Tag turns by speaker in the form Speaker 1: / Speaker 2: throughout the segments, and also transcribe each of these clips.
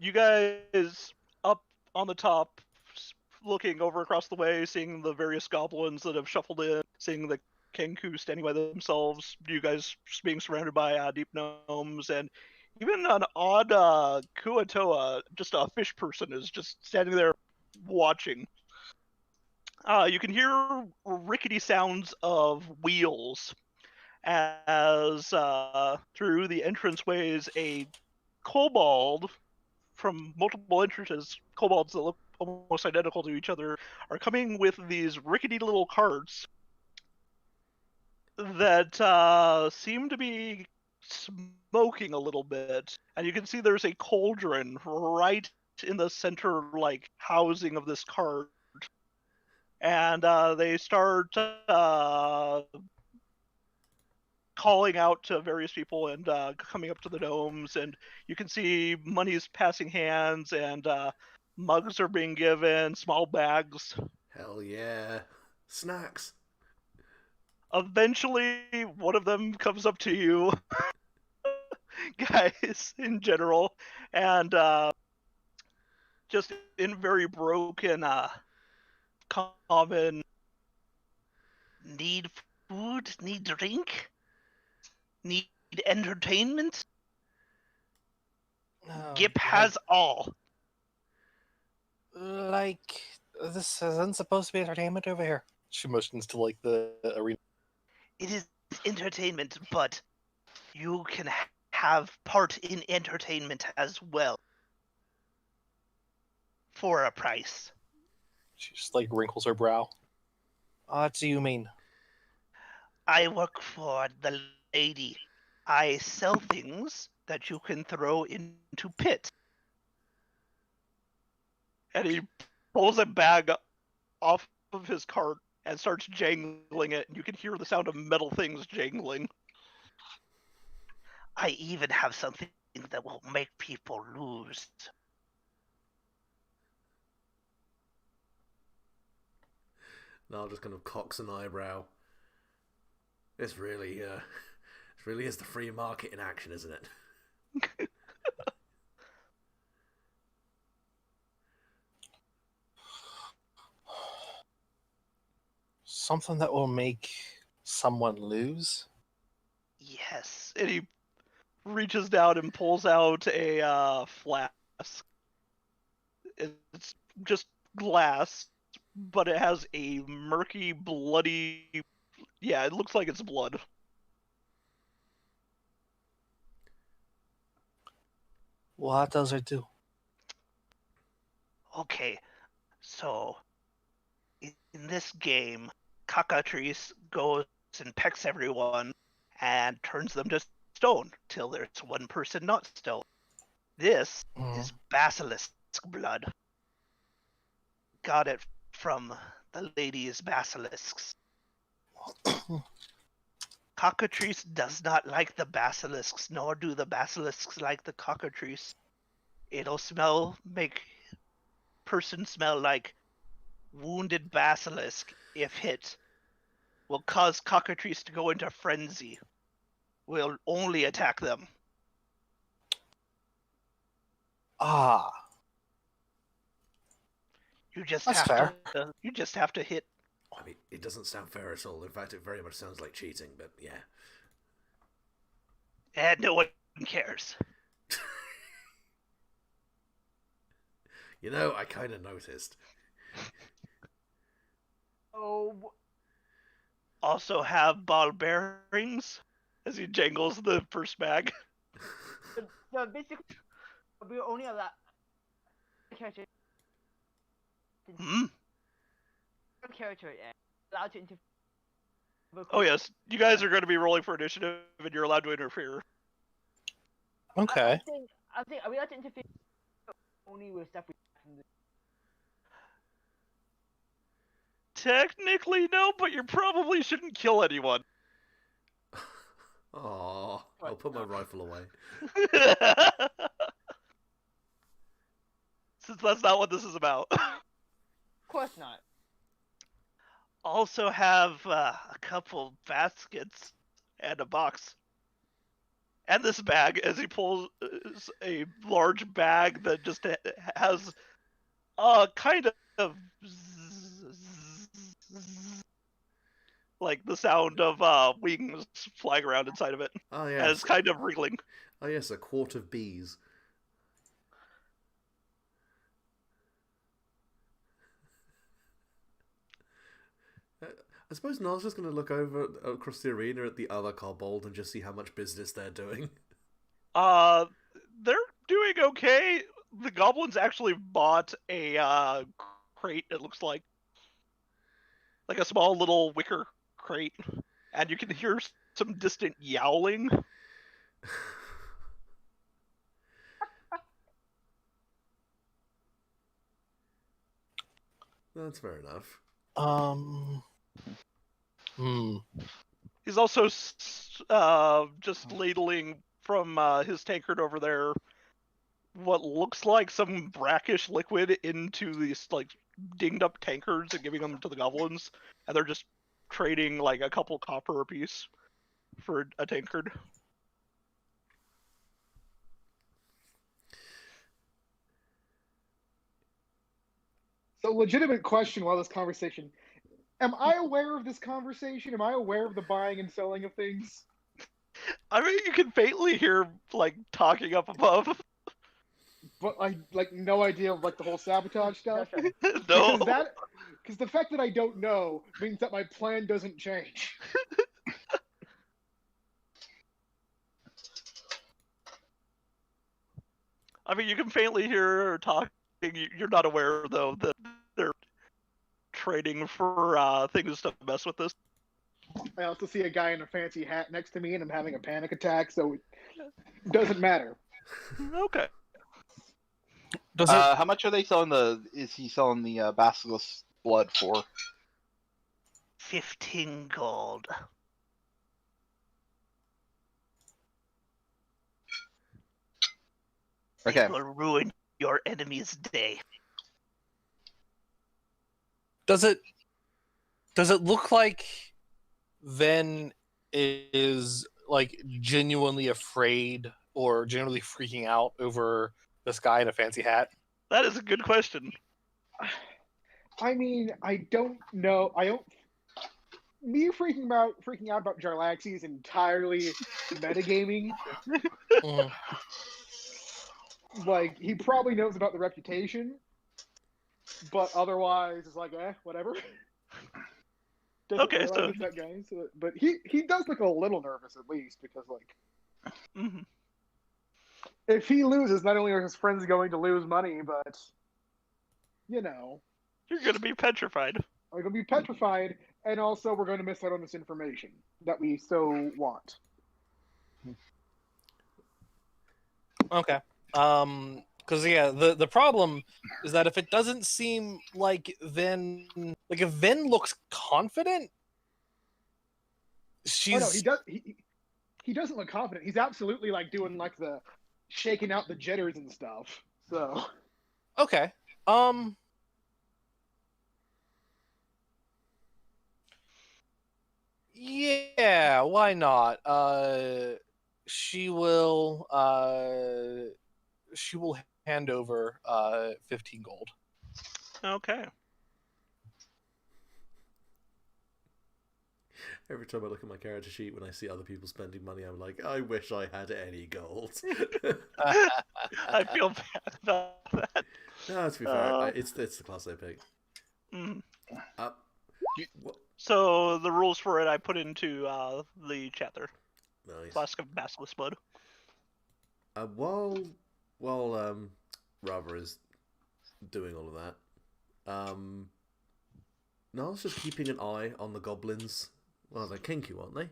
Speaker 1: you guys up on the top, looking over across the way, seeing the various goblins that have shuffled in, seeing the Kenku standing by themselves, you guys being surrounded by deep gnomes, and even an odd Kuatoa, just a fish person, is just standing there watching. You can hear rickety sounds of wheels as through the entranceways a kobold from multiple entrances, kobolds that look almost identical to each other, are coming with these rickety little carts that seem to be smoking a little bit. And you can see there's a cauldron right in the center, like, housing of this cart. And they start calling out to various people and coming up to the domes, and you can see money's passing hands, and mugs are being given, small bags.
Speaker 2: Hell yeah. Snacks.
Speaker 1: Eventually, one of them comes up to you, guys, in general, and just in very broken, common, need food, need drink, need entertainment. Gip has all.
Speaker 3: Like, this isn't supposed to be entertainment over here. She motions to, like, the arena.
Speaker 1: It is entertainment, but you can have part in entertainment as well. For a price.
Speaker 3: She just, like, wrinkles her brow. What do you mean?
Speaker 1: I work for the lady. I sell things that you can throw into pit. And he pulls a bag off of his cart and starts jangling it. You can hear the sound of metal things jangling. I even have something that will make people lose.
Speaker 2: Nile just kind of cocks an eyebrow. This really is the free market in action, isn't it?
Speaker 3: Something that will make someone lose?
Speaker 1: Yes. And he reaches down and pulls out a flask. It's just glass, but it has a murky, bloody... Yeah, it looks like it's blood.
Speaker 3: What does it do?
Speaker 1: Okay, so in this game, Cockatrice goes and pecks everyone and turns them to stone till there's one person not stone. This is basilisk blood. Got it from the lady's basilisks. Cockatrice does not like the basilisks, nor do the basilisks like the cockatrice. It'll make person smell like wounded basilisk if hit. Will cause cockatrice to go into frenzy. Will only attack them.
Speaker 3: Ah.
Speaker 1: You just
Speaker 3: That's
Speaker 1: have
Speaker 3: fair.
Speaker 1: you just have to hit.
Speaker 2: I mean, it doesn't sound fair at all. In fact, it very much sounds like cheating, but yeah.
Speaker 1: And no one cares.
Speaker 2: You know, I kind of noticed.
Speaker 4: Oh,
Speaker 1: Also have ball bearings as he jangles the first bag.
Speaker 4: so basically, we're only allowed character.
Speaker 1: Hmm?
Speaker 4: Character allowed to interfere.
Speaker 1: Oh yes, you guys are going to be rolling for initiative, and you're allowed to interfere.
Speaker 3: Okay.
Speaker 4: I think are we allowed to interfere only with stuff we have from the...
Speaker 1: Technically, no, but you probably shouldn't kill anyone.
Speaker 2: Aww, I'll put my rifle away.
Speaker 1: Since that's not what this is about.
Speaker 4: Of course not.
Speaker 1: Also have a couple baskets and a box. And this bag, as he pulls a large bag that just has a kind of like the sound of wings flying around inside of it.
Speaker 2: Oh
Speaker 1: And
Speaker 2: yes.
Speaker 1: it's kind of wriggling.
Speaker 2: Oh yes, a quart of bees. I suppose Niall's just going to look over across the arena at the other kobold and just see how much business they're doing.
Speaker 1: They're doing okay. The goblins actually bought a crate. It looks like a small little wicker crate, and you can hear some distant yowling.
Speaker 2: That's fair enough.
Speaker 1: He's also just ladling from his tankard over there what looks like some brackish liquid into these like dinged up tankards and giving them to the goblins, and they're just trading like a couple copper apiece for a tankard.
Speaker 5: So, legitimate question while this conversation. Am I aware of this conversation? Am I aware of the buying and selling of things?
Speaker 1: I mean, you can faintly hear like talking up above.
Speaker 5: But I like no idea of like the whole sabotage stuff.
Speaker 1: No.
Speaker 5: Because the fact that I don't know means that my plan doesn't change.
Speaker 1: I mean, you can faintly hear her talking. You're not aware though that they're trading for things to mess with this.
Speaker 5: I also see a guy in a fancy hat next to me, and I'm having a panic attack, so it doesn't matter.
Speaker 1: Okay.
Speaker 3: Does
Speaker 6: How much are they selling is he selling the basilisk blood for?
Speaker 1: 15 gold.
Speaker 6: Okay.
Speaker 1: It will ruin your enemy's day.
Speaker 3: does it look like Ven is like genuinely afraid or genuinely freaking out over this guy in a fancy hat?
Speaker 1: That is a good question.
Speaker 5: I mean, I don't know. I don't. Me freaking out about Jarlaxy is entirely metagaming.
Speaker 3: Mhm.
Speaker 5: Like, he probably knows about the reputation, but otherwise it's like, whatever. Doesn't
Speaker 1: Okay,
Speaker 5: realize
Speaker 1: so
Speaker 5: it's that guy. So, but he does look a little nervous at least, because like,
Speaker 1: mhm.
Speaker 5: if he loses, not only are his friends going to lose money, but you know,
Speaker 1: You're gonna be petrified.
Speaker 5: we're going to be petrified, and also we're going to miss out on this information that we so want.
Speaker 3: Okay. Because yeah, the problem is that if it doesn't seem like Ven, like if Ven looks confident, she's.
Speaker 5: Oh no, he does. He doesn't look confident. He's absolutely like doing like the shaking out the jitters and stuff. So
Speaker 3: Okay. Yeah, why not? She will hand over 15 gold.
Speaker 1: Okay.
Speaker 2: Every time I look at my character sheet when I see other people spending money, I'm like, I wish I had any gold.
Speaker 1: I feel bad about that.
Speaker 2: No, to be fair, it's the class I picked.
Speaker 1: Mhm.
Speaker 2: What?
Speaker 1: So the rules for it, I put into the chat there.
Speaker 2: Nice.
Speaker 1: Flask of basilisk blood.
Speaker 2: While Rava is doing all of that, Niall's just keeping an eye on the goblins. Well, they're Kenku, aren't they?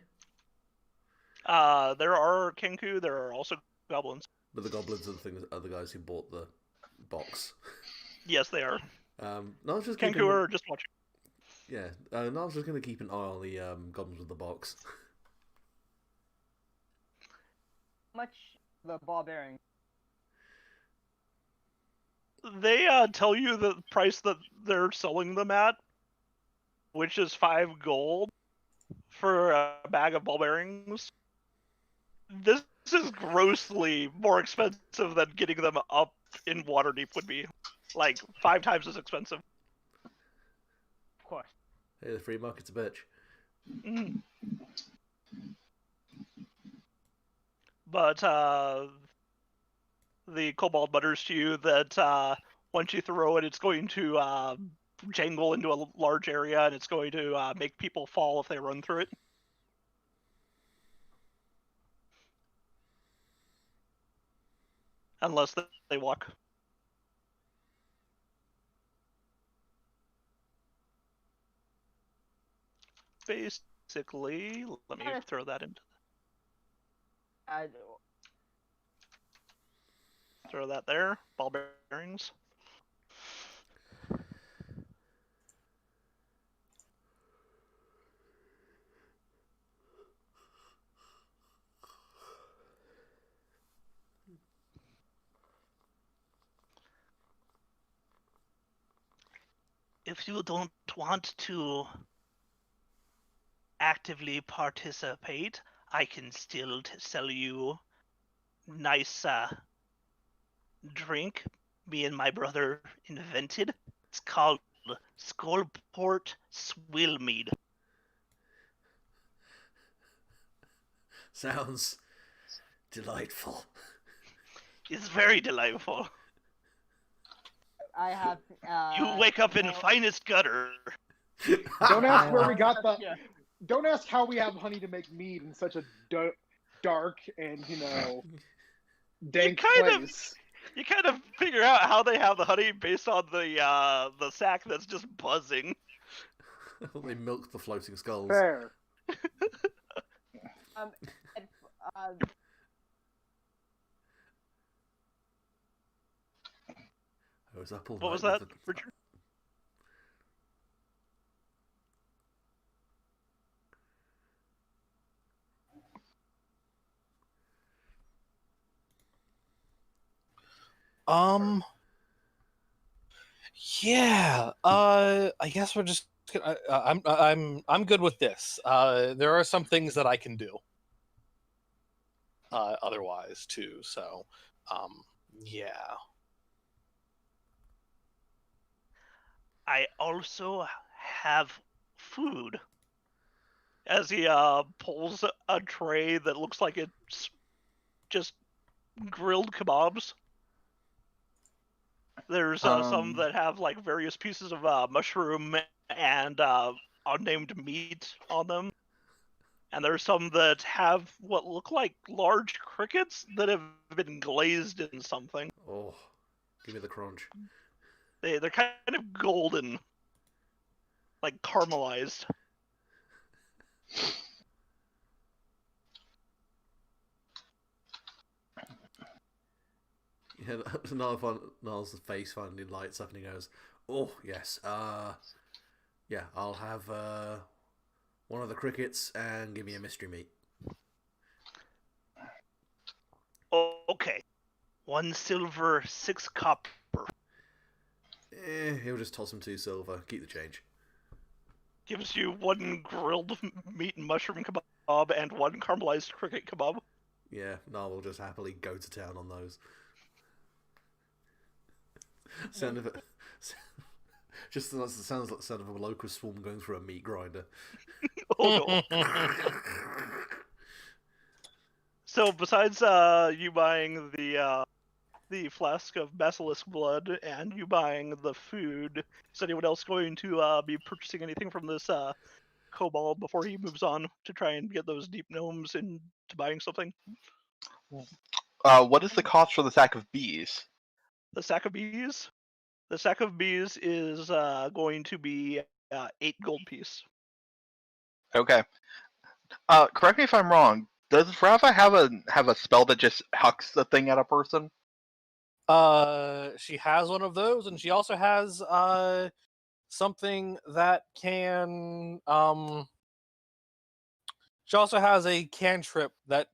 Speaker 1: There are Kenku. There are also goblins.
Speaker 2: But the goblins are the guys who bought the box.
Speaker 1: Yes, they are.
Speaker 2: Niall's just
Speaker 1: Kenku
Speaker 2: keeping...
Speaker 1: are just watching.
Speaker 2: Yeah, Niall's just going to keep an eye on the goblins with the box.
Speaker 4: How much the ball bearing?
Speaker 1: They tell you the price that they're selling them at, which is 5 gold for a bag of ball bearings. This is grossly more expensive than getting them up in Waterdeep would be. Like 5 times as expensive.
Speaker 4: Of course.
Speaker 2: Hey, the free market's a bitch.
Speaker 1: Mm. But the kobold mutters to you that once you throw it, it's going to jangle into a large area, and it's going to make people fall if they run through it. Unless they walk. Basically, let me throw that into. Throw that there. Ball bearings. If you don't want to actively participate, I can still sell you nice drink me and my brother invented. It's called Skullport Swillmead.
Speaker 2: Sounds delightful.
Speaker 1: It's very delightful.
Speaker 4: I have.
Speaker 1: You wake up in finest gutter.
Speaker 5: Don't ask where we got the.
Speaker 4: Yeah.
Speaker 5: Don't ask how we have honey to make mead in such a dark and dank place.
Speaker 1: You kind of figure out how they have the honey based on the sack that's just buzzing.
Speaker 2: They milk the floating skulls.
Speaker 5: Fair.
Speaker 4: And,
Speaker 2: I was up all
Speaker 1: What was
Speaker 2: night
Speaker 1: that,
Speaker 2: with
Speaker 1: Richard?
Speaker 3: Yeah. I guess we're just. I'm good with this. There are some things that I can do. Otherwise too. So, yeah.
Speaker 1: I also have food. As he pulls a tray that looks like it's just grilled kebabs. There's some that have like various pieces of mushroom and unnamed meat on them. And there's some that have what look like large crickets that have been glazed in something.
Speaker 2: Oh, give me the crunch.
Speaker 1: They're kind of golden, like caramelized.
Speaker 2: Yeah, Niall's face finally lights up and he goes, "Oh yes, yeah, I'll have one of the crickets and give me a mystery meat."
Speaker 1: Oh, okay. 1 silver, 6 copper.
Speaker 2: He'll just toss him 2 silver. Keep the change.
Speaker 1: Gives you 1 grilled meat and mushroom kebab and 1 caramelized cricket kebab.
Speaker 2: Yeah, Niall will just happily go to town on those. Sound of it. Just sounds like the sound of a locust swarm going through a meat grinder.
Speaker 1: Oh no. So besides you buying the flask of basilisk blood and you buying the food, is anyone else going to be purchasing anything from this kobold before he moves on to try and get those deep gnomes into buying something?
Speaker 6: What is the cost for the sack of bees?
Speaker 1: The sack of bees? The sack of bees is going to be 8 gold piece.
Speaker 6: Okay. Correct me if I'm wrong. Does Rava have a spell that just hucks the thing at a person?
Speaker 3: She has one of those, and she also has something that can She also has a cantrip that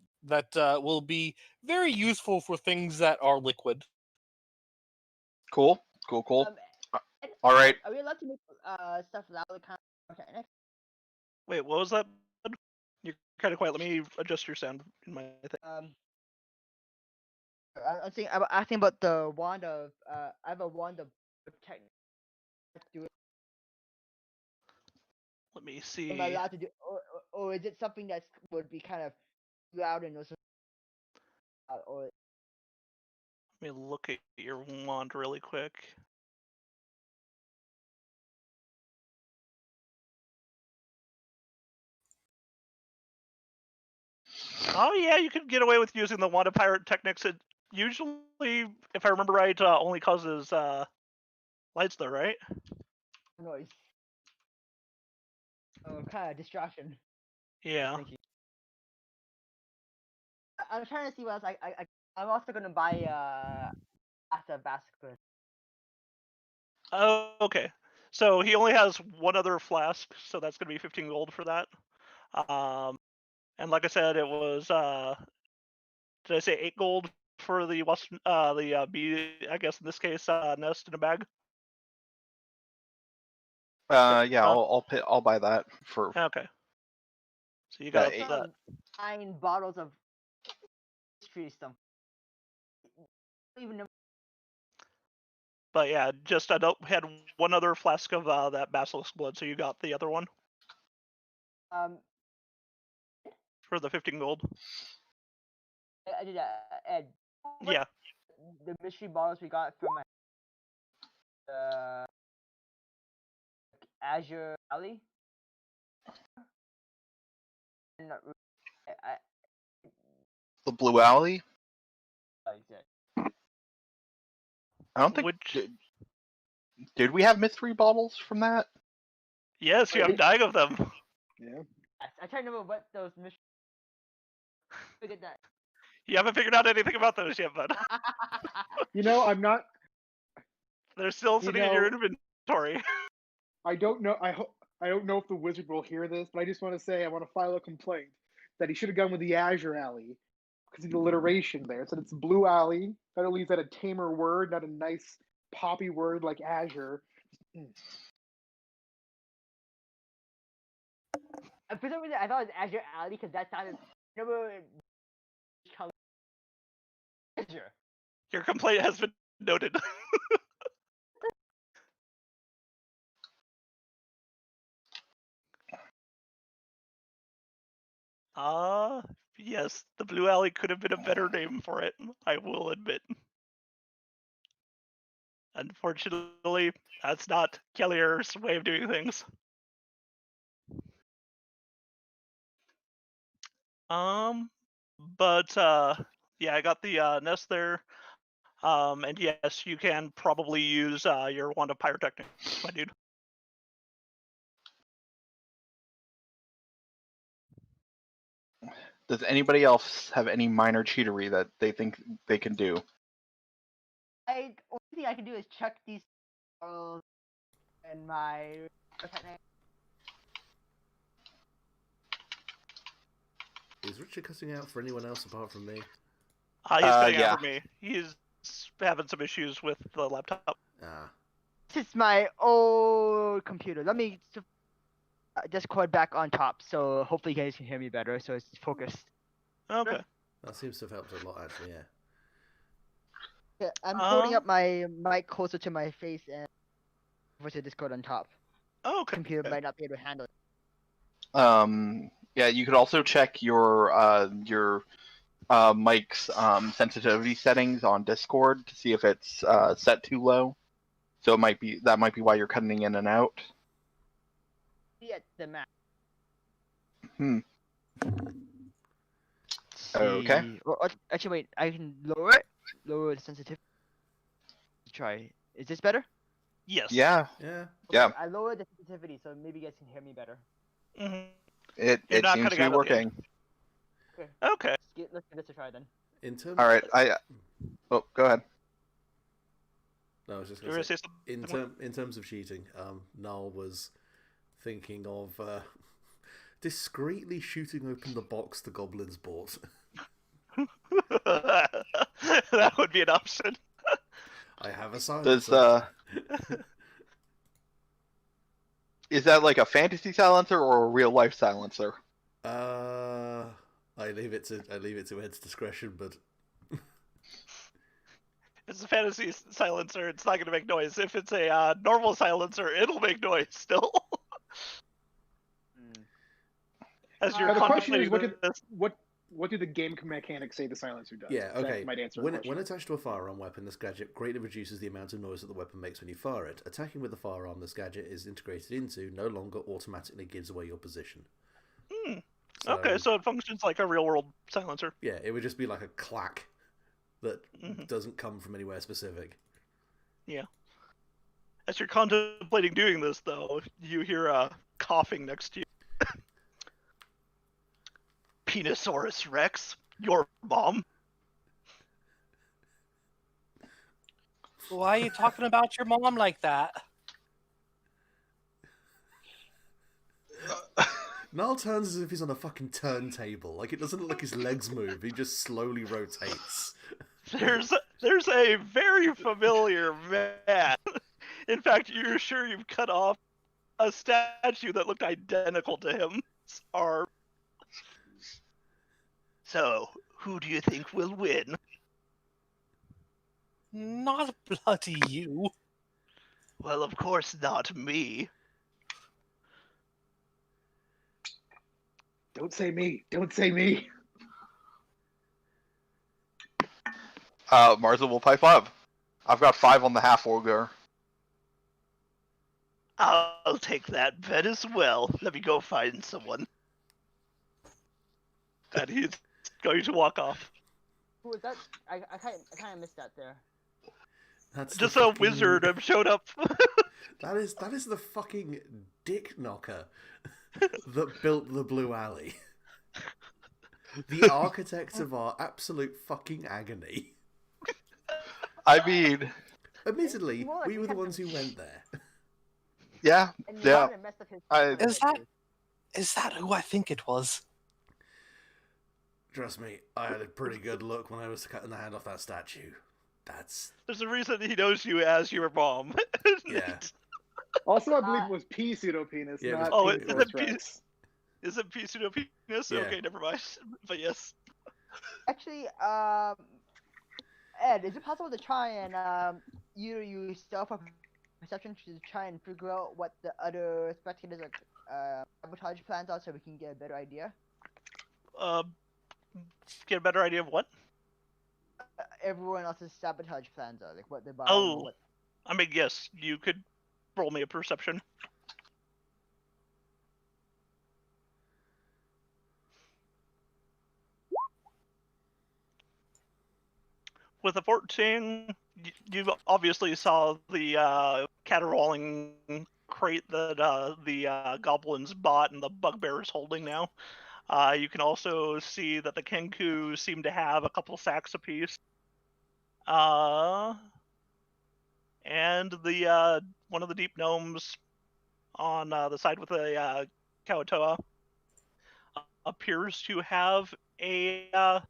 Speaker 3: will be very useful for things that are liquid.
Speaker 6: Cool. All right.
Speaker 4: Are we allowed to make stuff loud, kind of technical?
Speaker 1: Wait, what was that? You're kind of quiet. Let me adjust your sound in my thing.
Speaker 4: I'm saying I'm asking about the wand of I have a wand of protect. Do it.
Speaker 1: Let me
Speaker 4: Am I
Speaker 1: see.
Speaker 4: allowed to do? Or is it something that would be kind of loud and also or
Speaker 1: Let me look at your wand really quick. Oh yeah, you can get away with using the wand of pirate techniques. It usually, if I remember right, only causes lights though, right?
Speaker 4: noise? Oh, kind of distraction.
Speaker 1: Yeah.
Speaker 4: Thank you. I'm trying to see what else I'm also gonna buy as a basket.
Speaker 1: Oh, okay. So he only has one other flask, so that's gonna be 15 gold for that. And like I said, it was did I say 8 gold for the bee? I guess in this case, nest in a bag.
Speaker 6: Yeah, I'll buy that for
Speaker 1: Okay. So you
Speaker 6: yeah.
Speaker 1: got that.
Speaker 4: 9 bottles of mystery stuff. Even
Speaker 1: But yeah, just I don't had one other flask of that basilisk blood, so you got the other one
Speaker 4: um,
Speaker 1: for the 15 gold.
Speaker 4: I did that. Ed, what
Speaker 1: Yeah.
Speaker 4: the mystery bottles we got from uh Azure Alley? Not really. I
Speaker 6: the Blue Alley.
Speaker 4: exact.
Speaker 6: I don't think
Speaker 1: Which
Speaker 6: did we have mystery bottles from that?
Speaker 1: yes, you have 9 of them.
Speaker 5: Yeah.
Speaker 4: I try to remember what those mystery. Figured that.
Speaker 1: You haven't figured out anything about those yet, bud.
Speaker 5: You know, I'm not.
Speaker 1: They're still
Speaker 5: You
Speaker 1: sitting in your
Speaker 5: know,
Speaker 1: inventory.
Speaker 5: I don't know. I don't know if the wizard will hear this, but I just want to say I want to file a complaint that he should have gone with the Azure Alley because of the alliteration there. So it's Blue Alley. That at least had a tamer word, not a nice poppy word like Azure.
Speaker 4: For some reason, I thought it was Azure Alley because that sounded. Remember color Azure.
Speaker 1: Your complaint has been noted. Yes, the Blue Alley could have been a better name for it, I will admit. Unfortunately, that's not Kellier's way of doing things. But yeah, I got the nest there. And yes, you can probably use your wand of pyrotechnics, my dude.
Speaker 6: Does anybody else have any minor cheatery that they think they can do?
Speaker 4: Only thing I can do is check these bottles and my technique.
Speaker 2: Is Richard cutting out for anyone else apart from me?
Speaker 1: He's cutting
Speaker 6: Yeah.
Speaker 1: out for me. He's having some issues with the laptop.
Speaker 2: Ah,
Speaker 4: This is my old computer. Let me Discord back on top, so hopefully you guys can hear me better. So it's focused.
Speaker 1: Okay.
Speaker 2: that seems to have helped a lot, actually. Yeah.
Speaker 4: Yeah, I'm holding up my mic closer to my face and over to Discord on top.
Speaker 1: Okay.
Speaker 4: Computer might not be able to handle it.
Speaker 6: Yeah, you could also check your mic's sensitivity settings on Discord to see if it's set too low. So that might be why you're cutting in and out.
Speaker 4: Be at the max.
Speaker 6: Okay.
Speaker 4: See. Well, actually, wait. I can lower it. Lower the sensitivity. Try. Is this better?
Speaker 1: Yes.
Speaker 6: Yeah,
Speaker 2: Yeah.
Speaker 6: Yeah.
Speaker 4: I lowered the sensitivity, so maybe you guys can hear me better.
Speaker 1: Mm-hmm.
Speaker 6: it
Speaker 1: You're not
Speaker 6: seems
Speaker 1: cutting
Speaker 6: to be
Speaker 1: out at the end.
Speaker 6: working.
Speaker 1: Okay.
Speaker 4: Let's give this a try then.
Speaker 2: In terms.
Speaker 6: All right, oh, go ahead.
Speaker 2: No, I was just
Speaker 1: You were
Speaker 2: going
Speaker 1: gonna
Speaker 2: to
Speaker 1: say
Speaker 2: say.
Speaker 1: something?
Speaker 2: In terms of cheating, Null was thinking of discreetly shooting open the box the goblins bought.
Speaker 1: That would be an option.
Speaker 2: I have a
Speaker 6: Does
Speaker 2: silencer.
Speaker 6: is that like a fantasy silencer or a real life silencer?
Speaker 2: I leave it to Ed's discretion, but
Speaker 1: it's a fantasy silencer, it's not going to make noise. If it's a normal silencer, it'll make noise still. As you're
Speaker 5: The question is,
Speaker 1: contemplating this,
Speaker 5: what do the game mechanics say the silencer does?
Speaker 2: Yeah, okay.
Speaker 5: That might answer the
Speaker 2: When
Speaker 5: question.
Speaker 2: attached to a firearm weapon, this gadget greatly reduces the amount of noise that the weapon makes when you fire it. Attacking with the firearm this gadget is integrated into no longer automatically gives away your position.
Speaker 1: okay, so it functions like a real-world silencer.
Speaker 2: Yeah, it would just be like a clack that
Speaker 1: Mhm.
Speaker 2: doesn't come from anywhere specific.
Speaker 1: As you're contemplating doing this, though, you hear coughing next to you. Penisaurus Rex, your mom.
Speaker 3: Why are you talking about your mom like that?
Speaker 2: Niall turns as if he's on a fucking turntable. Like, it doesn't look like his legs move, he just slowly rotates.
Speaker 1: There's a very familiar man. In fact, you're sure you've cut off a statue that looked identical to him's arm. So, who do you think will win?
Speaker 3: Not bloody you.
Speaker 1: Well, of course not me.
Speaker 5: Don't say me. Don't say me.
Speaker 6: Marza will pipe up. I've got 5 on the half auger.
Speaker 1: I'll take that bet as well. Let me go find someone. And he's going to walk off.
Speaker 4: Who was that? I kind of missed that there.
Speaker 2: That's
Speaker 1: Just
Speaker 2: the
Speaker 1: a
Speaker 2: fucking-
Speaker 1: wizard have showed up.
Speaker 2: That is the fucking dick knocker that built the Blue Alley. The architect of our absolute fucking agony.
Speaker 6: I mean,
Speaker 2: Admittedly,
Speaker 4: It's more like
Speaker 2: we
Speaker 4: we
Speaker 2: were the
Speaker 4: have-
Speaker 2: ones who went there.
Speaker 6: yeah,
Speaker 4: And
Speaker 6: yeah.
Speaker 4: Robin messed up his.
Speaker 3: Is that is that who I think it was?
Speaker 2: Trust me, I had a pretty good look when I was cutting the hand off that statue. That's...
Speaker 1: There's a reason he knows you as your mom.
Speaker 2: Yeah.
Speaker 5: Also, I believe it was P pseudo penis,
Speaker 2: Yeah, it was-
Speaker 5: not
Speaker 1: Oh,
Speaker 5: Penis
Speaker 1: is
Speaker 5: Force
Speaker 1: it P-
Speaker 5: Rex.
Speaker 1: Is it P pseudo penis?
Speaker 2: Yeah.
Speaker 1: Okay, never mind. But yes.
Speaker 4: Actually, Ed, is it possible to try and you use self perception to try and figure out what the other spectators' sabotage plans are, so we can get a better idea?
Speaker 1: Get a better idea of what?
Speaker 4: Everyone else's sabotage plans are, like what they're buying.
Speaker 1: Oh.
Speaker 4: Or what...
Speaker 1: I mean, yes, you could roll me a perception. With a 14, you obviously saw the caterwauling crate that the goblins bought and the bugbear is holding now. You can also see that the Kenku seem to have a couple sacks apiece. And the one of the deep gnomes on the side with the Kawatoa appears to have a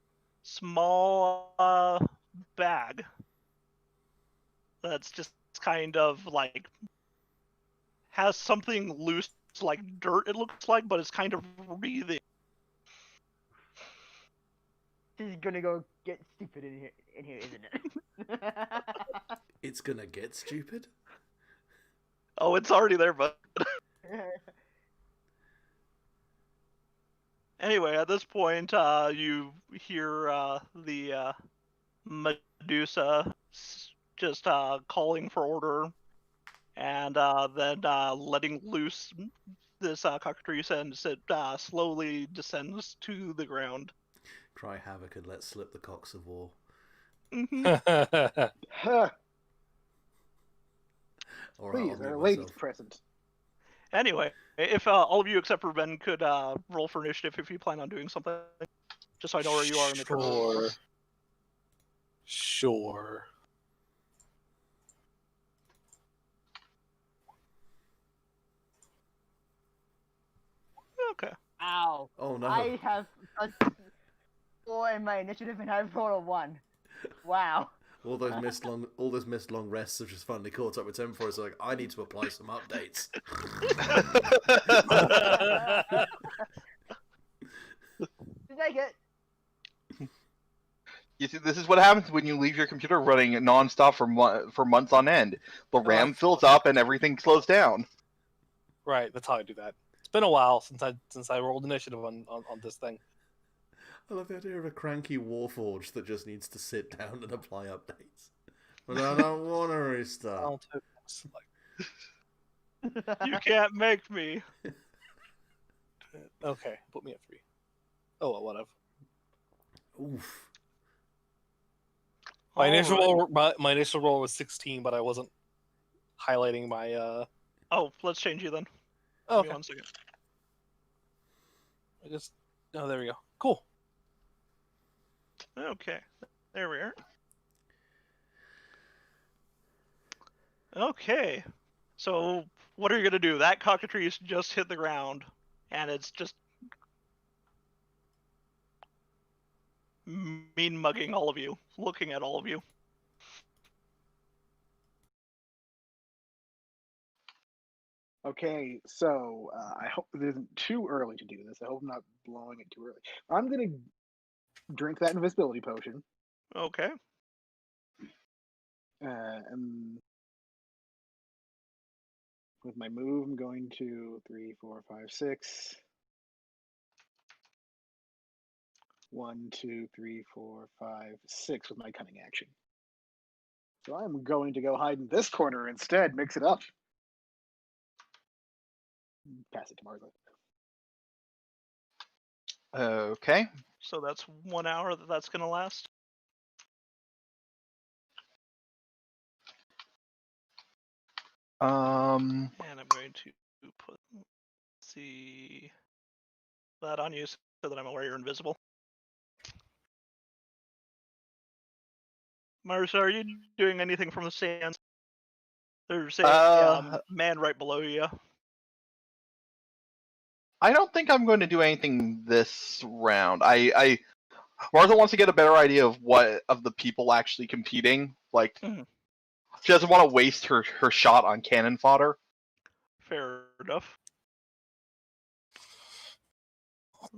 Speaker 1: small bag that's just kind of like has something loose like dirt, it looks like, but it's kind of breathing.
Speaker 4: This is gonna go get stupid in here, isn't it?
Speaker 2: It's gonna get stupid?
Speaker 1: Oh, it's already there, but anyway, at this point, you hear the Medusa just calling for order, and then letting loose this cockatrice, and it slowly descends to the ground.
Speaker 2: Cry havoc and let slip the cocks of war.
Speaker 1: Mhm.
Speaker 5: Huh,
Speaker 2: Or
Speaker 5: please,
Speaker 2: I'll
Speaker 5: there are
Speaker 2: mute
Speaker 5: ladies
Speaker 2: myself.
Speaker 5: present.
Speaker 1: Anyway, if all of you except for Ben could roll for initiative if you plan on doing something, just so I know where you are in the turn.
Speaker 3: Sure. Sure.
Speaker 1: Okay.
Speaker 4: Ow!
Speaker 2: Oh no.
Speaker 4: I have a 4 in my initiative and I've rolled a 1. Wow.
Speaker 2: All those missed long rests have just finally caught up with Tim for us. Like, I need to apply some updates.
Speaker 4: Did I get?
Speaker 6: You see, this is what happens when you leave your computer running nonstop for months on end. The RAM fills up and everything slows down.
Speaker 3: Right, that's how I do that. It's been a while since I rolled initiative on this thing.
Speaker 2: I love the idea of a cranky Warforged that just needs to sit down and apply updates. But I don't want to restart.
Speaker 1: You can't make me.
Speaker 3: Okay, put me at 3. Oh, well, whatever.
Speaker 2: Oof.
Speaker 3: My initial
Speaker 1: Alright.
Speaker 3: roll, my initial roll was 16, but I wasn't highlighting my.
Speaker 1: Oh, let's change you then.
Speaker 3: Oh,
Speaker 1: Give me
Speaker 3: okay.
Speaker 1: 1 second.
Speaker 3: I just. Oh, there we go. Cool.
Speaker 1: Okay, there we are. Okay, so what are you gonna do? That cockatrice just hit the ground, and it's just mean mugging all of you, looking at all of you.
Speaker 5: Okay, so I hope it isn't too early to do this. I hope I'm not blowing it too early. I'm gonna drink that invisibility potion,
Speaker 1: Okay.
Speaker 5: and with my move, I'm going to 3, 4, 5, 6. 1, 2, 3, 4, 5, 6 with my cunning action. So I'm going to go hide in this corner instead. Mix it up. Pass it to Martha.
Speaker 6: Okay.
Speaker 1: So that's 1 hour that's gonna last.
Speaker 6: Um.
Speaker 1: And I'm going to put that on you so that I'm aware you're invisible. Marissa, are you doing anything from the sands? There's a man right below you.
Speaker 6: I don't think I'm going to do anything this round. Martha wants to get a better idea of the people actually competing. Like,
Speaker 1: Mhm.
Speaker 6: she doesn't want to waste her shot on cannon fodder.
Speaker 1: Fair enough.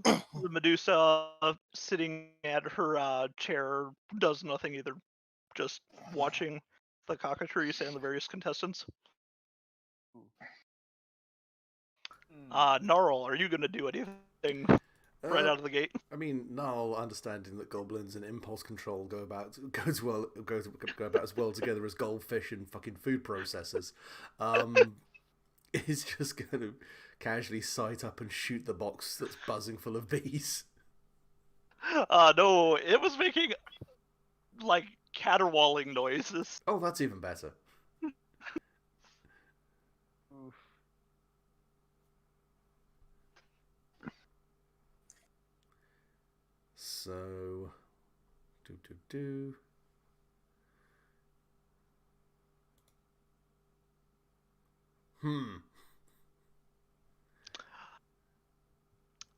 Speaker 1: The Medusa sitting at her chair does nothing either, just watching the cockatrice and the various contestants. Gnarl, are you gonna do anything right out of the gate?
Speaker 2: I mean, now understanding that goblins and impulse control go about as well together as goldfish and fucking food processors, is just going to casually sight up and shoot the box that's buzzing full of bees.
Speaker 1: No, it was making like caterwauling noises.
Speaker 2: Oh, that's even better.
Speaker 4: Oof.
Speaker 2: So, do.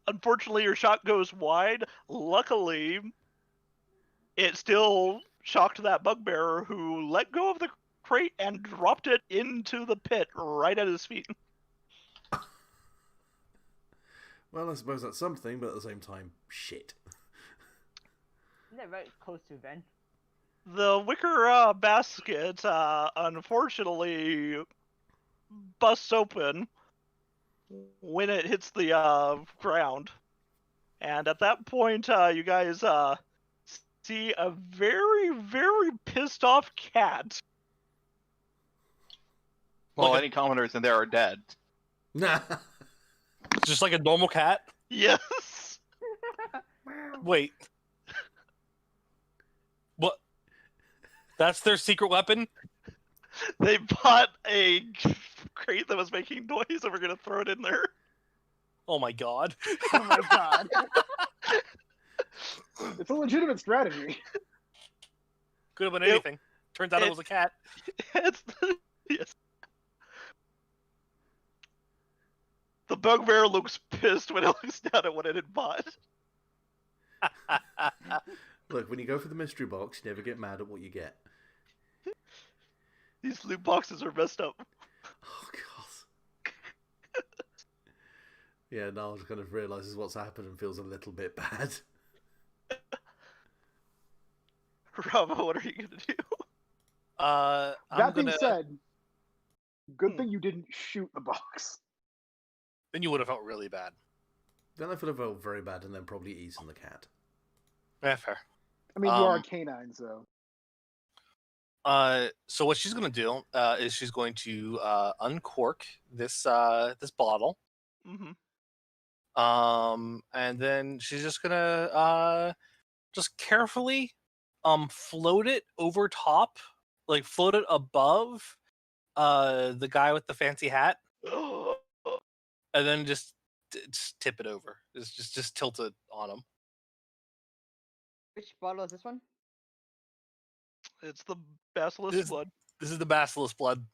Speaker 1: Unfortunately, your shot goes wide. Luckily, it still shocked that bugbearer who let go of the crate and dropped it into the pit right at his feet.
Speaker 2: Well, I suppose that's something, but at the same time, shit.
Speaker 4: Isn't that right close to Ben?
Speaker 1: The wicker basket, unfortunately, busts open when it hits the ground. And at that point, you guys see a very, very pissed off cat.
Speaker 6: Well,
Speaker 3: Like
Speaker 6: any commoners in there are dead.
Speaker 2: Nah.
Speaker 3: just like a normal cat.
Speaker 1: Yes.
Speaker 3: Wait. What? That's their secret weapon?
Speaker 1: They bought a crate that was making noise and we're gonna throw it in there.
Speaker 3: Oh my god.
Speaker 4: Oh my god.
Speaker 5: It's a legitimate strategy.
Speaker 3: Could have been anything. Turns out it was a cat.
Speaker 1: Yes. The bugbear looks pissed when it looks down at what it had bought.
Speaker 2: Look, when you go for the mystery box, you never get mad at what you get.
Speaker 1: These loot boxes are messed up.
Speaker 2: Oh, God. Yeah, Niall just kind of realises what's happened and feels a little bit bad.
Speaker 1: Rava, what are you gonna do?
Speaker 3: I'm
Speaker 5: That being
Speaker 3: gonna.
Speaker 5: said, good
Speaker 1: Hmm.
Speaker 5: thing you didn't shoot the box.
Speaker 3: Then you would have felt really bad.
Speaker 2: Then I would have felt very bad and then probably eaten the cat.
Speaker 3: Yeah, fair.
Speaker 5: I mean, you are a canine, so.
Speaker 3: So what she's gonna do is she's going to uncork this this bottle.
Speaker 1: Mm-hmm.
Speaker 3: And then she's just gonna just carefully float it over top, like float it above the guy with the fancy hat, and then just tip it over. Just tilt it on him.
Speaker 4: Which bottle is this one?
Speaker 1: It's the basilisk
Speaker 3: This-
Speaker 1: blood.
Speaker 3: This is the basilisk blood.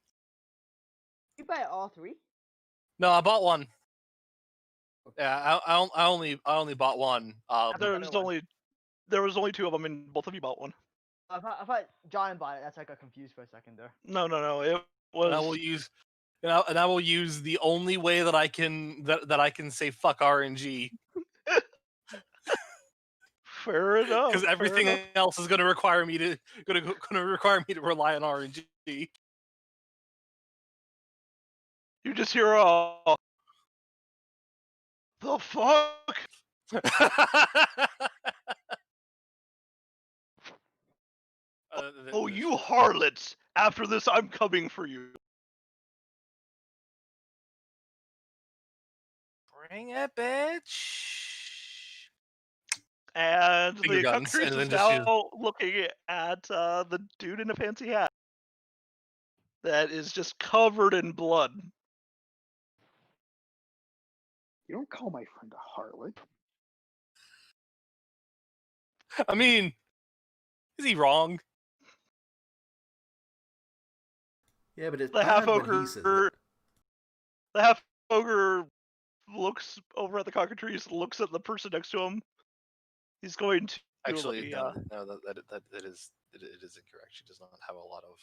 Speaker 4: You buy all three?
Speaker 3: No, I bought one. Yeah, I only bought one.
Speaker 1: There was only two of them, and both of you bought one.
Speaker 4: I thought John bought it. That's why I got confused for a second there.
Speaker 1: No. It
Speaker 3: and I will
Speaker 1: was
Speaker 3: use and I will use the only way that I can that I can say fuck RNG,
Speaker 1: fair enough.
Speaker 3: because everything
Speaker 1: fair enough.
Speaker 3: else is going to require me to rely on RNG.
Speaker 1: You just hear the fuck. Oh, you harlots! After this, I'm coming for you.
Speaker 3: Bring it, bitch.
Speaker 1: And
Speaker 3: Finger
Speaker 1: the
Speaker 3: guns,
Speaker 1: cockatrice
Speaker 3: and
Speaker 1: is
Speaker 3: then just use-
Speaker 1: now looking at the dude in a fancy hat that is just covered in blood.
Speaker 5: You don't call my friend a harlot.
Speaker 3: I mean, is he wrong?
Speaker 2: Yeah, but it's
Speaker 1: The
Speaker 2: bad
Speaker 1: half
Speaker 2: when he says
Speaker 1: ogre,
Speaker 2: it.
Speaker 1: the half ogre looks over at the cockatrice, looks at the person next to him. He's going to
Speaker 3: Actually,
Speaker 1: uh,
Speaker 3: no, that is it is incorrect. She does not have a lot of.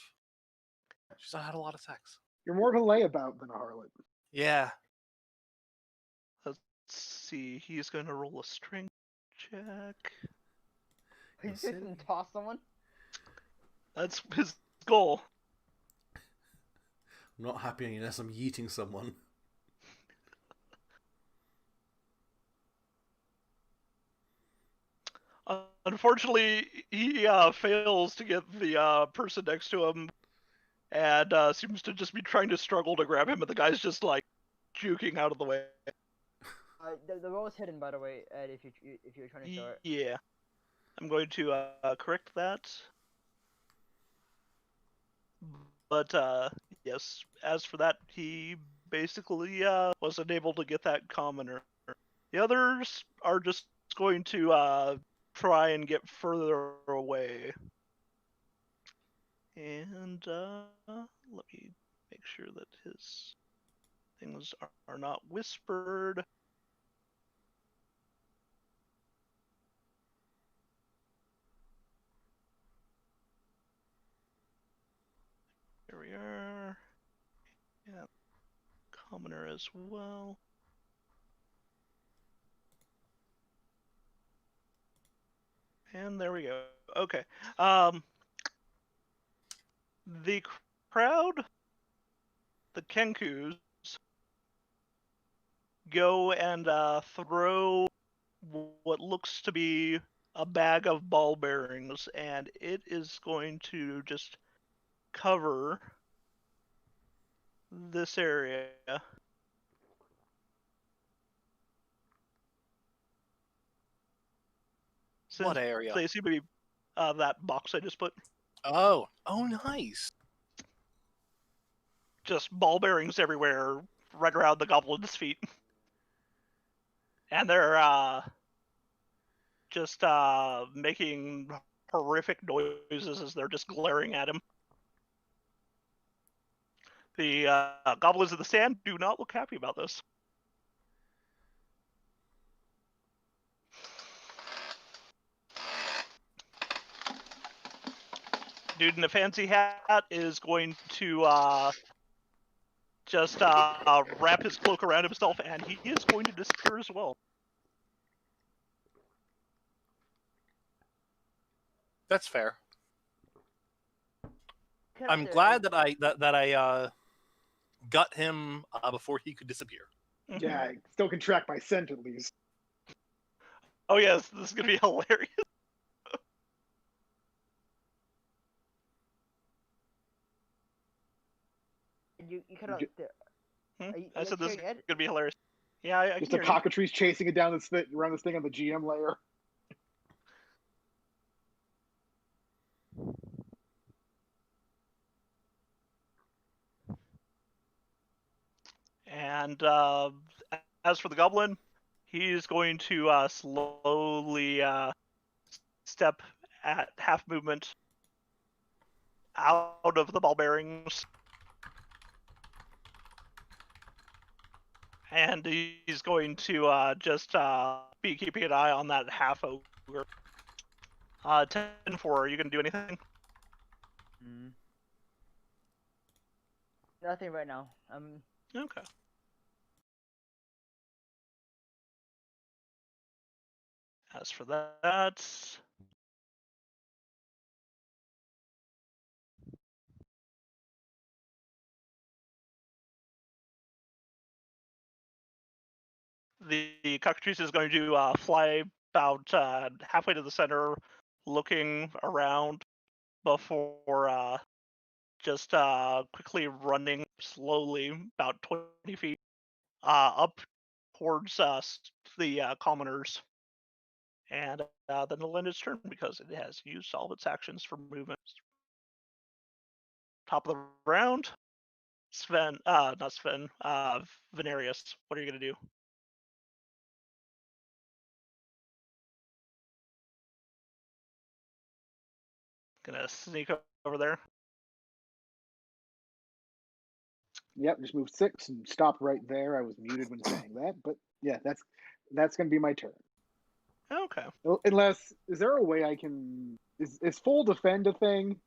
Speaker 3: She's not had a lot of sex.
Speaker 5: You're more of a layabout than a harlot.
Speaker 3: Yeah.
Speaker 1: let's see. He's going to roll a strength check.
Speaker 4: You
Speaker 2: Yes,
Speaker 4: just
Speaker 2: it-
Speaker 4: didn't toss someone?
Speaker 1: That's his goal.
Speaker 2: I'm not happy unless I'm yeeting someone.
Speaker 1: Unfortunately, he fails to get the person next to him, and seems to just be trying to struggle to grab him, but the guy's just like juking out of the way.
Speaker 4: The roll is hidden, by the way, Ed, if you're trying to show it.
Speaker 1: Yeah, I'm going to correct that. But yes, as for that, he basically wasn't able to get that commoner. The others are just going to try and get further away. And let me make sure that his things are not whispered. Here we are. Yeah, commoner as well. And there we go. Okay. The crowd, the Kenkus, go and throw what looks to be a bag of ball bearings, and it is going to just cover this area.
Speaker 3: What
Speaker 1: Since
Speaker 3: area?
Speaker 1: they seem to be that box I just put.
Speaker 3: Oh, nice.
Speaker 1: Just ball bearings everywhere, right around the goblin's feet. And they're just making horrific noises as they're just glaring at him. The goblins of the sand do not look happy about this. Dude in a fancy hat is going to just wrap his cloak around himself, and he is going to disappear as well.
Speaker 3: That's fair.
Speaker 4: cut
Speaker 3: I'm
Speaker 4: out
Speaker 3: glad
Speaker 4: there.
Speaker 3: that I got him before he could disappear.
Speaker 1: Mhm.
Speaker 5: Yeah, I still can track my scent at least.
Speaker 1: Oh yes, this is gonna be hilarious.
Speaker 4: You cut out
Speaker 5: Ju-
Speaker 4: there.
Speaker 1: Hmm?
Speaker 4: Are you,
Speaker 1: I
Speaker 4: are you
Speaker 1: said this is
Speaker 4: hearing it?
Speaker 1: gonna be hilarious. Yeah, I can
Speaker 5: Just the
Speaker 1: hear you.
Speaker 5: cockatrice chasing it down around this thing on the GM layer.
Speaker 1: And as for the goblin, he's going to slowly step at half movement out of the ball bearings, and he's going to just be keeping an eye on that half ogre. 10-4, are you gonna do anything?
Speaker 4: Nothing right now.
Speaker 1: Okay. As for that, the cockatrice is going to fly about halfway to the center, looking around before just quickly running slowly about 20 feet up towards the commoners. And then it'll end its turn because it has used all of its actions for movements. Top of the round, Sven, not Sven, Venarius, what are you going to do? Gonna sneak over there?
Speaker 5: Yep, just move 6 and stop right there. I was muted when saying that, but yeah, that's gonna be my turn.
Speaker 1: Okay.
Speaker 5: Unless, is there a way I can? Is full defend a thing?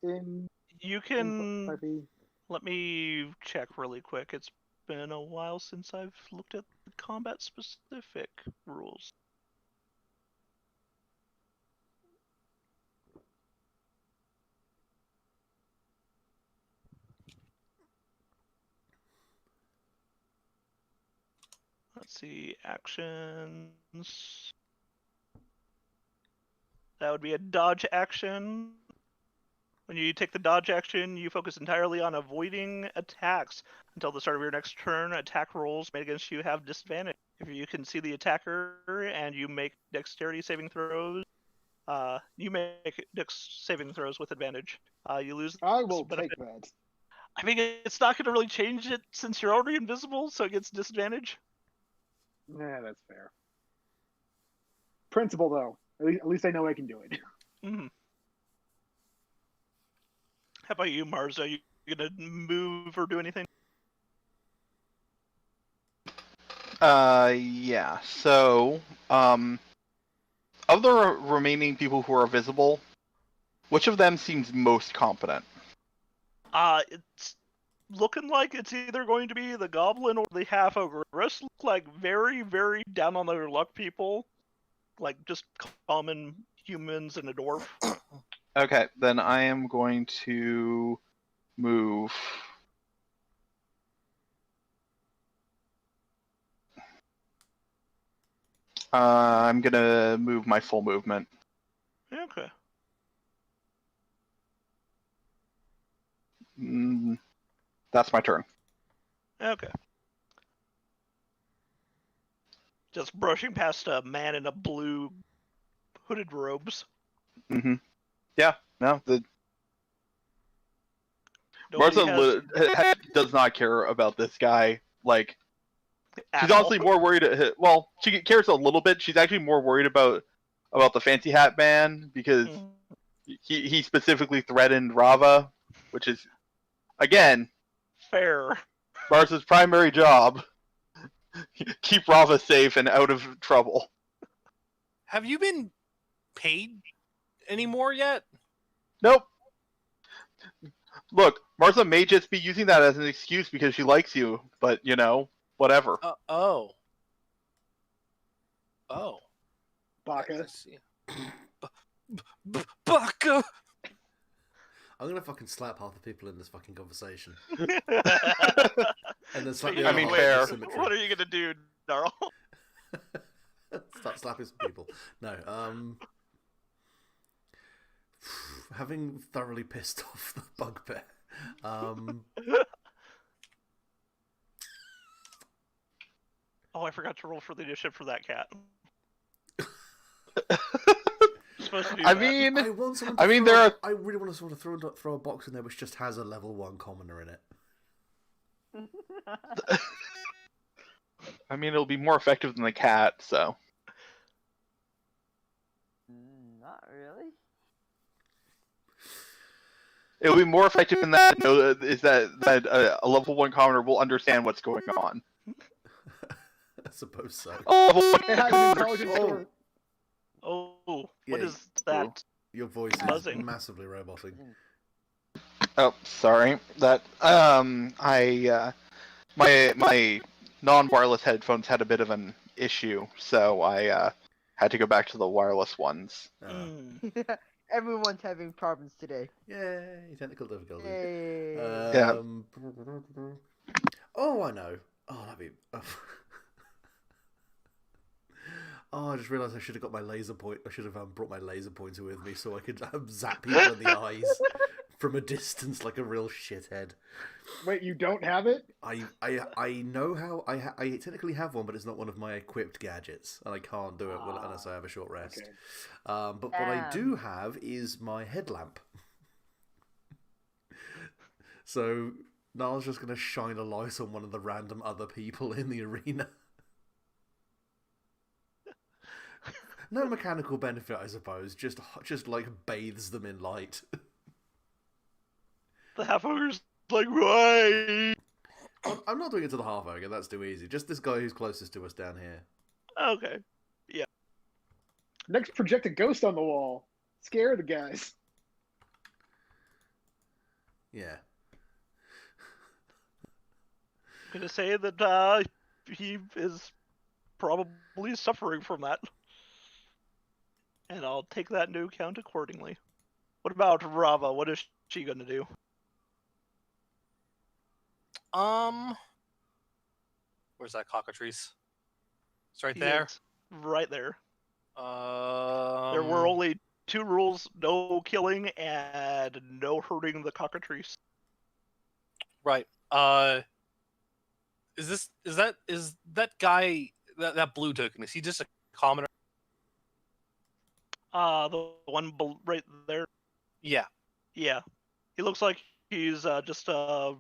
Speaker 1: You
Speaker 5: In
Speaker 1: can
Speaker 5: 5e?
Speaker 1: let me check really quick. It's been a while since I've looked at the combat specific rules. Let's see, actions. That would be a dodge action. When you take the dodge action, you focus entirely on avoiding attacks. Until the start of your next turn, attack rolls made against you have disadvantage. If you can see the attacker and you make dexterity saving throws, you make dex saving throws with advantage. You lose
Speaker 5: I
Speaker 1: this
Speaker 5: will
Speaker 1: benefit.
Speaker 5: take that.
Speaker 1: I mean, it's not going to really change it since you're already invisible, so it gets disadvantage.
Speaker 5: Yeah, that's fair. Principle though, at least I know I can do it.
Speaker 1: Mm. How about you, Mars? Are you gonna move or do anything?
Speaker 6: Yeah. So, of the remaining people who are visible, which of them seems most competent?
Speaker 1: It's looking like it's either going to be the goblin or the half ogre. The rest look like very, very down on their luck people, like just common humans and a dwarf.
Speaker 6: Okay, then I am going to move. I'm gonna move my full movement.
Speaker 1: Okay.
Speaker 6: That's my turn.
Speaker 1: Okay. Just brushing past a man in a blue hooded robes.
Speaker 6: Mm-hmm. Yeah. No. The
Speaker 1: Nobody
Speaker 6: Martha
Speaker 1: has
Speaker 6: does not care about this guy. Like, she's
Speaker 1: at all.
Speaker 6: honestly more worried. Well, she cares a little bit. She's actually more worried about the fancy hat man because
Speaker 1: Mhm.
Speaker 6: he specifically threatened Rava, which is again
Speaker 1: Fair.
Speaker 6: Martha's primary job. Keep Rava safe and out of trouble.
Speaker 3: Have you been paid anymore yet?
Speaker 6: Nope. Look, Martha may just be using that as an excuse because she likes you, but whatever.
Speaker 3: Oh. I
Speaker 5: Baka.
Speaker 3: see. Baka.
Speaker 2: I'm gonna fucking slap half the people in this fucking conversation,
Speaker 1: I
Speaker 2: and then slap the
Speaker 1: mean,
Speaker 2: other
Speaker 6: mean,
Speaker 2: half
Speaker 6: fair.
Speaker 2: with symmetry.
Speaker 1: What are you gonna do, Darl?
Speaker 2: Start slapping some people. No, having thoroughly pissed off the bugbear,
Speaker 1: Oh, I forgot to roll for the initiative for that cat. Supposed to do
Speaker 6: I
Speaker 1: that.
Speaker 6: mean,
Speaker 2: I want someone. To
Speaker 6: I mean,
Speaker 2: throw
Speaker 6: there
Speaker 2: a-
Speaker 6: are.
Speaker 2: I really want to sort of throw a box in there which just has a level 1 commoner in it.
Speaker 6: I mean, it'll be more effective than the cat. So
Speaker 4: Not really.
Speaker 6: it'll be more effective than that. Is that a level 1 commoner will understand what's going on.
Speaker 2: I suppose so.
Speaker 6: A level 1
Speaker 5: It has an intelligence
Speaker 2: Oh.
Speaker 5: score.
Speaker 1: Oh,
Speaker 2: Yeah,
Speaker 1: what is that?
Speaker 2: Your voice is
Speaker 1: Buzzing.
Speaker 2: massively robotic.
Speaker 6: Oh, sorry. That my non-wireless headphones had a bit of an issue, so I had to go back to the wireless ones.
Speaker 1: Mm.
Speaker 4: Everyone's having problems today.
Speaker 2: Yay, technical difficulties.
Speaker 4: Yay.
Speaker 6: Yeah.
Speaker 2: Oh, I know. Oh, that'd be. Oh, I just realised I should have got my laser point. I should have brought my laser pointer with me so I could zap people in the eyes from a distance like a real shithead.
Speaker 5: Wait, you don't have it?
Speaker 2: I know how I technically have one, but it's not one of my equipped gadgets, and I can't do it unless I have a short rest.
Speaker 5: Okay.
Speaker 2: But what I do have is my headlamp. So Niall's just gonna shine a light on one of the random other people in the arena. No mechanical benefit, I suppose. Just like bathes them in light.
Speaker 1: The half ogre's like, why?
Speaker 2: I'm not doing it to the half ogre. That's too easy. Just this guy who's closest to us down here.
Speaker 1: Okay.
Speaker 5: Next, project a ghost on the wall. Scare the guys.
Speaker 2: Yeah.
Speaker 1: I'm gonna say that he is probably suffering from that. And I'll take that into account accordingly. What about Rava? What is she gonna do?
Speaker 3: Where's that cockatrice? It's right
Speaker 1: He
Speaker 3: there.
Speaker 1: is right there.
Speaker 3: Um,
Speaker 1: There were only 2 rules: no killing and no hurting the cockatrice.
Speaker 3: right. Is that guy that blue token? Is he just a commoner?
Speaker 1: The one right there.
Speaker 3: Yeah.
Speaker 1: Yeah, he looks like he's just a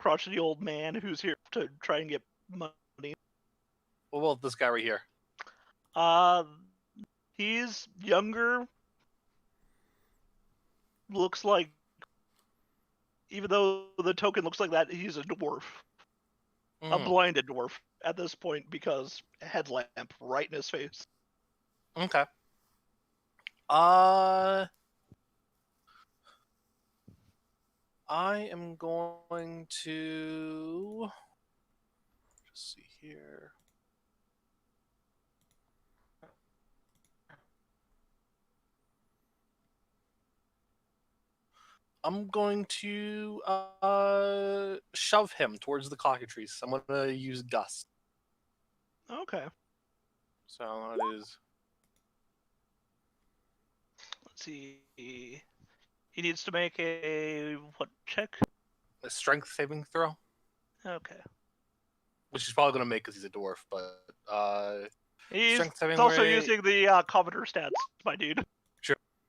Speaker 1: crotchety old man who's here to try and get money.
Speaker 3: What about this guy right here?
Speaker 1: He's younger. Looks like, even though the token looks like that, he's a dwarf, a
Speaker 3: Hmm,
Speaker 1: blinded dwarf at this point because headlamp right in his face.
Speaker 3: okay. I am going to just see here. I'm going to shove him towards the cockatrice. I'm going to use gust.
Speaker 1: Okay,
Speaker 3: So that is
Speaker 1: let's see. He needs to make a what check?
Speaker 3: a strength saving throw,
Speaker 1: Okay.
Speaker 3: which he's probably going to make because he's a dwarf. But
Speaker 1: He's
Speaker 3: strength saving
Speaker 1: also
Speaker 3: rate-
Speaker 1: using the Commodore stats, my dude.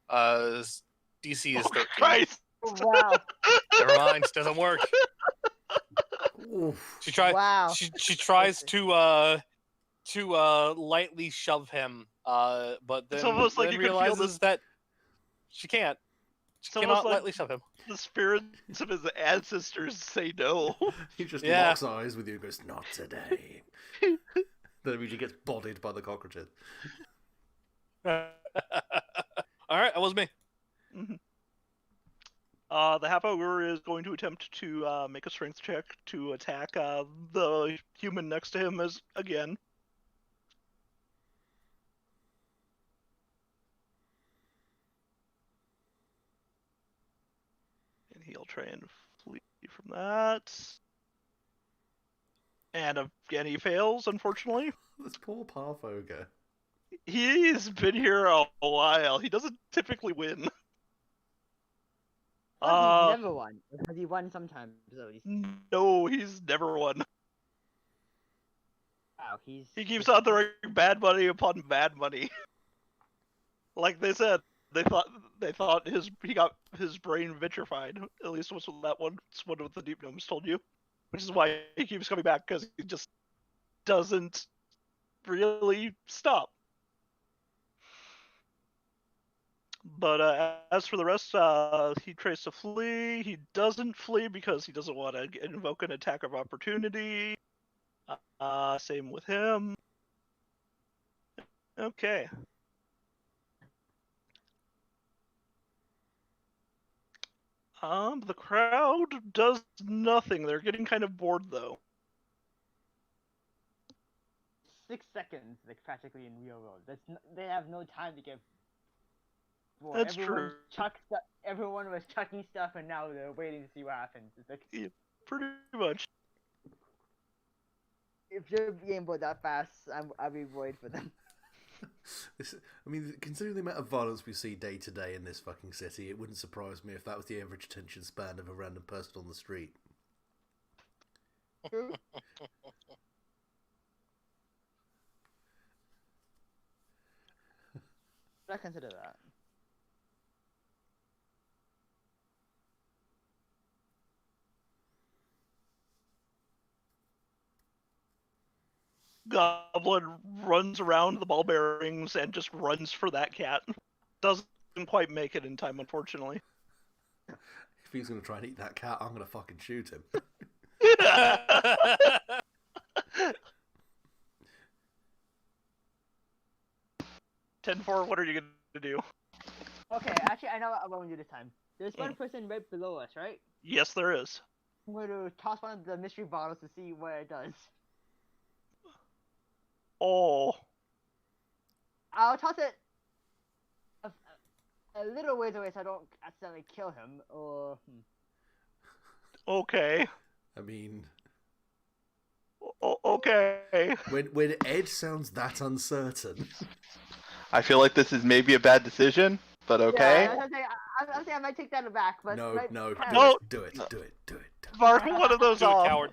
Speaker 3: DC is
Speaker 1: Oh,
Speaker 3: 13.
Speaker 1: Christ!
Speaker 4: Wow.
Speaker 3: Never mind, doesn't work.
Speaker 2: Oof.
Speaker 3: She tries.
Speaker 4: Wow.
Speaker 3: She tries to lightly shove him, but then,
Speaker 1: It's almost like
Speaker 3: then
Speaker 1: you can feel
Speaker 3: realizes that she can't. She
Speaker 1: It's almost
Speaker 3: cannot
Speaker 1: like-
Speaker 3: lightly shove him.
Speaker 1: The spirits of his ancestors say no.
Speaker 2: He just
Speaker 3: Yeah.
Speaker 2: locks eyes with you and goes, "Not today." Then he gets bodied by the cockroaches.
Speaker 3: All right, that was me.
Speaker 1: Mhm. The half ogre is going to attempt to make a strength check to attack the human next to him as again. He'll try and flee from that. And again, he fails, unfortunately.
Speaker 2: This poor Parfoga.
Speaker 1: He's been here a while. He doesn't typically win.
Speaker 4: Well, he's never won. Because he won sometimes, at least.
Speaker 1: No, he's never won.
Speaker 4: Wow,
Speaker 1: He keeps on throwing bad money upon bad money. Like they said, they thought he got his brain vitrified. At least was that one with the deep gnomes told you, which is why he keeps coming back, because he just doesn't really stop. But as for the rest, he tries to flee. He doesn't flee because he doesn't want to invoke an attack of opportunity. Same with him. Okay. The crowd does nothing. They're getting kind of bored, though.
Speaker 4: 6 seconds, like practically in real world. They have no time to get bored.
Speaker 1: That's true.
Speaker 4: Everyone was chucking stuff, and now they're waiting to see what happens. It's like,
Speaker 1: Yeah, pretty much.
Speaker 4: if they're getting bored that fast, I'll be worried for them.
Speaker 2: I mean, considering the amount of violence we see day to day in this fucking city, it wouldn't surprise me if that was the average attention span of a random person on the street.
Speaker 4: True. I consider that.
Speaker 1: Goblin runs around the ball bearings and just runs for that cat. Doesn't quite make it in time, unfortunately.
Speaker 2: If he's going to try and eat that cat, I'm going to fucking shoot him.
Speaker 1: 10-4, what are you gonna do?
Speaker 4: Okay, actually, I know what I'm going to do this time. There's one person right below us, right?
Speaker 1: Yes, there is.
Speaker 4: I'm going to toss one of the mystery bottles to see what it does.
Speaker 1: Oh.
Speaker 4: I'll toss it a little ways away so I don't accidentally kill him, or...
Speaker 1: Okay.
Speaker 2: I mean...
Speaker 1: Okay.
Speaker 2: When Ed sounds that uncertain...
Speaker 6: I feel like this is maybe a bad decision, but okay.
Speaker 4: Yeah, I say I might take that back, but...
Speaker 2: No,
Speaker 4: right,
Speaker 2: no,
Speaker 1: No.
Speaker 2: do it.
Speaker 1: Mark one of those
Speaker 3: Do it,
Speaker 1: off.
Speaker 3: coward.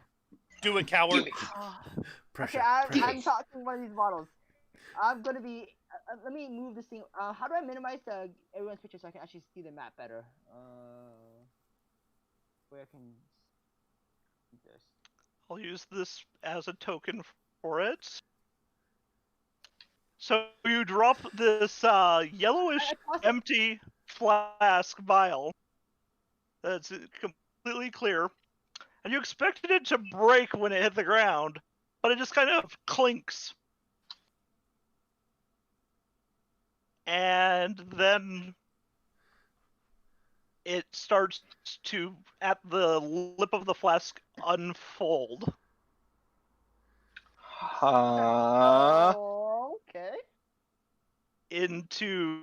Speaker 3: Do it, coward.
Speaker 2: Pressure,
Speaker 4: Okay, I'm
Speaker 2: pressure.
Speaker 4: tossing one of these bottles. I'm gonna be... let me move this thing. How do I minimize everyone's picture so I can actually see the map better? Where can... this?
Speaker 1: I'll use this as a token for it. So you drop this yellowish empty flask vial that's completely clear, and you expected it to break when it hit the ground, but it just kind of clinks. And then it starts to, at the lip of the flask, unfold.
Speaker 4: Okay.
Speaker 1: Into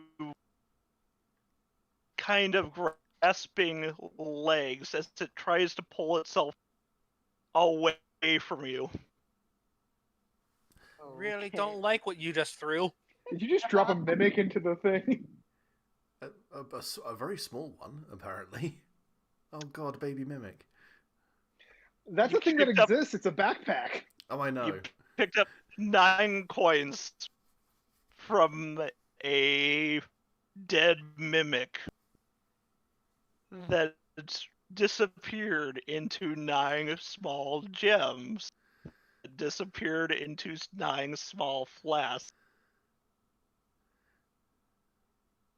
Speaker 1: kind of grasping legs as it tries to pull itself away from you.
Speaker 3: Really don't like what you just threw.
Speaker 5: Did you just drop a mimic into the thing?
Speaker 2: A very small one, apparently. Oh god, baby mimic.
Speaker 5: That's a thing that exists. It's a backpack.
Speaker 2: Oh, I know.
Speaker 1: You picked up 9 coins from a dead mimic that disappeared into 9 small gems. It disappeared into 9 small flasks.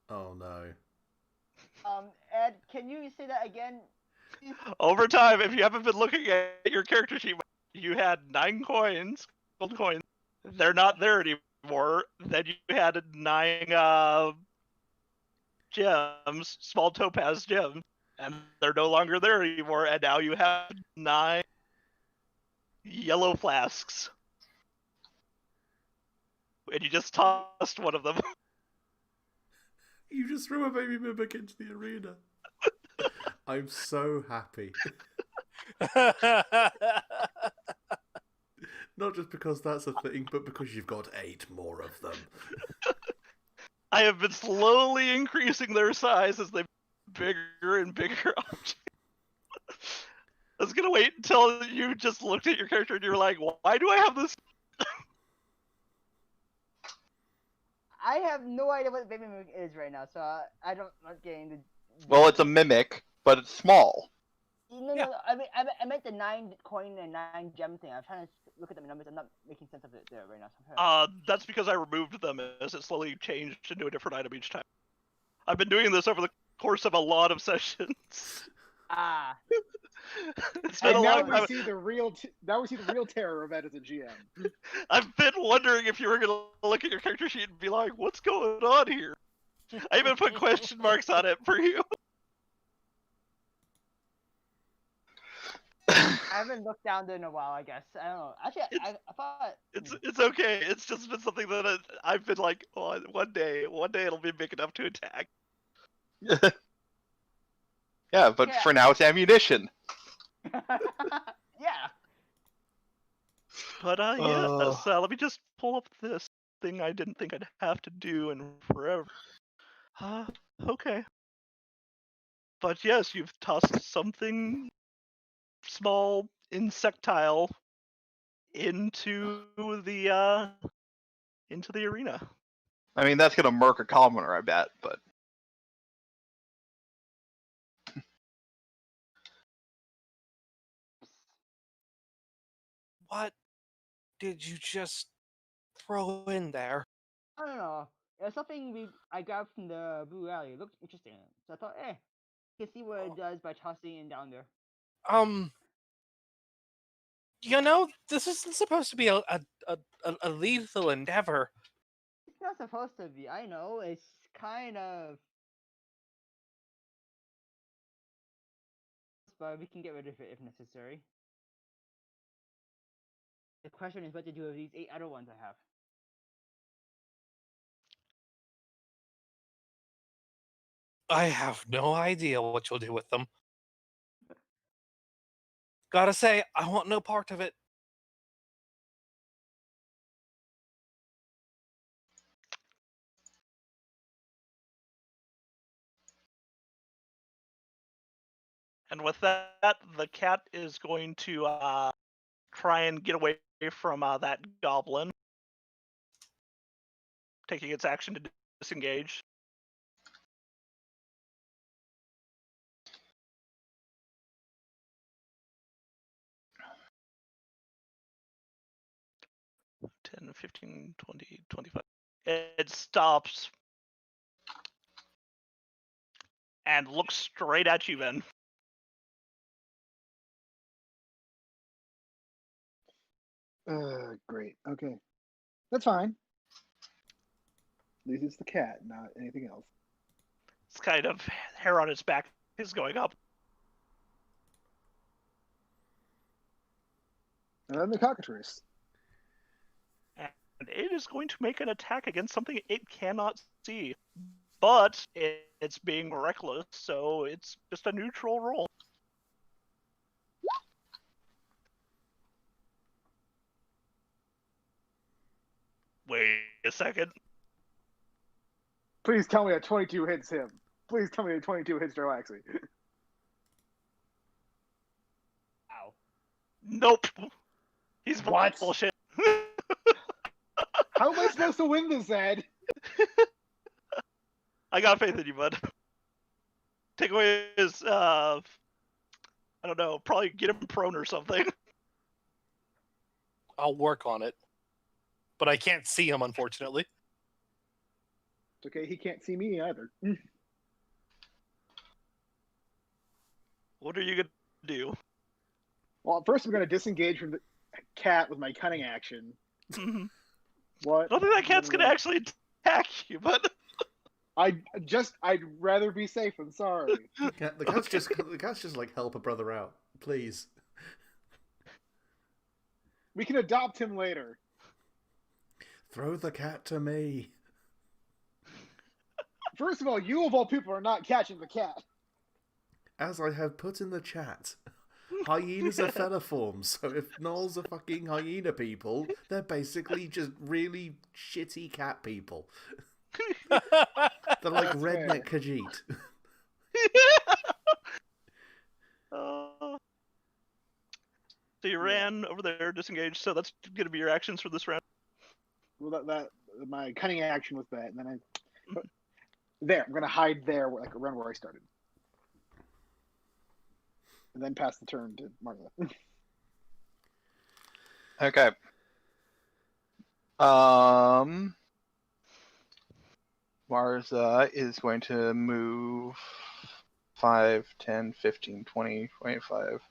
Speaker 2: Oh no.
Speaker 4: Ed, can you say that again?
Speaker 1: Over time, if you haven't been looking at your character sheet, you had 9 coins, gold coins. They're not there anymore. Then you had 9 gems, small topaz gems, and they're no longer there anymore. And now you have 9 yellow flasks, and you just tossed one of them.
Speaker 2: You just threw a baby mimic into the arena. I'm so happy. Not just because that's a thing, but because you've got 8 more of them.
Speaker 1: I have been slowly increasing their size as they bigger and bigger objects. I was gonna wait until you just looked at your character and you were like, why do I have this?
Speaker 4: I have no idea what baby mimic is right now, so I don't not getting the.
Speaker 6: Well, it's a mimic, but it's small.
Speaker 4: No,
Speaker 3: Yeah.
Speaker 4: no, I meant the 9 coin and 9 gem thing. I'm trying to look at the numbers. I'm not making sense of it there right now. So
Speaker 1: That's because I removed them as it slowly changed into a different item each time. I've been doing this over the course of a lot of sessions. It's been
Speaker 5: And
Speaker 1: a
Speaker 5: now
Speaker 1: long
Speaker 5: we
Speaker 1: time.
Speaker 5: see the real terror of Ed as a GM.
Speaker 1: I've been wondering if you were gonna look at your character sheet and be like, what's going on here? I even put question marks on it for you.
Speaker 4: I haven't looked down there in a while. I guess I don't know. Actually, I thought
Speaker 1: It's okay. It's just been something that I've been like, oh, one day it'll be big enough to attack.
Speaker 6: Yeah, but
Speaker 4: Yeah.
Speaker 6: for now it's ammunition.
Speaker 4: yeah.
Speaker 1: But yes, let me just pull up this thing I didn't think I'd have to do in forever. Okay. But yes, you've tossed something small, insectile into the arena.
Speaker 6: I mean, that's gonna murk a commoner, I bet, but
Speaker 3: What did you just throw in there?
Speaker 4: I don't know. It was something I got from the Blue Alley. It looked interesting, so I thought, you can see what it does by tossing it down there.
Speaker 3: This isn't supposed to be a lethal endeavor.
Speaker 4: It's not supposed to be. I know. It's kind of. But we can get rid of it if necessary. The question is what to do with these 8 other ones I have.
Speaker 3: I have no idea what you'll do with them. Gotta say, I want no part of it.
Speaker 1: And with that, the cat is going to try and get away from that goblin, taking its action to disengage. $10, $15, $20, $25. It stops and looks straight at you, Ben.
Speaker 5: Great. Okay. That's fine. At least it's the cat, not anything else.
Speaker 1: It's kind of hair on its back is going up.
Speaker 5: And then the cockatrice.
Speaker 1: And it is going to make an attack against something it cannot see. But it's being reckless, so it's just a neutral roll. Wait a second.
Speaker 5: Please tell me a 22 hits him. Please tell me a 22 hits Droaxi.
Speaker 4: Ow.
Speaker 1: Nope. He's
Speaker 5: What?
Speaker 1: bullshit.
Speaker 5: How am I supposed to win this, Ed?
Speaker 1: I got faith in you, bud. Take away his, I don't know, probably get him prone or something.
Speaker 3: I'll work on it. But I can't see him, unfortunately.
Speaker 5: It's okay, he can't see me either.
Speaker 1: What are you gonna do?
Speaker 5: Well, first I'm going to disengage from the cat with my cunning action. What?
Speaker 1: I don't think that cat's gonna actually attack you, but
Speaker 5: I'd rather be safe than sorry.
Speaker 2: The cat's just like, help a brother out, please.
Speaker 5: We can adopt him later.
Speaker 2: Throw the cat to me.
Speaker 5: First of all, you of all people are not catching the cat.
Speaker 2: as I have put in the chat, hyenas are feather forms, so if gnolls are fucking hyena people, they're basically just really shitty cat people. They're like
Speaker 5: That's
Speaker 2: redneck
Speaker 5: fair.
Speaker 2: Khajiit.
Speaker 1: So you ran over there, disengaged. So that's gonna be your actions for this round.
Speaker 5: Well, that my cunning action was that, and then there. I'm gonna hide there, like around where I started, and then pass the turn to Martha.
Speaker 6: Okay. Marza is going to move 5, 10, 15, 20, 25,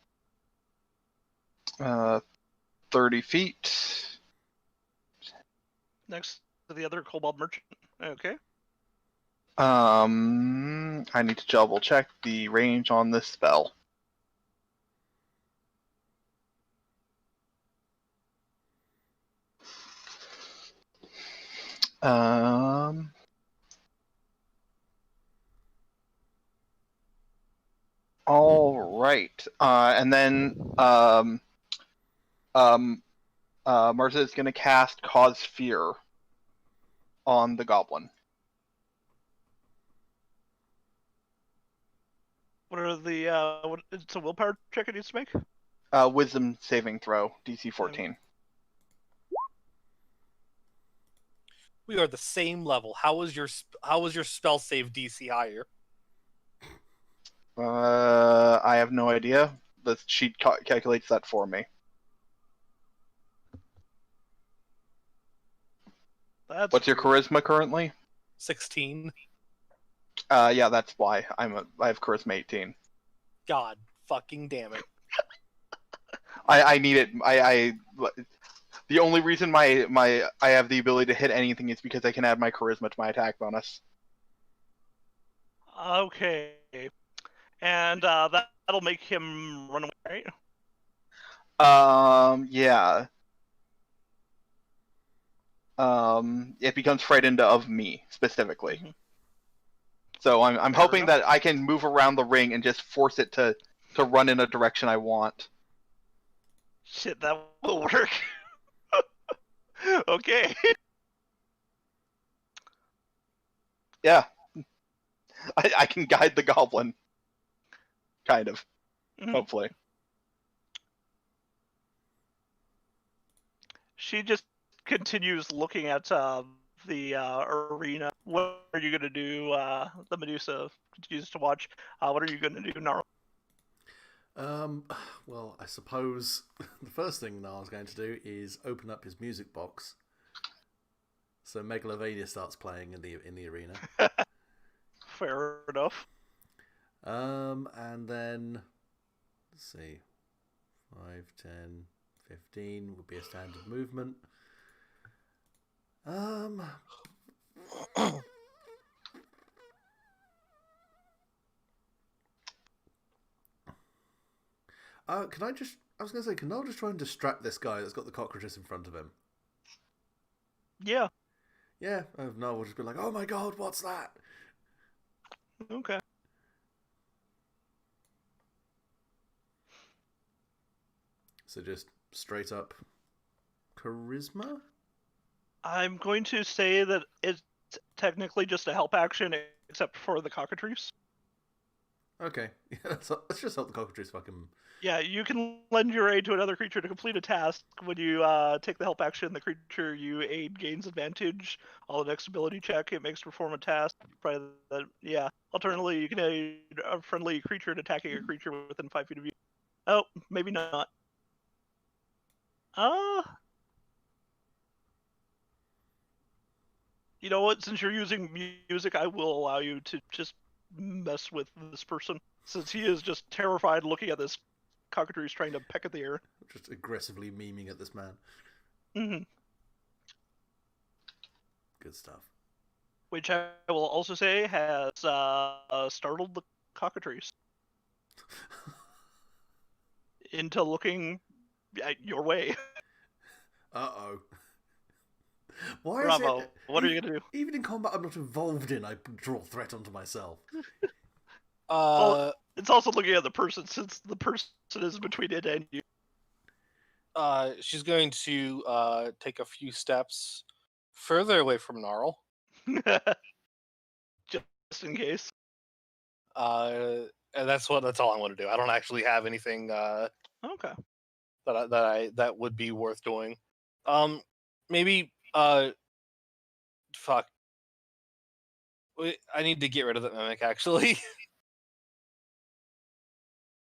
Speaker 6: 30 feet.
Speaker 1: Next to the other kobold merchant. Okay.
Speaker 6: I need to double check the range on this spell. All right. And then Marza is going to cast Cause Fear on the goblin.
Speaker 1: What are the what? It's a willpower check it needs to make.
Speaker 6: Wisdom saving throw, DC 14.
Speaker 3: We are the same level. How was your spell save DC higher?
Speaker 6: I have no idea. The sheet calculates that for me.
Speaker 1: That's
Speaker 6: What's your
Speaker 1: weird.
Speaker 6: charisma currently?
Speaker 3: 16.
Speaker 6: Yeah, that's why I have charisma 18.
Speaker 3: God fucking damn it.
Speaker 6: I need it. The only reason I have the ability to hit anything is because I can add my charisma to my attack bonus.
Speaker 1: Okay. And that'll make him run away, right?
Speaker 6: Yeah. It becomes frightened of me specifically.
Speaker 1: Mhm.
Speaker 6: So I'm
Speaker 1: Fair
Speaker 6: hoping
Speaker 1: enough.
Speaker 6: that I can move around the ring and just force it to run in a direction I want.
Speaker 1: Shit, that will work. Okay.
Speaker 6: Yeah. I can guide the goblin. Kind of.
Speaker 1: Mhm.
Speaker 6: Hopefully.
Speaker 1: She just continues looking at the arena. What are you gonna do? The Medusa continues to watch. What are you gonna do, Naro?
Speaker 2: Well, I suppose the first thing Niall's going to do is open up his music box. So Megalovania starts playing in the arena.
Speaker 1: Fair enough.
Speaker 2: And then let's see, 5, 10, 15 would be a standard movement. Can I just? I was going to say, can I just try and distract this guy that's got the cockroaches in front of him?
Speaker 1: Yeah.
Speaker 2: Yeah, no, we'll just be like, oh my god, what's that?
Speaker 1: Okay.
Speaker 2: So just straight up charisma?
Speaker 1: I'm going to say that it's technically just a help action, except for the cockatrice.
Speaker 2: Okay, yeah, let's just help the cockatrice fucking...
Speaker 1: Yeah, you can lend your aid to another creature to complete a task. When you take the help action, the creature you aid gains advantage on the next ability check it makes to perform a task. Yeah. Alternatively, you can aid a friendly creature in attacking a creature within 5 feet of you. Oh, maybe not. You know what? Since you're using music, I will allow you to just mess with this person, since he is just terrified looking at this cockatrice trying to peck at the air.
Speaker 2: Just aggressively memeing at this man.
Speaker 1: Mm-hmm.
Speaker 2: Good stuff.
Speaker 1: Which I will also say has startled the cockatrice into looking at your way.
Speaker 2: Uh-oh. Why
Speaker 1: Bravo.
Speaker 2: is it...
Speaker 1: What are you going to do?
Speaker 2: Even in combat I'm not involved in, I draw threat onto myself.
Speaker 1: Well, It's also looking at the person, since the person is between it and you.
Speaker 3: She's going to take a few steps further away from Gnarl.
Speaker 1: Just in case.
Speaker 3: And that's all I want to do. I don't actually have anything
Speaker 1: Okay.
Speaker 3: that would be worth doing. Maybe fuck. I need to get rid of that mimic actually.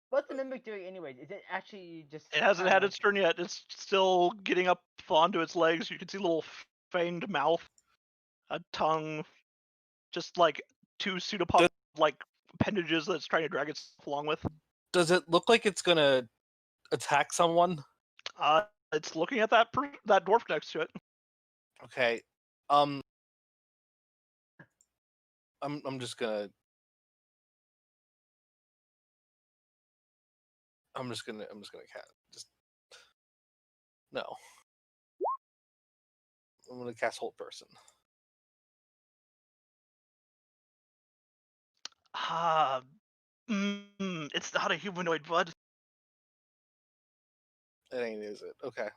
Speaker 4: What's the mimic doing anyways? Is it actually just?
Speaker 1: It hasn't had its turn yet. It's still getting up onto its legs. You can see a little fanged mouth, a tongue, just like two pseudopod like appendages that it's trying to drag itself along with.
Speaker 3: Does it look like it's gonna attack someone?
Speaker 1: It's looking at that dwarf next to it.
Speaker 3: Okay. I'm just gonna no. I'm gonna cast Hold Person.
Speaker 1: It's not a humanoid, bud.
Speaker 3: It ain't, is it? Okay.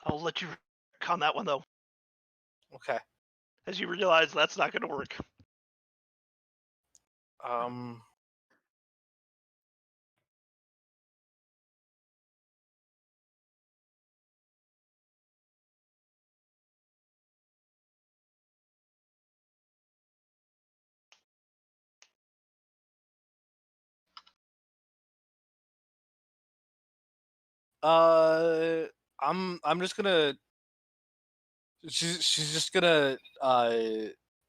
Speaker 1: I'll let you on that one though.
Speaker 3: Okay.
Speaker 1: As you realize that's not going to work.
Speaker 3: I'm just gonna. She's just gonna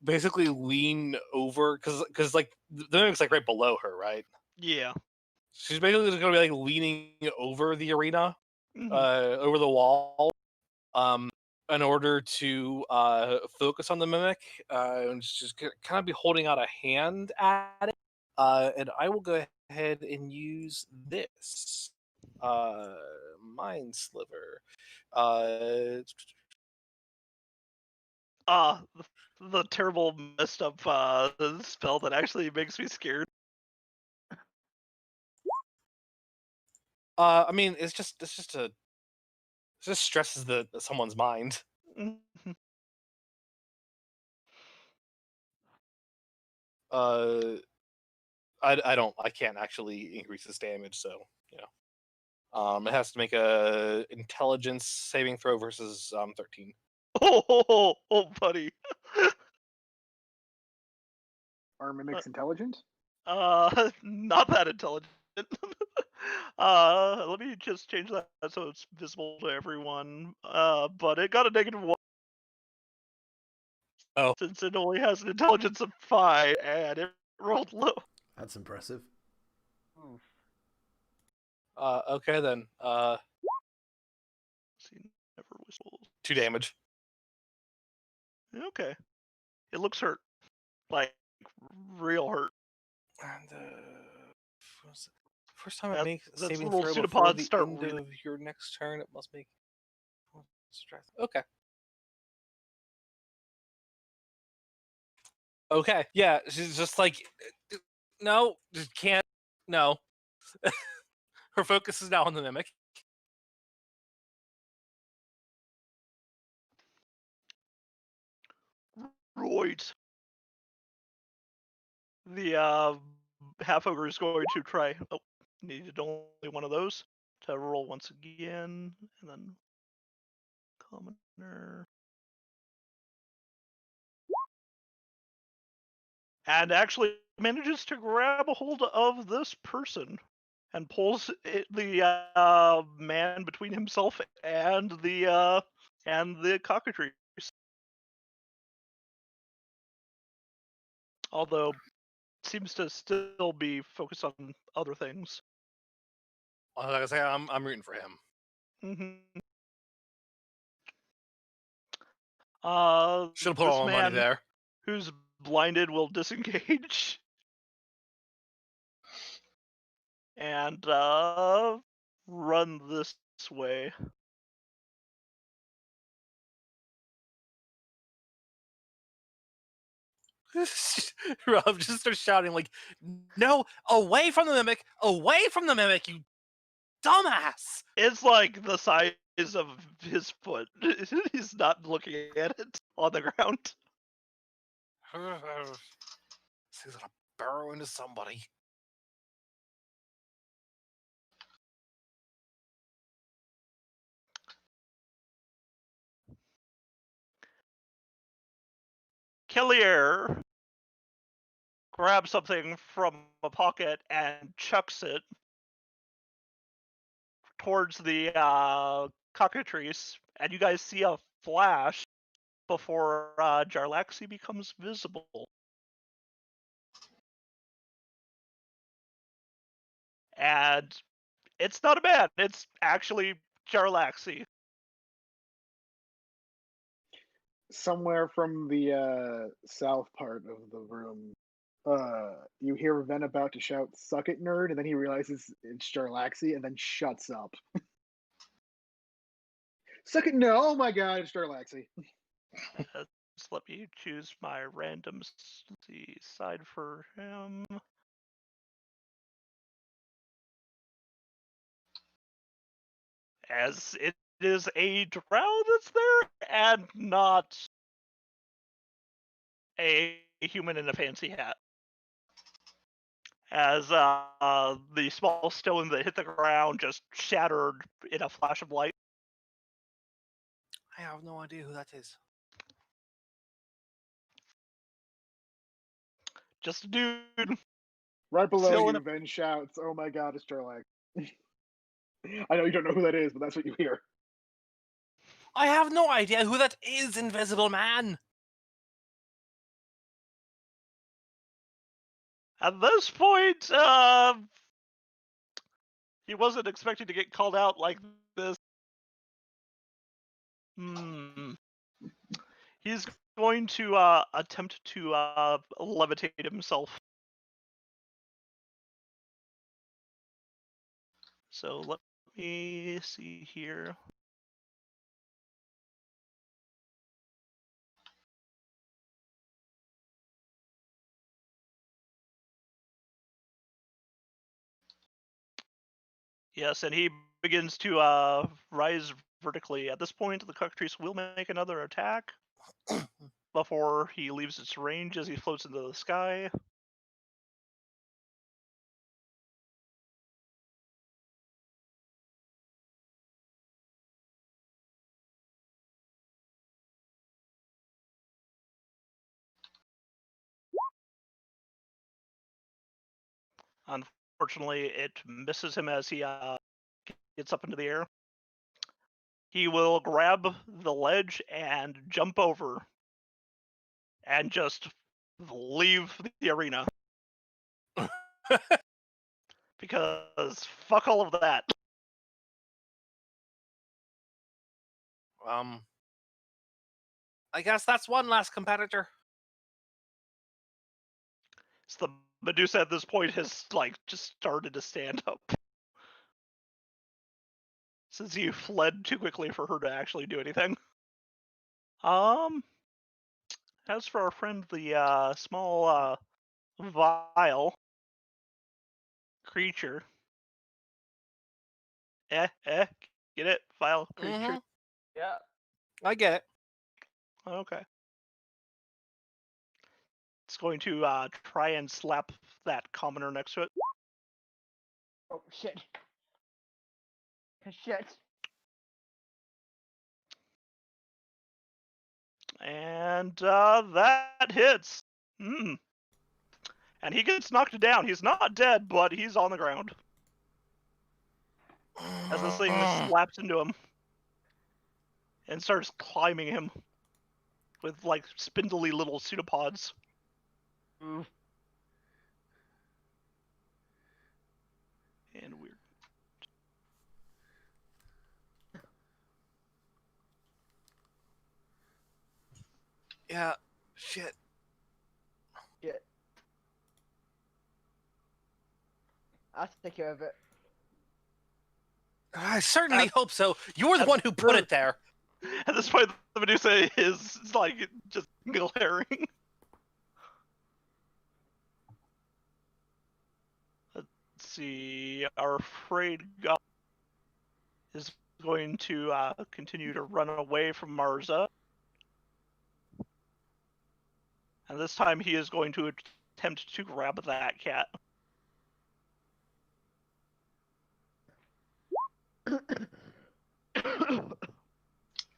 Speaker 3: basically lean over because like the mimic's like right below her, right?
Speaker 1: Yeah.
Speaker 3: She's basically just gonna be like leaning over the arena,
Speaker 1: Mhm.
Speaker 3: over the wall, in order to focus on the mimic, and she's gonna kind of be holding out a hand at it. And I will go ahead and use this Mind Sliver.
Speaker 1: The terrible messed up spell that actually makes me scared.
Speaker 3: I mean, it just stresses someone's mind.
Speaker 1: Mhm.
Speaker 3: I can't actually increase its damage, so you know. It has to make a intelligence saving throw versus 13.
Speaker 1: Oh, buddy.
Speaker 5: Are mimics intelligent?
Speaker 1: Not that intelligent. Let me just change that so it's visible to everyone. But it got a -1.
Speaker 3: Oh.
Speaker 1: Since it only has an intelligence of 5 and it rolled low.
Speaker 2: That's impressive.
Speaker 4: Oof.
Speaker 3: Okay then.
Speaker 1: See, never whistles.
Speaker 3: 2 damage.
Speaker 1: Okay. It looks hurt. Like, real hurt.
Speaker 3: And first time it makes a
Speaker 1: That's
Speaker 3: saving
Speaker 1: little
Speaker 3: throw before
Speaker 1: pseudopods
Speaker 3: the
Speaker 1: start
Speaker 3: end
Speaker 1: reading.
Speaker 3: of your next turn, it must make stress. Okay. Okay. Yeah, she's just like, no, just can't. No. Her focus is now on the mimic.
Speaker 1: Right. The half ogre is going to try. Oh, needed only one of those to roll once again, and then commoner. And actually manages to grab a hold of this person and pulls the man between himself and the cockatrice. Although seems to still be focused on other things.
Speaker 3: Like I say, I'm rooting for him.
Speaker 1: Mm-hmm.
Speaker 3: Should have put
Speaker 1: This
Speaker 3: all my money
Speaker 1: man
Speaker 3: there.
Speaker 1: who's blinded will disengage and run this way.
Speaker 3: Rob just starts shouting like, "No, away from the mimic! Away from the mimic, you dumbass!"
Speaker 1: It's like the size of his foot. He's not looking at it on the ground.
Speaker 3: He's gonna burrow into somebody.
Speaker 1: Killier grabs something from a pocket and chucks it towards the cockatrice, and you guys see a flash before Jarlaxy becomes visible. And it's not a man, it's actually Jarlaxy.
Speaker 5: Somewhere from the south part of the room, you hear Ven about to shout, "Suck it, nerd," and then he realizes it's Jarlaxy and then shuts up. Suck it, no, oh my god, it's Jarlaxy.
Speaker 1: Just let me choose my random side for him. As it is a drow that's there, and not a human in a fancy hat. As the small stone that hit the ground just shattered in a flash of light.
Speaker 3: I have no idea who that is.
Speaker 1: Just a dude.
Speaker 5: Right below
Speaker 1: Still
Speaker 5: you,
Speaker 1: in a-
Speaker 5: Ven shouts, "Oh my god, it's Jarlaxy." I know you don't know who that is, but that's what you hear.
Speaker 3: I have no idea who that is, Invisible Man.
Speaker 1: At this point, he wasn't expecting to get called out like this. He's going to attempt to levitate himself. So let me see here. Yes, and he begins to rise vertically. At this point, the cockatrice will make another attack before he leaves its range as he floats into the sky. Unfortunately, it misses him as he gets up into the air. He will grab the ledge and jump over and just leave the arena. Because fuck all of that.
Speaker 3: I guess that's one last competitor.
Speaker 1: So the Medusa at this point has just started to stand up. Since you fled too quickly for her to actually do anything. As for our friend, the small vile creature. Get it? Vile creature.
Speaker 3: Mm-hmm.
Speaker 4: Yeah.
Speaker 3: I get it.
Speaker 1: Okay. It's going to try and slap that commoner next to it.
Speaker 4: Oh shit. Shit.
Speaker 1: And that hits. And he gets knocked down. He's not dead, but he's on the ground. As this thing slaps into him. And starts climbing him. With spindly little pseudopods.
Speaker 4: Mm.
Speaker 1: And weird.
Speaker 3: Yeah. Shit.
Speaker 4: Shit. I'll take care of it.
Speaker 3: I certainly hope so. You're the one who put it there.
Speaker 1: At this point, the Medusa is just glaring. see. Our afraid god is going to continue to run away from Marza. And this time he is going to attempt to grab that cat.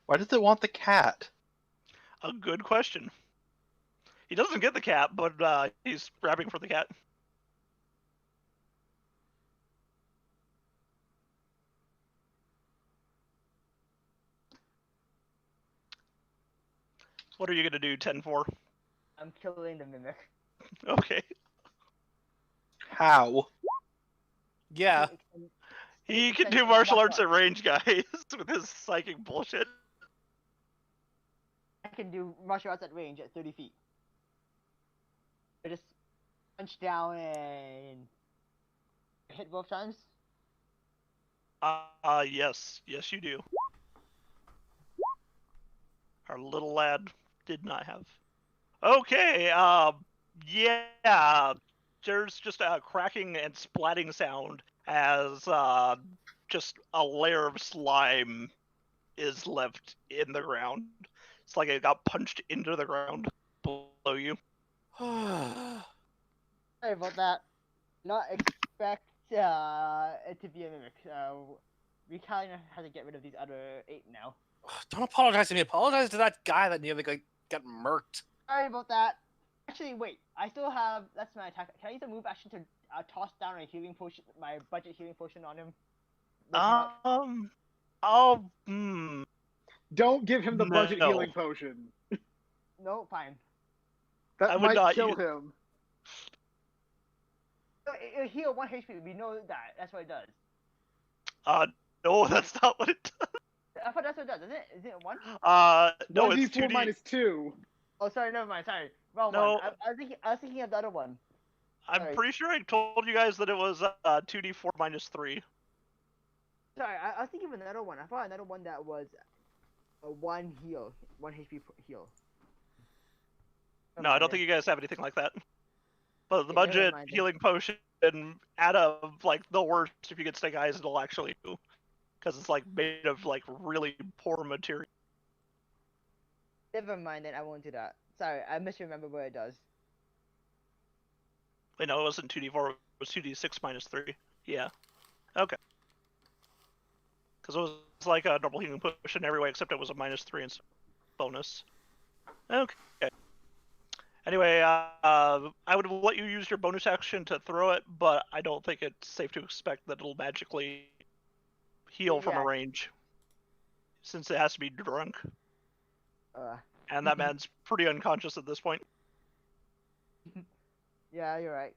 Speaker 6: Why does it want the cat?
Speaker 1: A good question. He doesn't get the cat, but he's grabbing for the cat. What are you gonna do, 10-4?
Speaker 4: I'm killing the mimic.
Speaker 1: Okay.
Speaker 6: How?
Speaker 3: Yeah.
Speaker 1: He can do martial arts at range, guys, with his psychic bullshit.
Speaker 4: I can do martial arts at range at 30 feet. I just punch down and hit both times.
Speaker 1: Yes. Yes, you do. Our little lad did not have. Okay, yeah. There's just a cracking and splatting sound as just a layer of slime is left in the ground. It's like it got punched into the ground below you.
Speaker 4: Sorry about that. Not expect it to be a mimic. We kind of have to get rid of these other 8 now.
Speaker 3: Don't apologize to me. Apologize to that guy that nearly got murked.
Speaker 4: Sorry about that. Actually, wait. I still have. That's my attack. Can I use a move action to toss down a healing potion, my budget healing potion on him?
Speaker 5: Don't give him the budget
Speaker 1: No.
Speaker 5: healing potion.
Speaker 4: No, fine.
Speaker 5: That
Speaker 1: I would
Speaker 5: might
Speaker 1: not
Speaker 5: kill
Speaker 1: use-
Speaker 5: him.
Speaker 4: It'll heal 1 HP. We know that. That's what it does.
Speaker 1: No, that's not what it does.
Speaker 4: I thought that's what it does. Is it 1?
Speaker 1: No, it's
Speaker 5: 1d4
Speaker 1: 2D.
Speaker 5: minus 2.
Speaker 4: Oh, sorry. Never mind. Sorry. Wrong
Speaker 1: No.
Speaker 4: one. I was thinking of the other one.
Speaker 1: I'm
Speaker 4: Sorry.
Speaker 1: pretty sure I told you guys that it was 2d4 minus 3.
Speaker 4: Sorry, I was thinking of another one. I thought another one that was a 1 heal, 1 HP heal.
Speaker 1: No, I don't think you guys have anything like that. But the
Speaker 4: Okay, never
Speaker 1: budget
Speaker 4: mind then.
Speaker 1: healing potion, out of like the worst, if you get snake eyes, it'll actually do, because it's like made of like really poor material.
Speaker 4: Never mind then. I won't do that. Sorry, I misremember what it does.
Speaker 1: Wait, no, it wasn't 2d4. It was 2d6 minus 3. Yeah. Okay. Because it was like a normal healing potion every way, except it was a minus 3 and bonus. Okay. Anyway, I would let you use your bonus action to throw it, but I don't think it's safe to expect that it'll magically heal from a
Speaker 4: Yeah.
Speaker 1: range, since it has to be drunk,
Speaker 4: Uh,
Speaker 1: and that man's pretty unconscious at this point.
Speaker 4: yeah, you're right.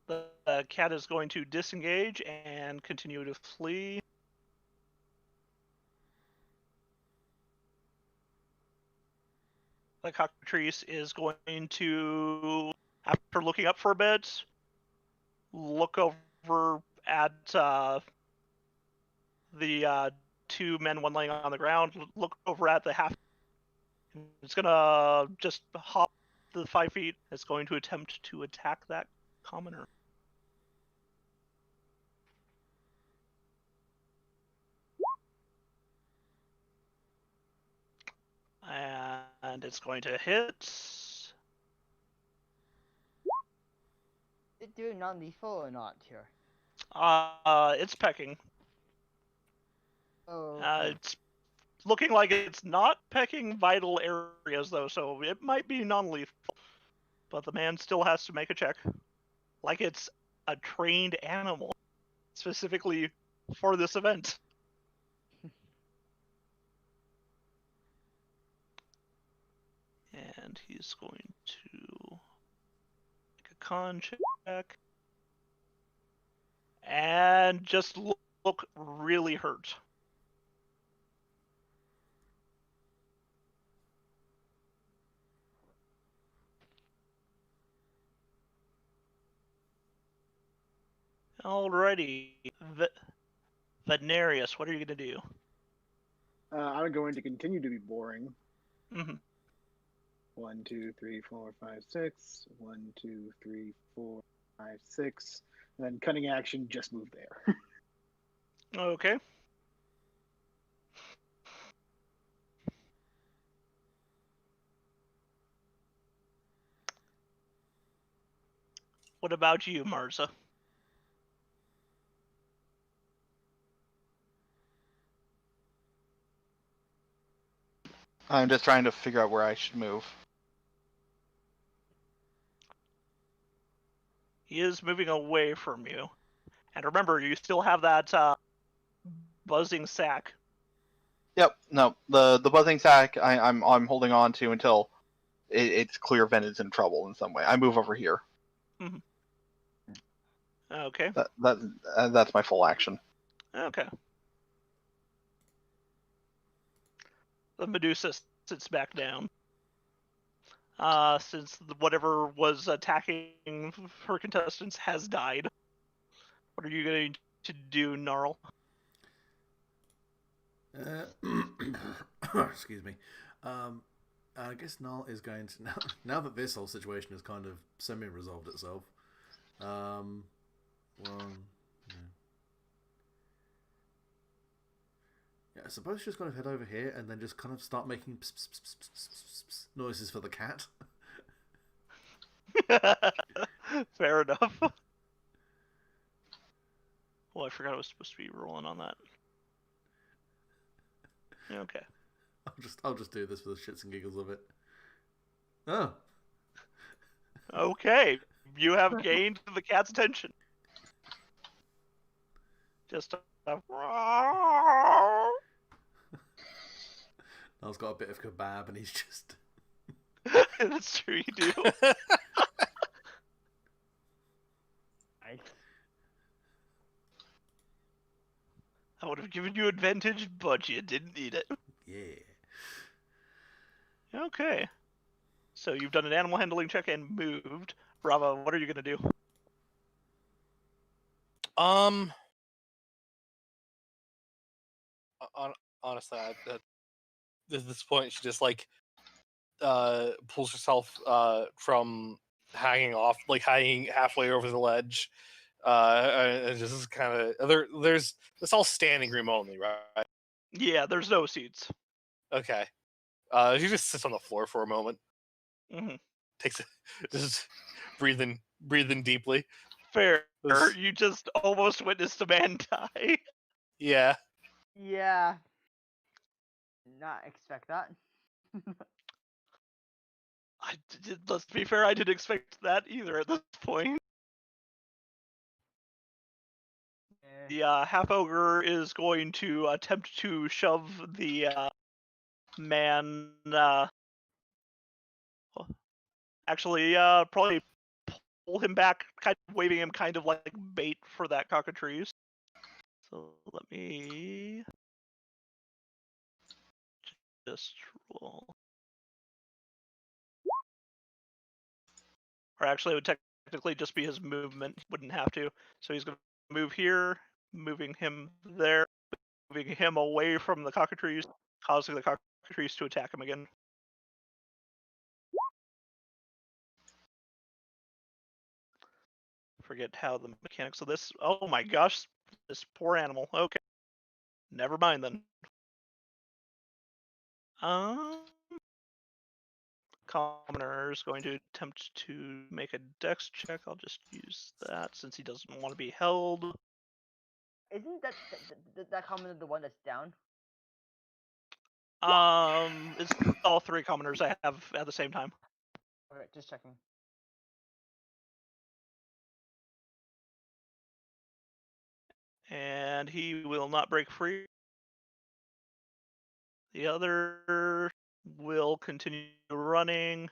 Speaker 1: The cat is going to disengage and continue to flee. The cockatrice is going to, after looking up for a bit, look over at the 2 men, 1 laying on the ground, look over at the half. It's gonna just hop the 5 feet. It's going to attempt to attack that commoner. And it's going to hit.
Speaker 4: Is it doing non-lethal or not here?
Speaker 1: It's pecking.
Speaker 4: Oh.
Speaker 1: It's looking like it's not pecking vital areas though, so it might be non-lethal. But the man still has to make a check, like it's a trained animal, specifically for this event. And he's going to make a con check. And just look really hurt. Alrighty. Venarius, what are you going to do?
Speaker 5: I'm going to continue to be boring.
Speaker 1: Mm-hmm.
Speaker 5: 1, 2, 3, 4, 5, 6. 1, 2, 3, 4, 5, 6. And then cunning action, just move there.
Speaker 1: Okay. What about you, Marza?
Speaker 6: I'm just trying to figure out where I should move.
Speaker 1: He is moving away from you. And remember, you still have that buzzing sack.
Speaker 6: Yep, no, the buzzing sack I'm holding on to until it's clear Venon's in trouble in some way. I move over here.
Speaker 1: Okay.
Speaker 6: That's my full action.
Speaker 1: Okay. The Medusa sits back down. Since whatever was attacking her contestants has died. What are you going to do, Gnarl?
Speaker 2: Excuse me. I guess Null is going to now that this whole situation has kind of semi-resolved itself. Well, yeah, I suppose she's going to head over here and then just kind of start making noises for the cat.
Speaker 1: Fair enough. Well, I forgot I was supposed to be rolling on that. Okay.
Speaker 2: I'll just do this for the shits and giggles of it. Oh.
Speaker 1: Okay. You have gained the cat's attention. Just
Speaker 2: Nell's got a bit of kebab and he's just...
Speaker 1: That's true, you do.
Speaker 4: Nice.
Speaker 1: I would have given you advantage, but you didn't need it.
Speaker 2: Yeah.
Speaker 1: Okay. So you've done an animal handling check and moved. Bravo, what are you going to do?
Speaker 3: Honestly, at this point, she just like pulls herself from hanging off, like hanging halfway over the ledge, and just kind of there's it's all standing room only, right?
Speaker 1: Yeah, there's no seats.
Speaker 3: Okay. She just sits on the floor for a moment,
Speaker 1: Mm-hmm.
Speaker 3: takes just breathing deeply.
Speaker 1: Fair.
Speaker 3: This-
Speaker 1: You just almost witnessed a man die.
Speaker 3: Yeah.
Speaker 4: Yeah. Not expect that.
Speaker 1: Let's be fair, I didn't expect that either at this point. The half ogre is going to attempt to shove the man. Actually, probably pull him back, kind of waving him kind of like bait for that cockatrice. So let me just roll. Or actually, it would technically just be his movement. He wouldn't have to. So he's going to move here, moving him there, moving him away from the cockatrice, causing the cockatrice to attack him again. Forget how the mechanics of this. Oh my gosh, this poor animal. Okay, never mind then. Commoner is going to attempt to make a dex check. I'll just use that since he doesn't want to be held.
Speaker 4: Isn't that commoner the one that's down?
Speaker 1: It's all three commoners I have at the same time.
Speaker 4: Okay, just checking.
Speaker 1: And he will not break free. The other will continue running.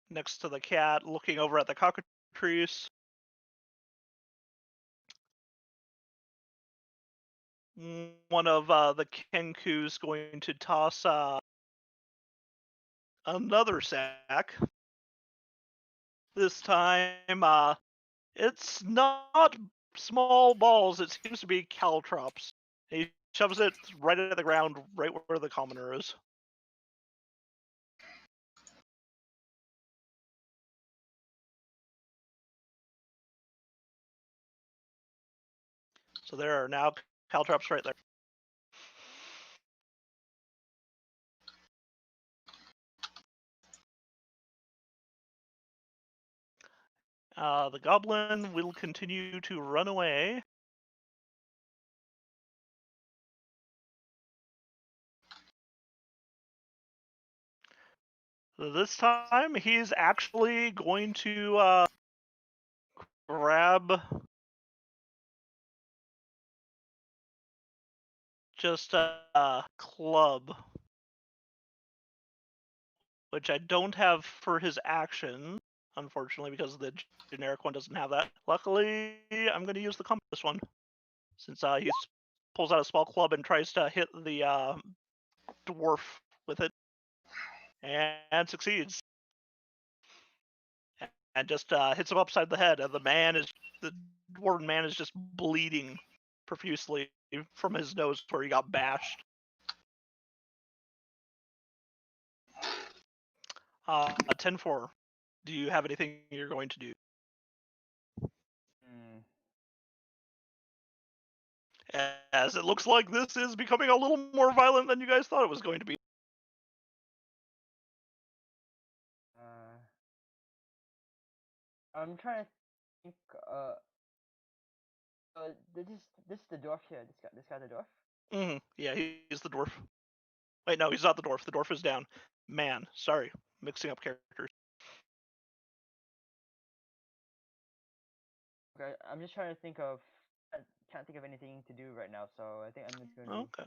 Speaker 1: Next to the cat, looking over at the cockatrice. One of the Kenku's going to toss another sack. This time, it's not small balls. It seems to be caltrops. He shoves it right at the ground, right where the commoner is. So there are now caltrops right there. The goblin will continue to run away. This time, he's actually going to grab just a club, which I don't have for his action, unfortunately, because the generic one doesn't have that. Luckily, I'm going to use the compass one, since he pulls out a small club and tries to hit the dwarf with it, and succeeds. And just hits him upside the head, and the dwarven man is just bleeding profusely from his nose where he got bashed. 10-4. Do you have anything you're going to do? As it looks like this is becoming a little more violent than you guys thought it was going to be.
Speaker 4: I'm trying to think. This is the dwarf here. This guy the dwarf.
Speaker 1: Yeah, he's the dwarf. Wait, no, he's not the dwarf. The dwarf is down. Man, sorry, mixing up characters.
Speaker 4: Okay, I'm just trying to think of. I can't think of anything to do right now, so I think I'm just gonna.
Speaker 1: Okay.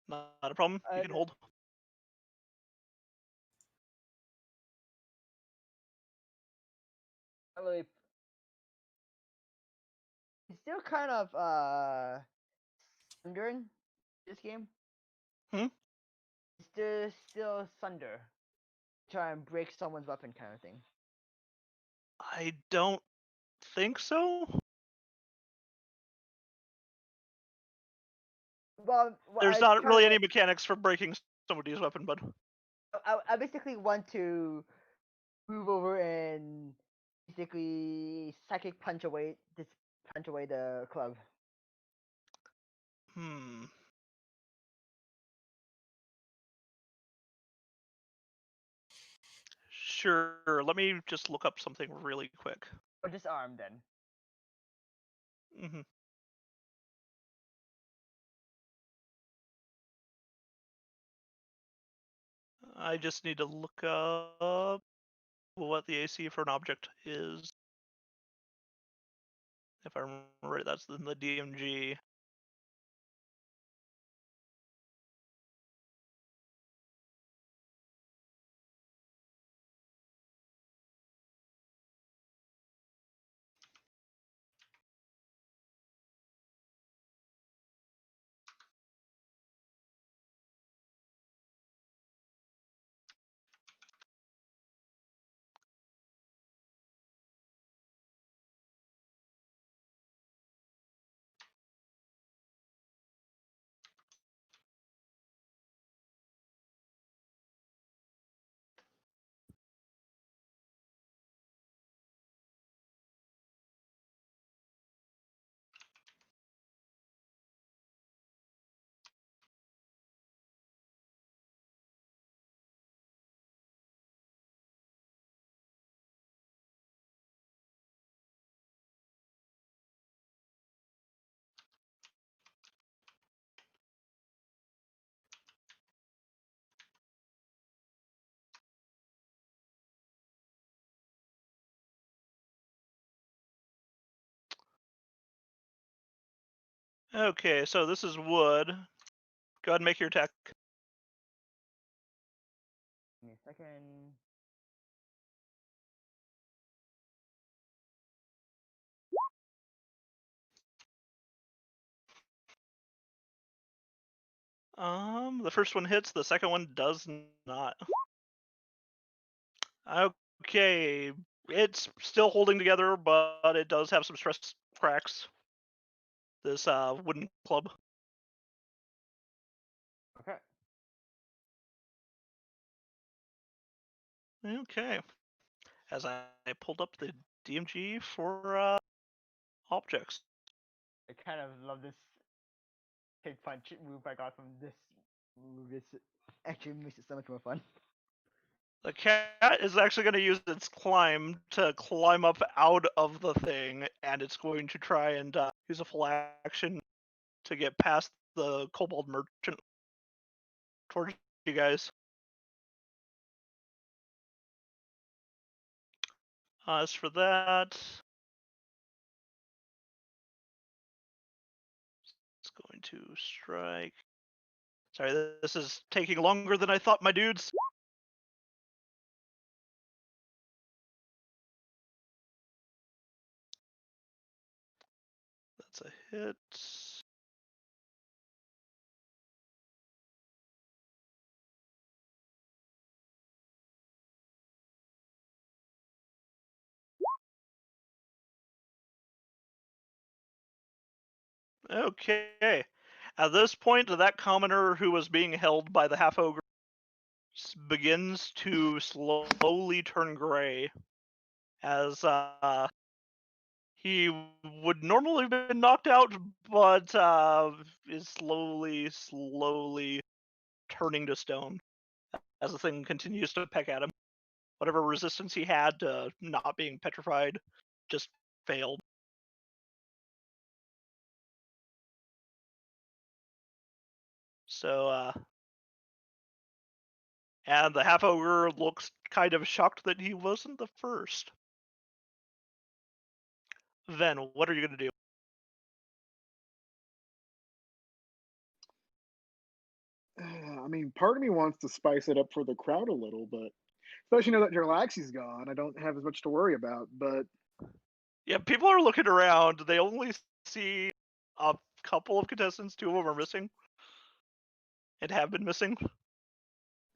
Speaker 1: Not a problem. You can hold.
Speaker 4: Really, it's still kind of sundering this game. It's still sunder. Try and break someone's weapon kind of thing.
Speaker 1: I don't think so.
Speaker 4: Well,
Speaker 1: There's not really any mechanics for breaking somebody's weapon, bud.
Speaker 4: I basically want to move over and basically psychic punch away the club.
Speaker 1: Sure. Let me just look up something really quick.
Speaker 4: Or disarm then.
Speaker 1: I just need to look up what the AC for an object is. If I remember right, that's in the DMG. Okay, so this is wood. Go ahead and make your attack.
Speaker 4: Give me a second.
Speaker 1: The first one hits, the second one does not. Okay. It's still holding together, but it does have some stress cracks. This wooden club.
Speaker 4: Okay.
Speaker 1: Okay. As I pulled up the DMG for objects.
Speaker 4: I kind of love this hit punch move I got from this move. This actually makes it so much more fun.
Speaker 1: The cat is actually going to use its climb to climb up out of the thing, and it's going to try and use a full action to get past the kobold merchant towards you guys. As for that, it's going to strike. Sorry, this is taking longer than I thought, my dudes. That's a hit. Okay. At this point, that commoner who was being held by the half ogre begins to slowly turn gray as he would normally have been knocked out, but is slowly turning to stone as the thing continues to peck at him. Whatever resistance he had to not being petrified just failed. So, and the half ogre looks kind of shocked that he wasn't the first. Then, what are you going to do?
Speaker 5: I mean, part of me wants to spice it up for the crowd a little, but especially now that Jarlaxy's gone, I don't have as much to worry about. But
Speaker 1: Yeah, people are looking around. They only see a couple of contestants. 2 of them are missing and have been missing.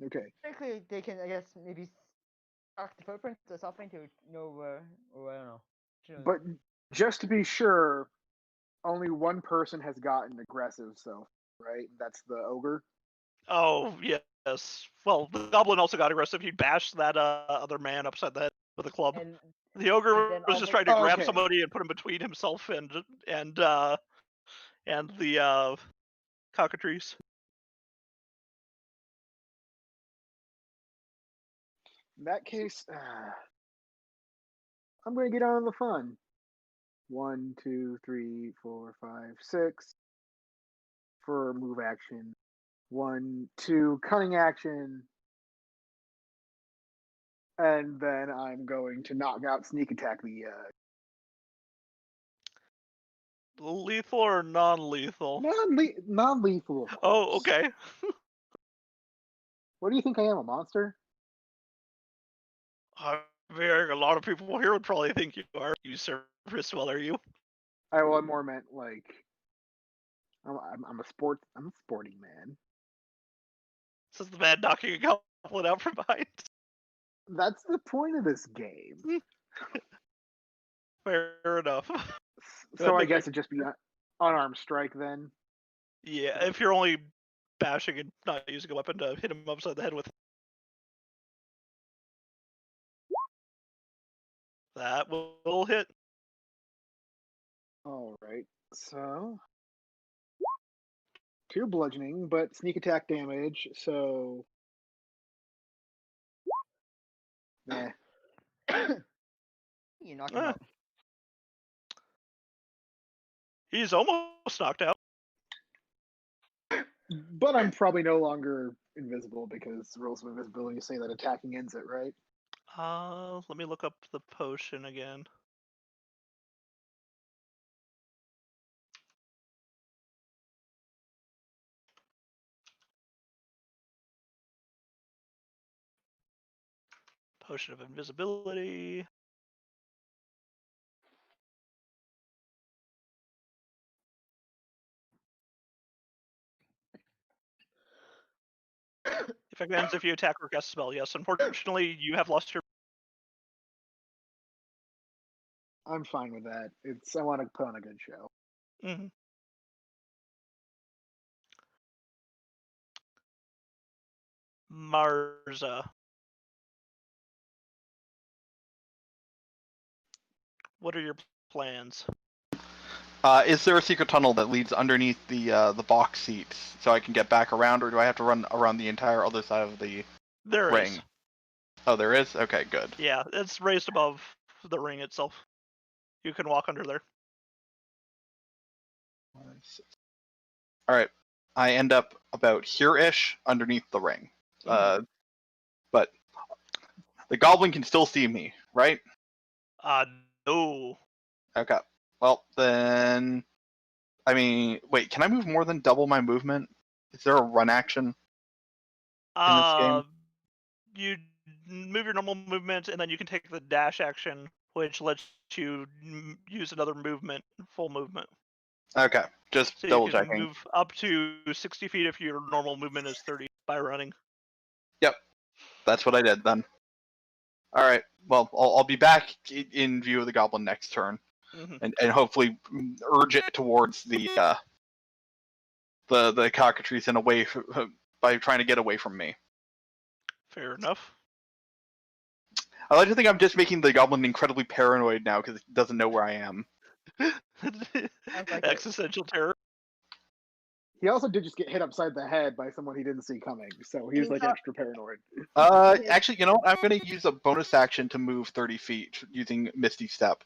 Speaker 5: okay,
Speaker 4: Technically, they can, I guess, maybe track the footprints or something to know where, or I don't know.
Speaker 5: but just to be sure, only one person has gotten aggressive, so right, that's the ogre.
Speaker 1: Oh, yes. Well, the goblin also got aggressive. He bashed that other man upside the head with a club.
Speaker 4: And
Speaker 1: The ogre
Speaker 4: then
Speaker 1: was just
Speaker 4: almost-
Speaker 1: trying to grab
Speaker 5: Okay.
Speaker 1: somebody and put him between himself and the cockatrice.
Speaker 5: In that case, I'm going to get on the fun. 1, 2, 3, 4, 5, 6 for move action. 1, 2 cunning action, and then I'm going to knock out sneak attack the
Speaker 1: Lethal or non-lethal?
Speaker 5: non-lethal. Of
Speaker 1: Oh,
Speaker 5: course.
Speaker 1: okay.
Speaker 5: What do you think I am, a monster?
Speaker 1: I'm hearing a lot of people here would probably think you are. You service well, are you?
Speaker 5: I more meant like I'm a sporty man.
Speaker 1: This is the man knocking a goblin out from behind.
Speaker 5: That's the point of this game.
Speaker 1: Fair enough.
Speaker 5: So I guess it'd just be unarmed strike then.
Speaker 1: Yeah, if you're only bashing and not using a weapon to hit him upside the head with. That will hit.
Speaker 5: All right, so 2 bludgeoning, but sneak attack damage. So, eh.
Speaker 4: you knock him
Speaker 1: Ah,
Speaker 4: out.
Speaker 1: he's almost knocked out.
Speaker 5: But I'm probably no longer invisible because rules of invisibility say that attacking ends it, right?
Speaker 1: Let me look up the potion again. Potion of invisibility. Effect ends if you attack or cast a spell. Yes, unfortunately, you have lost your
Speaker 5: I'm fine with that. I want to put on a good show.
Speaker 1: Hmm. Marza. What are your plans?
Speaker 6: Is there a secret tunnel that leads underneath the box seats so I can get back around, or do I have to run around the entire other side of the
Speaker 1: There
Speaker 6: ring?
Speaker 1: is.
Speaker 6: Oh, there is? Okay, good.
Speaker 1: Yeah, it's raised above the ring itself. You can walk under there.
Speaker 6: Alright. I end up about here-ish underneath the ring.
Speaker 1: Mhm.
Speaker 6: But the goblin can still see me, right?
Speaker 1: No.
Speaker 6: Okay. Well, then... I mean, wait, can I move more than double my movement? Is there a run action in this game?
Speaker 1: You move your normal movement, and then you can take the dash action, which lets you use another movement, full movement.
Speaker 6: Okay, just
Speaker 1: So you
Speaker 6: double
Speaker 1: can
Speaker 6: checking.
Speaker 1: move up to 60 feet if your normal movement is 30 by running.
Speaker 6: Yep, that's what I did then. Alright, well, I'll be back in view of the goblin next turn.
Speaker 1: Hmm.
Speaker 6: And hopefully urge it towards the cockatrice and away by trying to get away from me.
Speaker 1: Fair enough.
Speaker 6: I like to think I'm just making the goblin incredibly paranoid now because it doesn't know where I am.
Speaker 4: like
Speaker 1: Existential terror.
Speaker 5: He also did just get hit upside the head by someone he didn't see coming, so he's like extra paranoid.
Speaker 6: Actually, you know what? I'm going to use a bonus action to move 30 feet using Misty Step.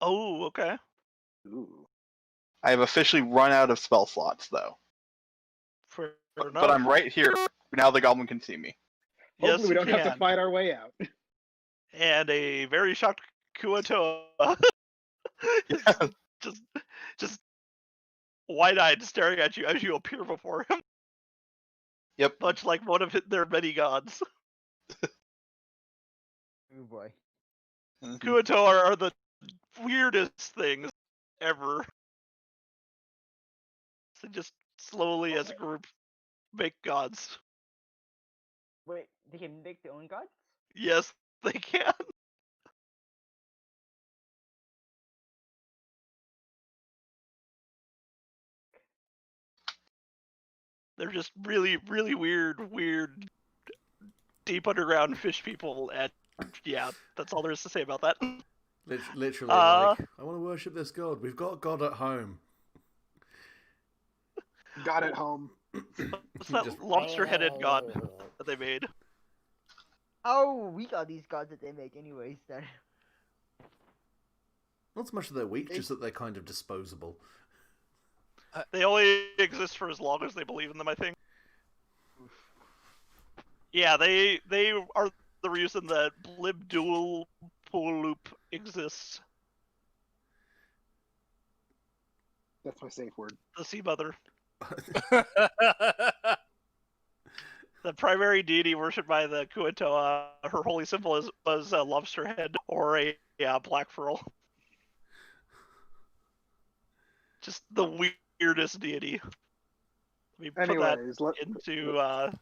Speaker 1: Oh, okay.
Speaker 5: Ooh.
Speaker 6: I have officially run out of spell slots, though.
Speaker 1: Fair
Speaker 6: But
Speaker 1: enough.
Speaker 6: I'm right here. Now the goblin can see me.
Speaker 1: Yes,
Speaker 5: Hopefully we
Speaker 1: you
Speaker 5: don't have to
Speaker 1: can.
Speaker 5: fight our way out.
Speaker 1: And a very shocked Kuatoa just wide-eyed staring at you as you appear before him,
Speaker 6: Yep.
Speaker 1: much like one of their many gods.
Speaker 4: Oh boy.
Speaker 1: Kuatoa are the weirdest things ever. They just slowly, as a group, make gods.
Speaker 4: Wait, they can make their own gods?
Speaker 1: Yes, they can. They're just really, really weird, deep underground fish people, and yeah, that's all there is to say about that.
Speaker 2: Literally, like, I want to worship this god. We've got God at home.
Speaker 5: Got it home.
Speaker 1: What's that lobster-headed god that they made?
Speaker 4: Oh, we got these gods that they make anyways then.
Speaker 2: Not so much that they're weak, just that they're kind of disposable.
Speaker 1: They only exist for as long as they believe in them, I think. Yeah, they are the reason that Blib Dual Poloop exists.
Speaker 5: That's my safe word.
Speaker 1: The Sea Mother. The primary deity worshipped by the Kuatoa, her holy symbol was a lobster head or a black pearl. Just the weirdest deity. Let me put
Speaker 5: Anyways,
Speaker 1: that into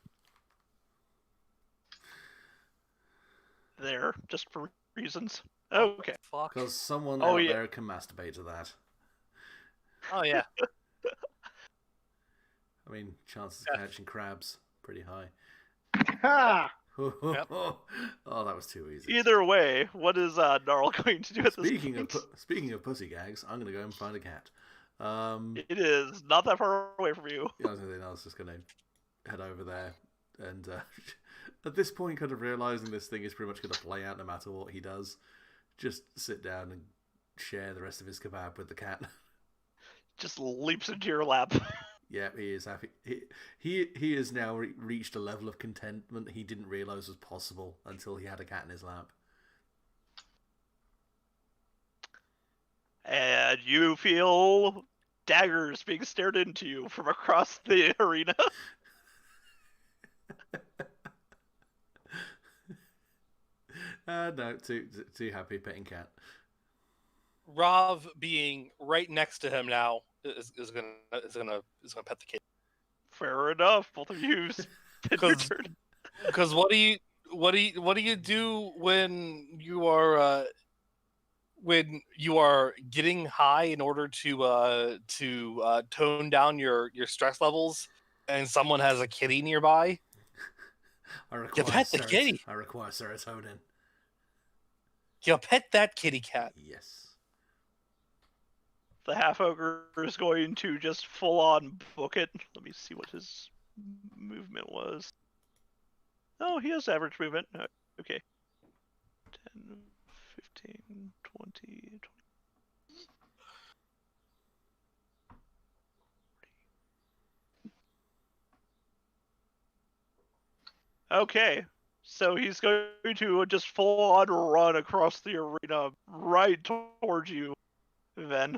Speaker 1: there, just for reasons. Okay.
Speaker 3: Fuck.
Speaker 2: Because someone
Speaker 1: Oh,
Speaker 2: out
Speaker 1: yeah.
Speaker 2: there can masturbate to that.
Speaker 3: Oh yeah.
Speaker 2: I mean, chances of catching crabs pretty high.
Speaker 5: Ha!
Speaker 2: Oh, that was too easy.
Speaker 1: Either way, what is Gnarl going to do at this point?
Speaker 2: Speaking of pussy gags, I'm gonna go and find a cat.
Speaker 1: It is not that far away from you.
Speaker 2: Yeah, I was just gonna head over there, and at this point, kind of realizing this thing is pretty much gonna play out no matter what he does. Just sit down and share the rest of his kebab with the cat.
Speaker 1: Just leaps into your lap.
Speaker 2: Yeah, he is happy. He has now reached a level of contentment he didn't realize was possible until he had a cat in his lap.
Speaker 1: And you feel daggers being stared into you from across the arena.
Speaker 2: No, too happy petting cat.
Speaker 3: Rav being right next to him now is gonna pet the kid.
Speaker 1: Fair enough. Both of you spend your turn.
Speaker 3: Because what do you do when you are when you are getting high in order to tone down your stress levels, and someone has a kitty nearby.
Speaker 2: I
Speaker 3: You
Speaker 2: require
Speaker 3: pet the kitty.
Speaker 2: I require serotonin.
Speaker 3: You pet that kitty cat.
Speaker 2: Yes.
Speaker 1: The half ogre is going to just full on book it. Let me see what his movement was. Oh, he has average movement. Okay. 10, 15, 20. Okay. So he's going to just full on run across the arena right towards you, Ven.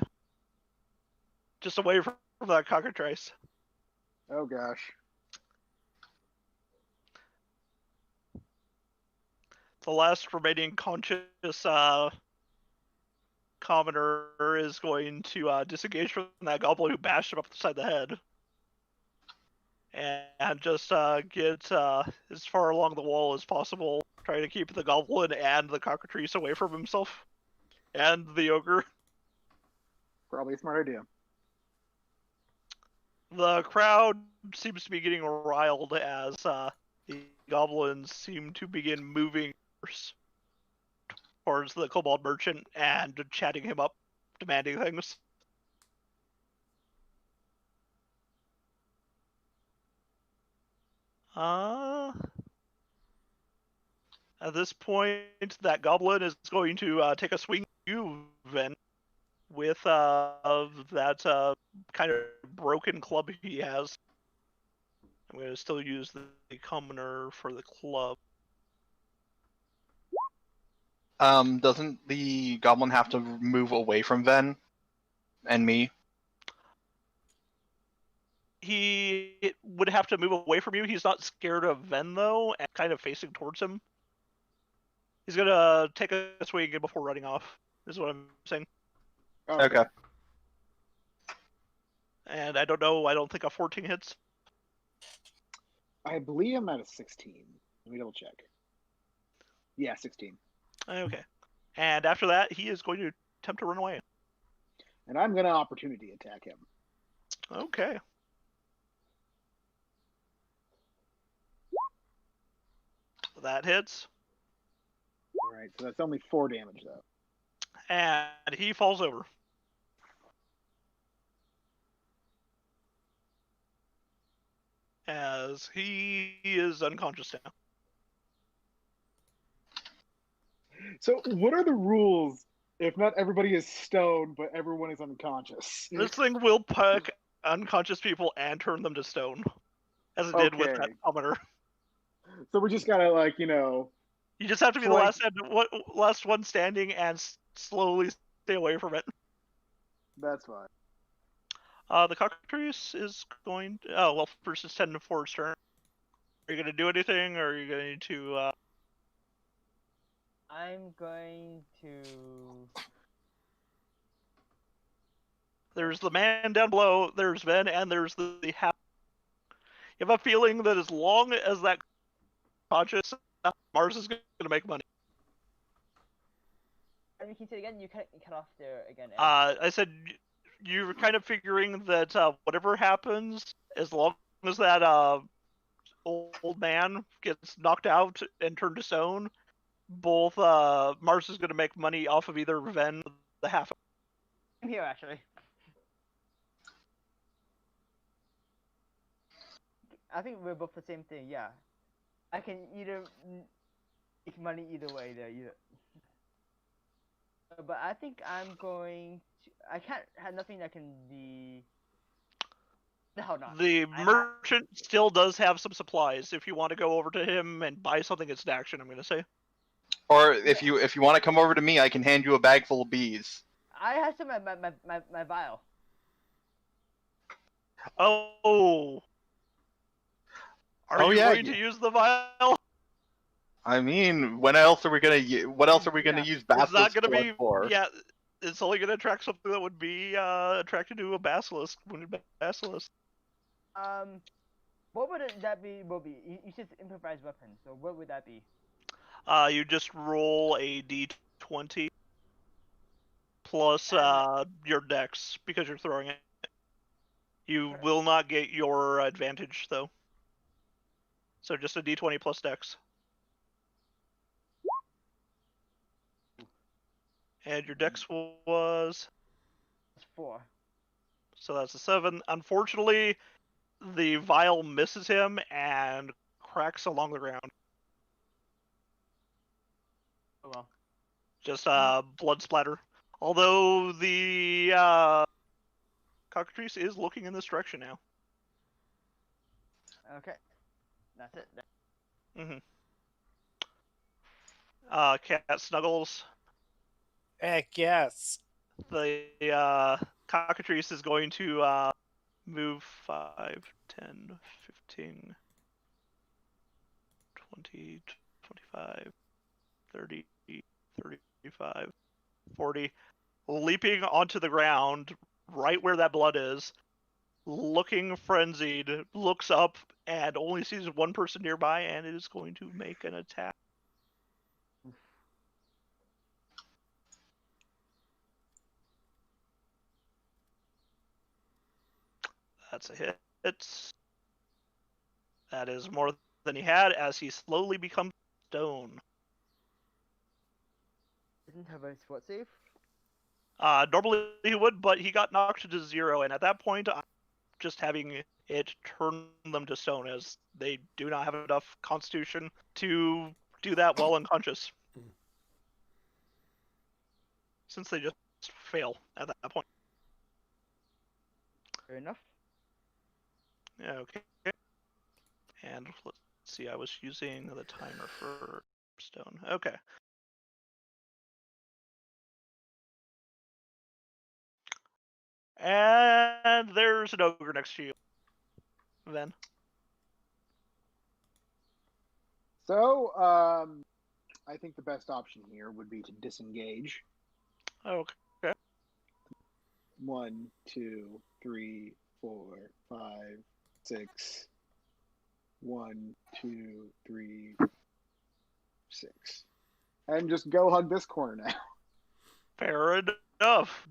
Speaker 1: Just away from that cockatrice.
Speaker 5: Oh gosh.
Speaker 1: The last remaining conscious commoner is going to disengage from that goblin who bashed him up the side of the head. And just get as far along the wall as possible, trying to keep the goblin and the cockatrice away from himself. And the ogre.
Speaker 5: Probably a smart idea.
Speaker 1: The crowd seems to be getting riled as the goblins seem to begin moving towards the kobold merchant and chatting him up, demanding things. At this point, that goblin is going to take a swing at you, Ven, with that kind of broken club he has. I'm going to still use the commoner for the club.
Speaker 6: Doesn't the goblin have to move away from Ven and me?
Speaker 1: He would have to move away from you. He's not scared of Ven, though, and kind of facing towards him. He's going to take a swing before running off, is what I'm saying.
Speaker 5: Oh,
Speaker 6: Okay.
Speaker 1: And I don't think a 14 hits.
Speaker 5: I believe I'm at a 16. Let me double check. Yeah, 16.
Speaker 1: Okay. And after that, he is going to attempt to run away.
Speaker 5: And I'm gonna opportunity attack him.
Speaker 1: Okay. That hits.
Speaker 5: Alright, so that's only 4 damage though.
Speaker 1: And he falls over. As he is unconscious now.
Speaker 5: So what are the rules if not everybody is stoned but everyone is unconscious?
Speaker 1: This thing will puck unconscious people and turn them to stone. As it did with that
Speaker 5: Okay.
Speaker 1: commoner.
Speaker 5: So we just gotta like, you know,
Speaker 1: You just have to be the last one standing and slowly stay away from it.
Speaker 5: that's fine.
Speaker 1: The cockatrice is going to... Oh, well, first it's 10 to 4's turn. Are you going to do anything, or are you going to...
Speaker 4: I'm going to.
Speaker 1: There's the man down below, there's Ven, and there's the half... You have a feeling that as long as that conscious, Mars is going to make money.
Speaker 4: Can you say it again? You cut off there again.
Speaker 1: I said you're kind of figuring that whatever happens, as long as that old man gets knocked out and turned to stone, both Mars is going to make money off of either Ven or the half.
Speaker 4: I'm here actually. I think we're both the same thing. Yeah, I can either make money either way there. Either. But I think I'm going to. I can't have nothing that can be. No, not.
Speaker 1: The merchant still does have some supplies. If you want to go over to him and buy something, it's an action. I'm going to say.
Speaker 6: Or if you want to come over to me, I can hand you a bag full of bees.
Speaker 4: I have some my vial.
Speaker 1: Oh. Are you going to use the vial?
Speaker 6: I mean, when else are we gonna? What else are we gonna use
Speaker 1: It's not
Speaker 6: basilisk
Speaker 1: going to
Speaker 6: blood
Speaker 1: be.
Speaker 6: for?
Speaker 1: Yeah, it's only going to attract something that would be attracted to a basilisk. Wounded basilisk.
Speaker 4: What would that be? You said improvised weapon. So what would that be?
Speaker 1: You just roll a d20. plus your dex because you're throwing it. You will not get your advantage though. So just a d20 plus dex. And your dex was...
Speaker 4: It's 4.
Speaker 1: So that's a 7. Unfortunately, the vial misses him and cracks along the ground.
Speaker 4: Oh well.
Speaker 1: Just blood splatter. Although the cockatrice is looking in this direction now.
Speaker 4: Okay. That's it.
Speaker 1: Cat Snuggles.
Speaker 3: Heck yes.
Speaker 1: The cockatrice is going to move 5, 10, 15, 20, 25, 30, 35, 40, leaping onto the ground right where that blood is, looking frenzied, looks up and only sees one person nearby and is going to make an attack. That's a hit. That is more than he had as he slowly becomes stone.
Speaker 4: Didn't have a SWAT save?
Speaker 1: Normally he would, but he got knocked to 0, and at that point, I'm just having it turn them to stone, as they do not have enough constitution to do that while unconscious. Since they just fail at that point.
Speaker 4: Fair enough.
Speaker 1: Okay. And let's see, I was using the timer for stone. Okay. And there's an ogre next to you. Then.
Speaker 5: So, I think the best option here would be to disengage.
Speaker 1: Okay.
Speaker 5: 1, 2, 3, 4, 5, 6. 1, 2, 3, 6. And just go hug this corner now.
Speaker 1: Fair enough.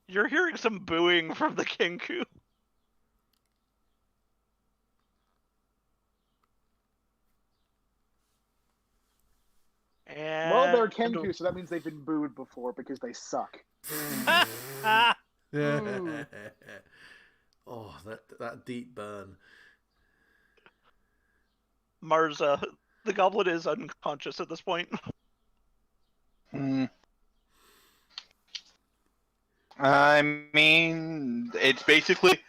Speaker 1: You're hearing some booing from the Kenku. And...
Speaker 5: Well, they're Kenku, so that means they've been booed before because they suck.
Speaker 2: Oh, that deep burn.
Speaker 1: Marza, the goblin is unconscious at this point.
Speaker 6: I mean, it's basically,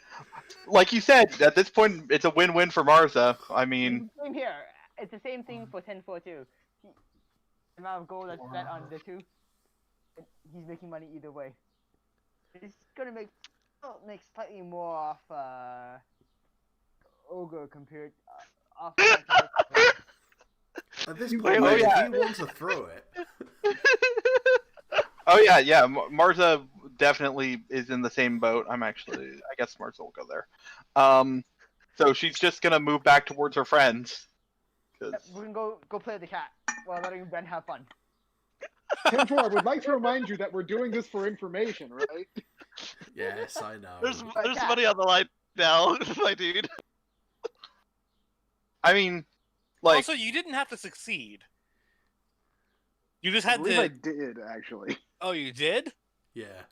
Speaker 6: like you said, at this point, it's a win-win for Marza. I mean...
Speaker 4: Same here. It's the same thing for 10-4 too. The amount of gold that's spent on the two, he's making money either way. It's gonna make slightly more off ogre compared off.
Speaker 2: At this
Speaker 6: Wait,
Speaker 2: point,
Speaker 6: oh,
Speaker 2: if
Speaker 6: yeah.
Speaker 2: he wants to throw it.
Speaker 6: Oh yeah. Marza definitely is in the same boat. I guess Marza will go there. So she's just gonna move back towards her friends.
Speaker 4: We can go play with the cat while letting Ben have fun.
Speaker 5: 10-4, I would like to remind you that we're doing this for information, right?
Speaker 2: Yes, I know.
Speaker 1: There's money on the line now, my dude.
Speaker 6: I mean, like...
Speaker 3: Also, you didn't have to succeed. You just
Speaker 5: I
Speaker 3: had
Speaker 5: believe
Speaker 3: to.
Speaker 5: I did, actually.
Speaker 3: Oh, you did?
Speaker 2: Yeah.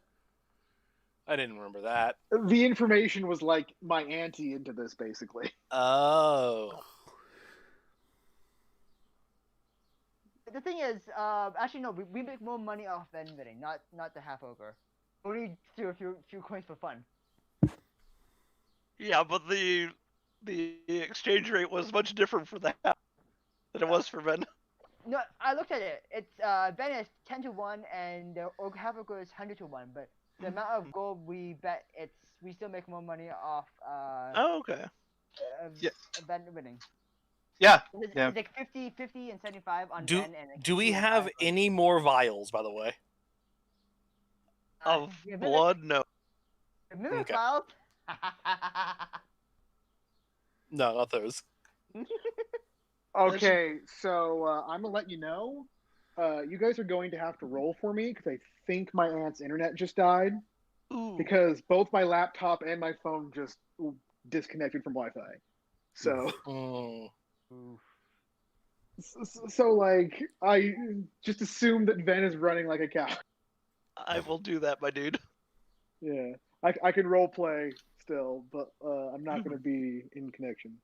Speaker 3: I didn't remember that.
Speaker 5: The information was like my ante into this, basically.
Speaker 3: Oh.
Speaker 4: The thing is, actually no, we make more money off vending, not the half ogre. Only do a few coins for fun.
Speaker 1: Yeah, but the exchange rate was much different for that than it was for Ben.
Speaker 4: No, I looked at it. It's Ben is 10-1 and the half ogre is 100-1, but the amount of gold we bet, we still make more money off
Speaker 1: Oh, okay.
Speaker 6: Yeah.
Speaker 4: Ben winning.
Speaker 6: Yeah.
Speaker 4: It's
Speaker 6: Yeah.
Speaker 4: like 50 and 75 on
Speaker 3: Do
Speaker 4: Ben and
Speaker 3: do we
Speaker 4: 50 on
Speaker 3: have
Speaker 4: half ogre.
Speaker 3: any more vials, by the way?
Speaker 1: Of
Speaker 4: Yeah,
Speaker 1: blood, no.
Speaker 4: Mimic
Speaker 3: Okay.
Speaker 4: files?
Speaker 3: No, not those.
Speaker 5: Okay, so I'm gonna let you know. you guys are going to have to roll for me because I think my aunt's internet just died
Speaker 1: Ooh.
Speaker 5: because both my laptop and my phone just disconnected from Wi-Fi. So, like, I just assume that Ven is running like a cow.
Speaker 1: I will do that, my dude.
Speaker 5: Yeah, I can role play still, but I'm not going to be in connection.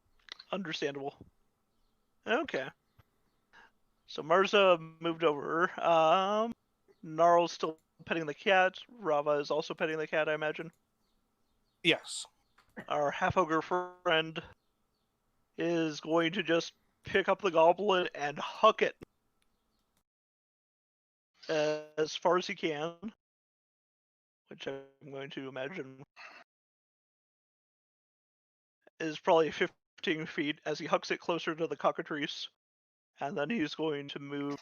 Speaker 1: Understandable. Okay. So Marza moved over. Gnarl's still petting the cat. Rava is also petting the cat, I imagine.
Speaker 3: Yes.
Speaker 1: Our half-ogre friend is going to just pick up the goblin and huck it as far as he can, which I'm going to imagine is probably 15 feet as he hucks it closer to the cockatrice, and then he's going to move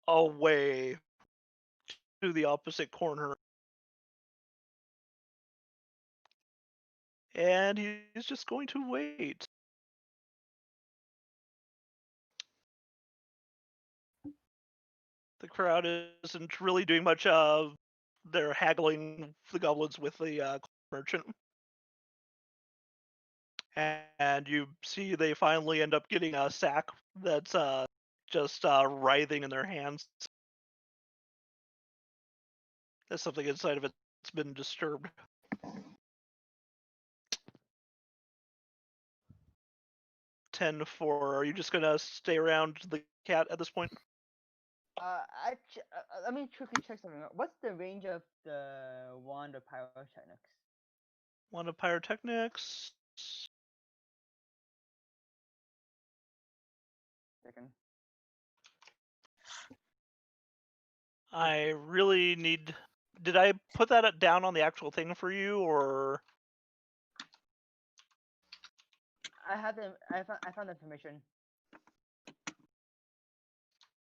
Speaker 1: away to the opposite corner. And he's just going to wait. The crowd isn't really doing much of. They're haggling the goblins with the merchant. And you see they finally end up getting a sack that's just writhing in their hands. There's something inside of it that's been disturbed. Are you just gonna stay around the cat at this point?
Speaker 4: Let me quickly check something out. What's the range of the wand of pyrotechnics?
Speaker 1: One of pyrotechnics.
Speaker 4: Second.
Speaker 1: I really need. Did I put that down on the actual thing for you, or?
Speaker 4: I have the. I found the information.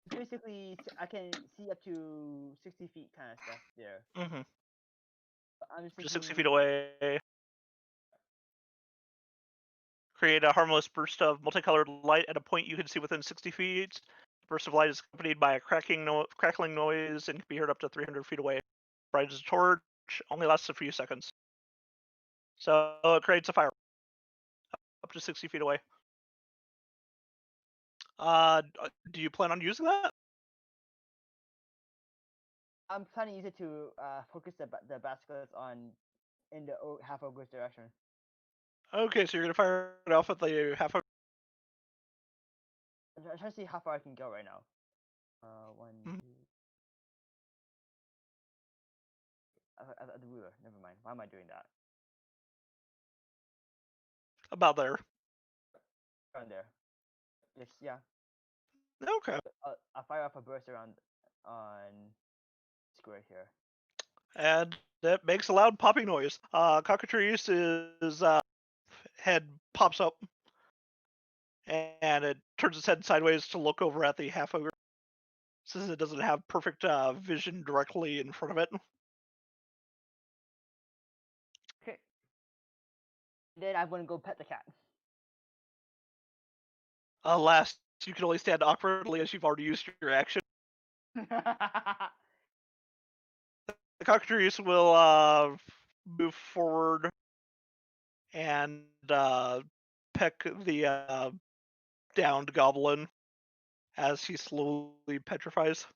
Speaker 4: Basically, I can see up to 60 feet kind of stuff there.
Speaker 1: Mm-hmm.
Speaker 4: I'm
Speaker 1: Just
Speaker 4: thinking,
Speaker 1: 60 feet away. Create a harmless burst of multicolored light at a point you can see within 60 feet. The burst of light is accompanied by a crackling noise and can be heard up to 300 feet away. Bright as a torch, only lasts a few seconds. So it creates a fire up to 60 feet away. Do you plan on using that?
Speaker 4: I'm planning to use it to focus the baskets on in the half ogre's direction.
Speaker 1: Okay, so you're gonna fire it off at the half.
Speaker 4: I'm trying to see how far I can go right now. One,
Speaker 1: Mhm.
Speaker 4: two. At the ruler. Never mind. Why am I doing that?
Speaker 1: About there.
Speaker 4: Around there. Yes, yeah.
Speaker 1: Okay.
Speaker 4: I'll fire off a burst around on square here.
Speaker 1: And that makes a loud popping noise. Cockatrice is head pops up, and it turns its head sideways to look over at the half ogre, since it doesn't have perfect vision directly in front of it.
Speaker 4: Okay. Then I'm gonna go pet the cat.
Speaker 1: Alas, you can only stand awkwardly as you've already used your action. The cockatrice will move forward and peck the downed goblin as he slowly petrifies.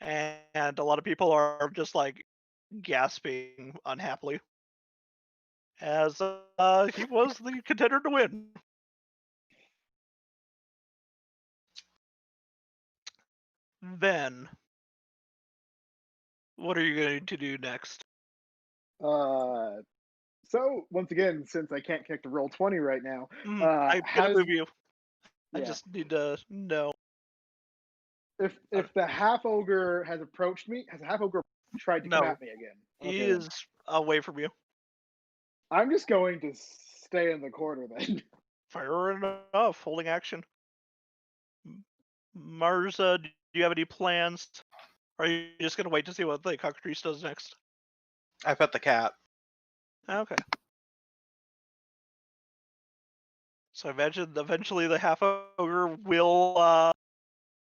Speaker 1: And a lot of people are just like gasping unhappily as he was the contender to win. Then, what are you going to do next?
Speaker 5: So once again, since I can't connect to roll 20 right now,
Speaker 1: I'm gonna move you. I
Speaker 5: yeah,
Speaker 1: just need to know.
Speaker 5: if the half ogre has approached me, has a half ogre tried to come
Speaker 1: No,
Speaker 5: at me again?
Speaker 1: he
Speaker 5: Okay.
Speaker 1: is away from you.
Speaker 5: I'm just going to stay in the corner then.
Speaker 1: Fair enough. Holding action. Marza, do you have any plans? Or are you just gonna wait to see what the cockatrice does next?
Speaker 6: I pet the cat.
Speaker 1: Okay. So I imagine eventually the half ogre will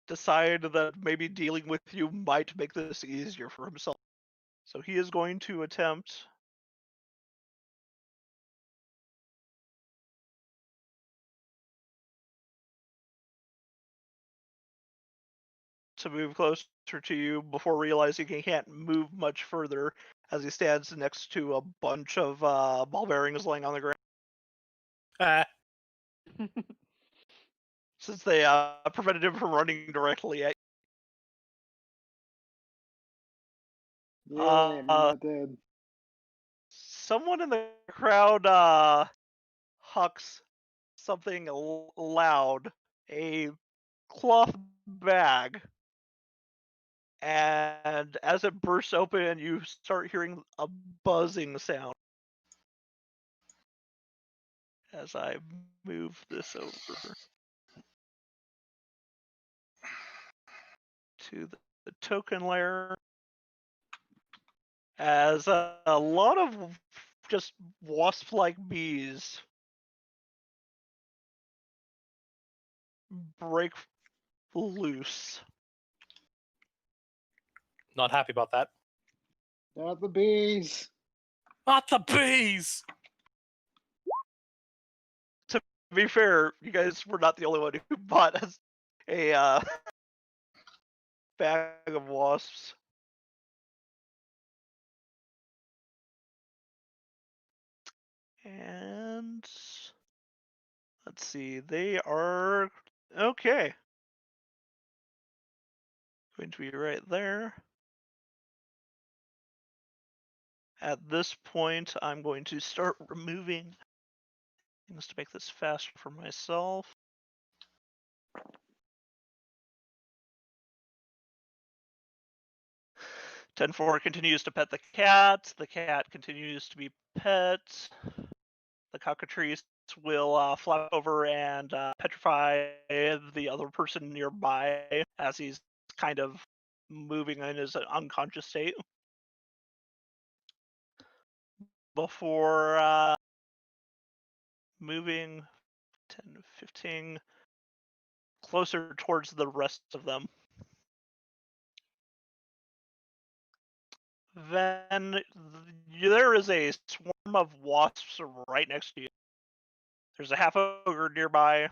Speaker 1: decide that maybe dealing with you might make this easier for himself. So he is going to attempt to move closer to you before realizing he can't move much further as he stands next to a bunch of ball bearings laying on the ground.
Speaker 3: Ah,
Speaker 1: Since they prevented him from running directly at you.
Speaker 5: Yeah, I'm not dead.
Speaker 1: Someone in the crowd hucks something loud, a cloth bag, and as it bursts open, you start hearing a buzzing sound. As I move this over to the token layer, as a lot of just wasp-like bees break loose.
Speaker 3: not happy about that.
Speaker 5: Not the bees.
Speaker 3: Not the bees!
Speaker 1: To be fair, you guys were not the only one who bought a bag of wasps. And let's see, they are okay. Going to be right there. At this point, I'm going to start removing things to make this faster for myself. Ten-4 continues to pet the cat. The cat continues to be pet. The cockatrice will flap over and petrify the other person nearby as he's kind of moving in his unconscious state. Before moving 10, 15 closer towards the rest of them. Then there is a swarm of wasps right next to you. There's a half ogre nearby,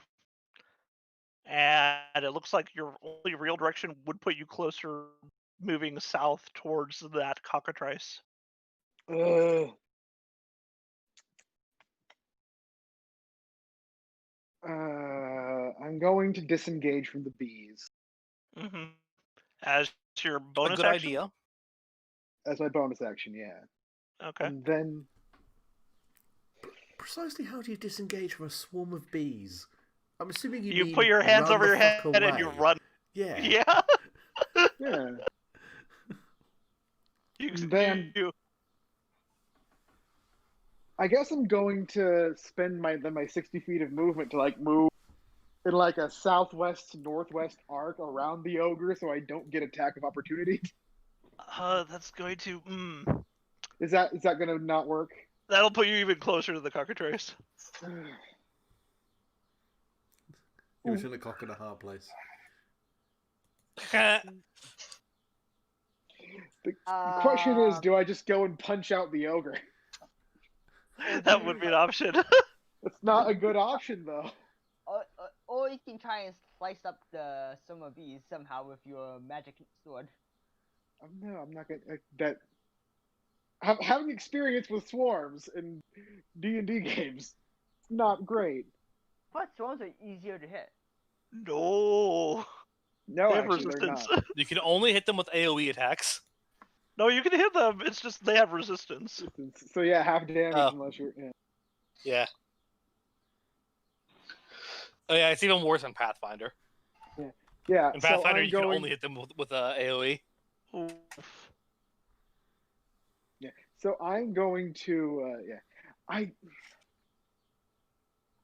Speaker 1: and it looks like your only real direction would put you closer, moving south towards that cockatrice.
Speaker 5: I'm going to disengage from the bees
Speaker 1: Mm-hmm. As your bonus
Speaker 3: A good
Speaker 1: action?
Speaker 3: idea.
Speaker 5: as my bonus action, yeah.
Speaker 1: Okay.
Speaker 5: And then
Speaker 2: Precisely how do you disengage from a swarm of bees? I'm assuming you
Speaker 1: You
Speaker 2: mean
Speaker 1: put your hands
Speaker 2: run
Speaker 1: over
Speaker 2: the
Speaker 1: your head
Speaker 2: fuck
Speaker 1: and you
Speaker 2: away.
Speaker 1: run.
Speaker 2: Yeah.
Speaker 1: Yeah.
Speaker 5: yeah.
Speaker 1: Then
Speaker 5: I guess I'm going to spend my 60 feet of movement to like move in like a southwest to northwest arc around the ogre, so I don't get attack of opportunity.
Speaker 1: that's going to.
Speaker 5: Is that going to not work?
Speaker 1: That'll put you even closer to the cockatrice.
Speaker 2: You was in a cock in a hard place.
Speaker 5: The question is, do I just go and punch out the ogre?
Speaker 1: That would be an option.
Speaker 5: It's not a good option, though.
Speaker 4: Or you can try and slice up the summer bees somehow with your magic sword.
Speaker 5: No, I'm not gonna. That having experience with swarms in D&D games, not great.
Speaker 4: But swarms are easier to hit.
Speaker 1: No.
Speaker 5: No,
Speaker 1: They have
Speaker 5: actually, they're
Speaker 1: resistance.
Speaker 5: not.
Speaker 3: You can only hit them with AoE attacks.
Speaker 1: No, you can hit them. It's just they have resistance.
Speaker 5: So yeah, half damage
Speaker 3: Oh.
Speaker 5: unless you're. Yeah.
Speaker 3: Yeah. Oh yeah, it's even worse in Pathfinder.
Speaker 5: Yeah.
Speaker 3: In
Speaker 5: So
Speaker 3: Pathfinder,
Speaker 5: I'm
Speaker 3: you
Speaker 5: going.
Speaker 3: can only hit them with AoE.
Speaker 1: Oof.
Speaker 5: Yeah. So I'm going to.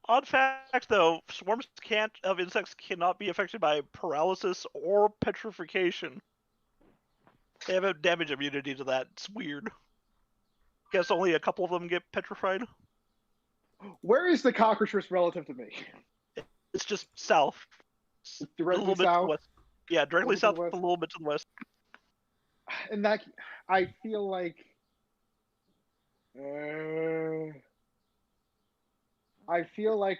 Speaker 1: Odd fact, though, swarms of insects cannot be affected by paralysis or petrification. They have a damage immunity to that. It's weird. Guess only a couple of them get petrified.
Speaker 5: Where is the cockatrice relative to me?
Speaker 1: It's just south.
Speaker 5: It's
Speaker 1: A
Speaker 5: directly
Speaker 1: little bit
Speaker 5: south.
Speaker 1: west. Yeah, directly
Speaker 5: Over to the
Speaker 1: south,
Speaker 5: west.
Speaker 1: a little bit to the west.
Speaker 5: And that I feel like uh,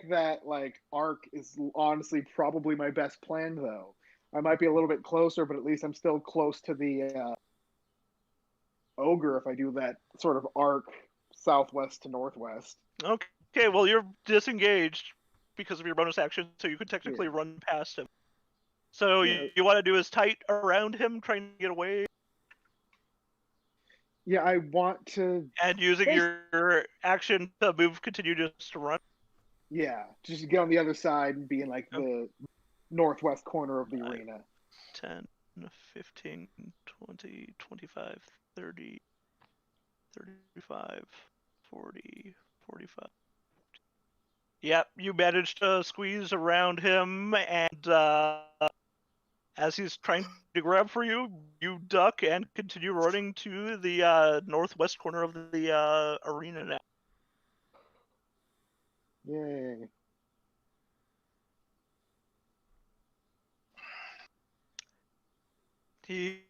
Speaker 5: that arc is honestly probably my best plan though. I might be a little bit closer, but at least I'm still close to the ogre if I do that sort of arc southwest to northwest.
Speaker 1: Okay, well you're disengaged because of your bonus action, so you could technically
Speaker 5: Yeah.
Speaker 1: run past him. So
Speaker 5: Yeah.
Speaker 1: you want to do is tight around him, trying to get away,
Speaker 5: Yeah, I want to.
Speaker 1: and using
Speaker 5: Bas-
Speaker 1: your action to move, continue just to run.
Speaker 5: Yeah, just get on the other side and be in like the northwest corner of the arena.
Speaker 1: 10, 15, 20, 25, 30, 35, 40, 45. Yep, you managed to squeeze around him, and as he's trying to grab for you, you duck and continue running to the northwest corner of the arena now.
Speaker 5: Yay.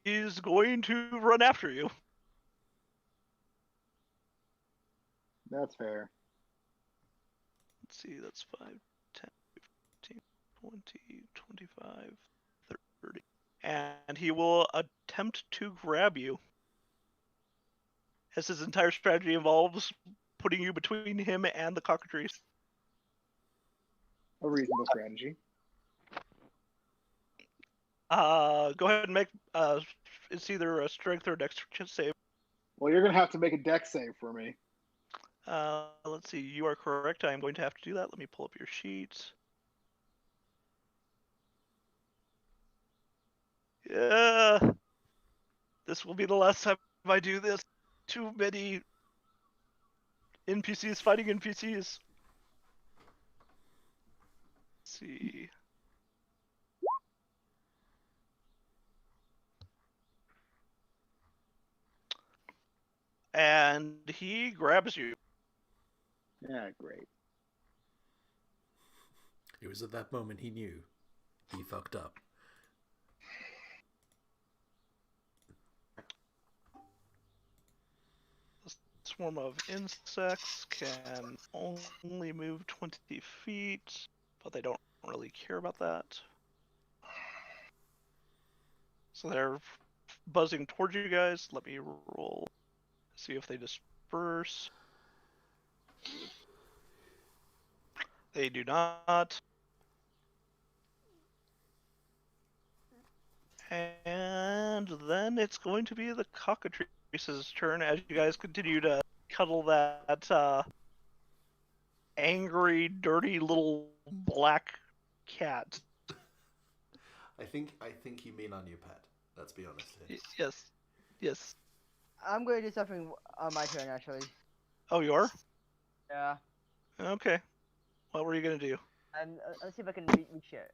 Speaker 1: He's going to run after you.
Speaker 5: That's fair.
Speaker 1: Let's see, that's 5, 10, 15, 20, 25, 30. And he will attempt to grab you. As his entire strategy involves putting you between him and the cockatrice.
Speaker 5: A reasonable strategy.
Speaker 1: Go ahead and make it's either a strength or a dex save.
Speaker 5: Well, you're gonna have to make a dex save for me.
Speaker 1: Let's see, you are correct. I am going to have to do that. Let me pull up your sheets. Yeah. This will be the last time I do this. Too many NPCs fighting NPCs. Let's see. And he grabs you.
Speaker 5: Yeah, great.
Speaker 2: It was at that moment he knew. He fucked up.
Speaker 1: Swarm of insects can only move 20 feet, but they don't really care about that. So they're buzzing towards you guys. Let me roll, see if they disperse. They do not. And then it's going to be the cockatrice's turn as you guys continue to cuddle that angry, dirty little black cat.
Speaker 2: I think you mean on your pet. Let's be honest here.
Speaker 1: Yes. Yes.
Speaker 4: I'm going to do something on my turn, actually.
Speaker 1: Oh, you are?
Speaker 4: Yeah.
Speaker 1: Okay. What were you gonna do?
Speaker 4: Let's see if I can reach it.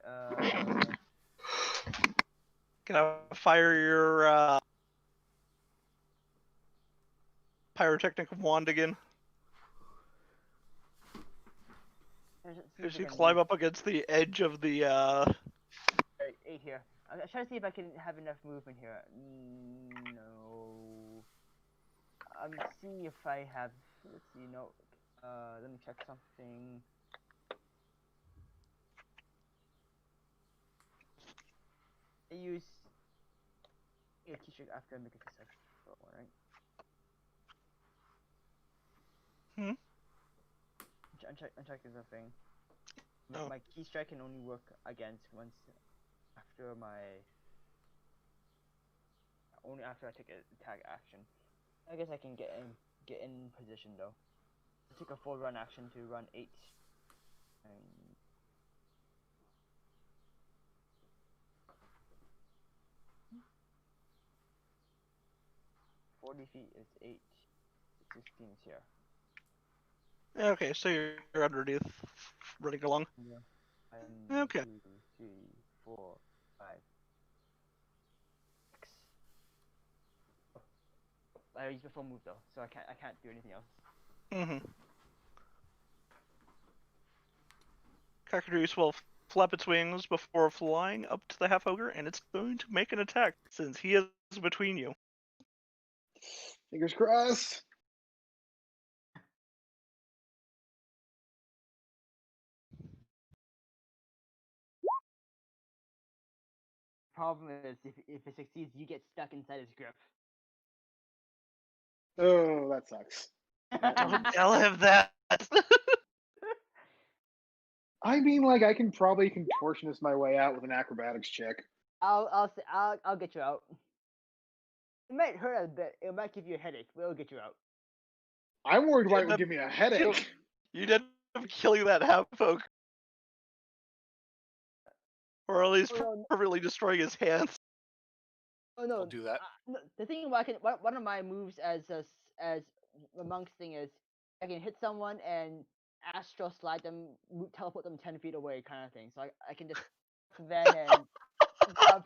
Speaker 1: Can I fire your pyrotechnic wand again? As you climb up against the edge of the
Speaker 4: Right, 8 here. I'm trying to see if I can have enough movement here. No. I'm seeing if I have. Let's see. No. Let me check something. I use. Yeah, t-shirt after I make a successful one, right? I'm checking something.
Speaker 1: Oh.
Speaker 4: My key strike can only work against once after only after I take an attack action. I guess I can get in position though. I take a full run action to run 8. And 40 feet is 8. 16 is here.
Speaker 1: Okay, so you're underneath, running along.
Speaker 4: Yeah.
Speaker 1: Okay.
Speaker 4: 2, 3, 4, 5, 6. I used my full move though, so I can't do anything else.
Speaker 1: Mm-hmm. Cockatrice will flap its wings before flying up to the half ogre, and it's going to make an attack since he is between you.
Speaker 5: Fingers crossed.
Speaker 4: Problem is, if it succeeds, you get stuck inside his grip.
Speaker 5: Oh, that sucks.
Speaker 1: Don't tell him that.
Speaker 5: I mean, like, I can probably contortionist my way out with an acrobatics check.
Speaker 4: I'll get you out. It might hurt a bit. It might give you a headache, but it'll get you out.
Speaker 5: I'm worried why it
Speaker 1: End
Speaker 5: would
Speaker 1: up
Speaker 5: give me a headache.
Speaker 1: You'd end up killing that half ogre. Or at least
Speaker 4: Oh, no.
Speaker 1: permanently destroying his hands.
Speaker 4: Oh no!
Speaker 3: I'll do that.
Speaker 4: No, the thing why I can one of my moves as a monk's thing is I can hit someone and astral slide them, teleport them 10 feet away, kind of thing. So I can just then and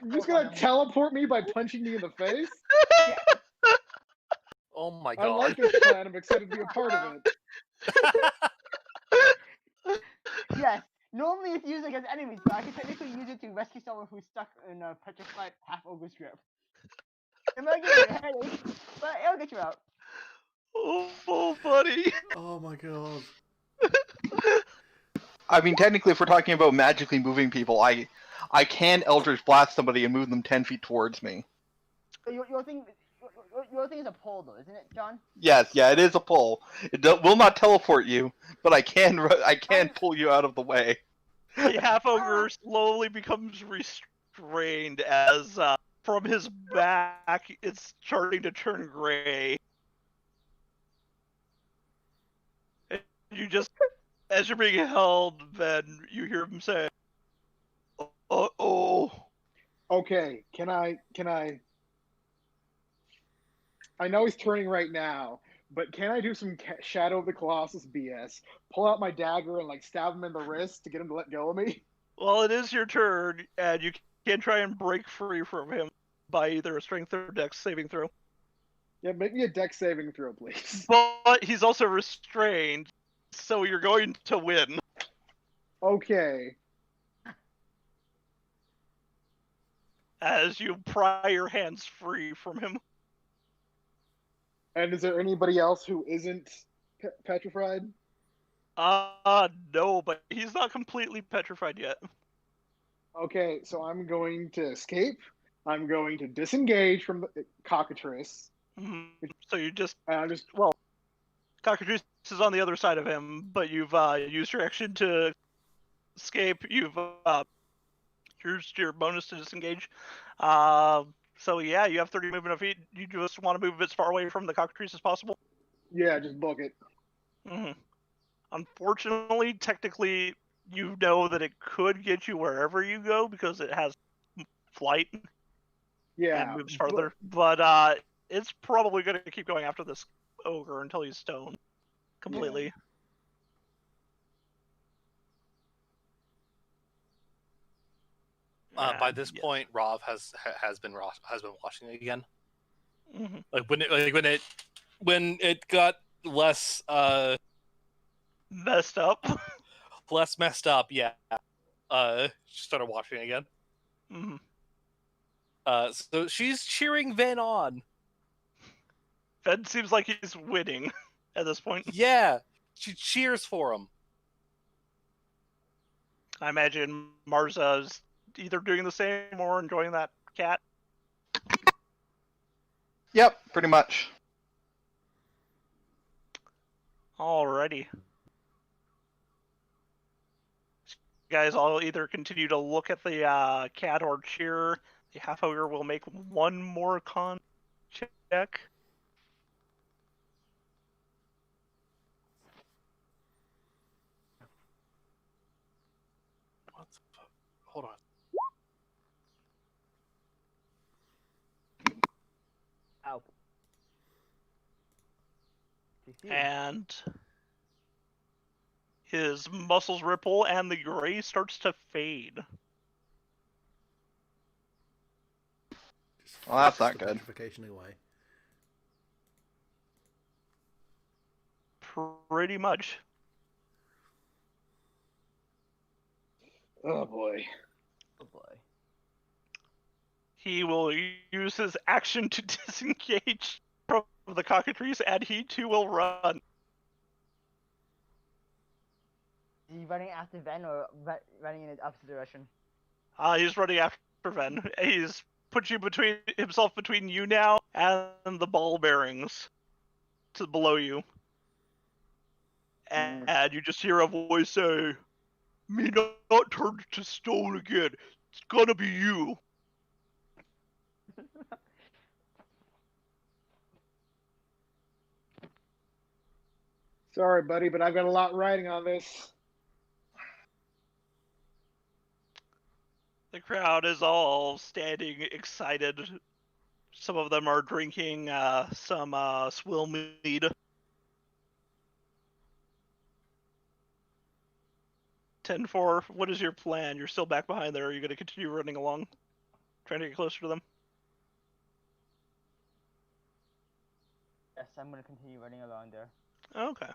Speaker 5: You're just gonna teleport me by punching me in the face?
Speaker 3: Oh my
Speaker 5: I
Speaker 3: god.
Speaker 5: like this plan. I'm excited to be a part of it.
Speaker 4: Yes. Normally it's used against enemies, but I can technically use it to rescue someone who's stuck in a petrified half ogre's grip. It might give you a headache, but it'll get you out.
Speaker 1: Oh, buddy.
Speaker 2: Oh my god.
Speaker 6: I mean, technically, if we're talking about magically moving people, I can Eldritch Blast somebody and move them 10 feet towards me.
Speaker 4: Your thing is a pole, though, isn't it, John?
Speaker 6: Yes, yeah, it is a pull. Will not teleport you, but I can pull you out of the way.
Speaker 1: The half ogre slowly becomes restrained as from his back it's starting to turn gray. And you just, as you're being held, then you hear him say, "Oh."
Speaker 5: Okay, can I? I know he's turning right now, but can I do some Shadow of the Colossus BS? Pull out my dagger and like stab him in the wrist to get him to let go of me?
Speaker 1: Well, it is your turn, and you can try and break free from him by either a strength or dex saving throw.
Speaker 5: Yeah, make me a dex saving throw, please.
Speaker 1: But he's also restrained, so you're going to win.
Speaker 5: Okay.
Speaker 1: As you pry your hands free from him.
Speaker 5: And is there anybody else who isn't petrified?
Speaker 1: No, but he's not completely petrified yet.
Speaker 5: Okay, so I'm going to escape. I'm going to disengage from the cockatrice.
Speaker 1: Mm-hmm. So you just,
Speaker 5: I'm just
Speaker 1: well, Cockatrice is on the other side of him, but you've used your action to escape. You've used your bonus to disengage. So yeah, you have 30 movement of feet. You just want to move as far away from the cockatrice as possible.
Speaker 5: yeah, just book it.
Speaker 1: Mm-hmm. Unfortunately, technically, you know that it could get you wherever you go because it has flight
Speaker 5: Yeah,
Speaker 1: and moves farther. But it's probably going to keep going after this ogre until he's stoned completely.
Speaker 3: By this point, Rob has been watching it again.
Speaker 1: Mm-hmm.
Speaker 3: Like when it got less
Speaker 1: Messed up.
Speaker 3: less messed up, yeah. She started watching it again.
Speaker 1: Mm-hmm.
Speaker 3: So she's cheering Ven on.
Speaker 1: Ven seems like he's winning at this point.
Speaker 3: Yeah, she cheers for him.
Speaker 1: I imagine Marza's either doing the same or enjoying that cat.
Speaker 6: Yep, pretty much.
Speaker 1: Alrighty. Guys, I'll either continue to look at the cat or cheer. The half ogre will make one more con check.
Speaker 3: What the fuck? Hold on.
Speaker 4: Ow.
Speaker 1: And his muscles ripple and the gray starts to fade.
Speaker 6: Well, that's
Speaker 2: Flicks
Speaker 6: not
Speaker 2: the
Speaker 6: good.
Speaker 2: petrification away.
Speaker 1: Pretty much.
Speaker 5: Oh boy.
Speaker 4: Oh boy.
Speaker 1: He will use his action to disengage from the cockatrice, and he too will run.
Speaker 4: Is he running after Ven or running in the opposite direction?
Speaker 1: He's running after Ven. He's put himself between you now and the ball bearings to below you. And you just hear a voice say, "Me not turned to stone again. It's gonna be you."
Speaker 5: Sorry, buddy, but I've got a lot riding on this.
Speaker 1: The crowd is all standing excited. Some of them are drinking some swill mead. 10-4, what is your plan? You're still back behind there. Are you going to continue running along? Trying to get closer to them?
Speaker 4: Yes, I'm gonna continue running along there.
Speaker 1: Okay.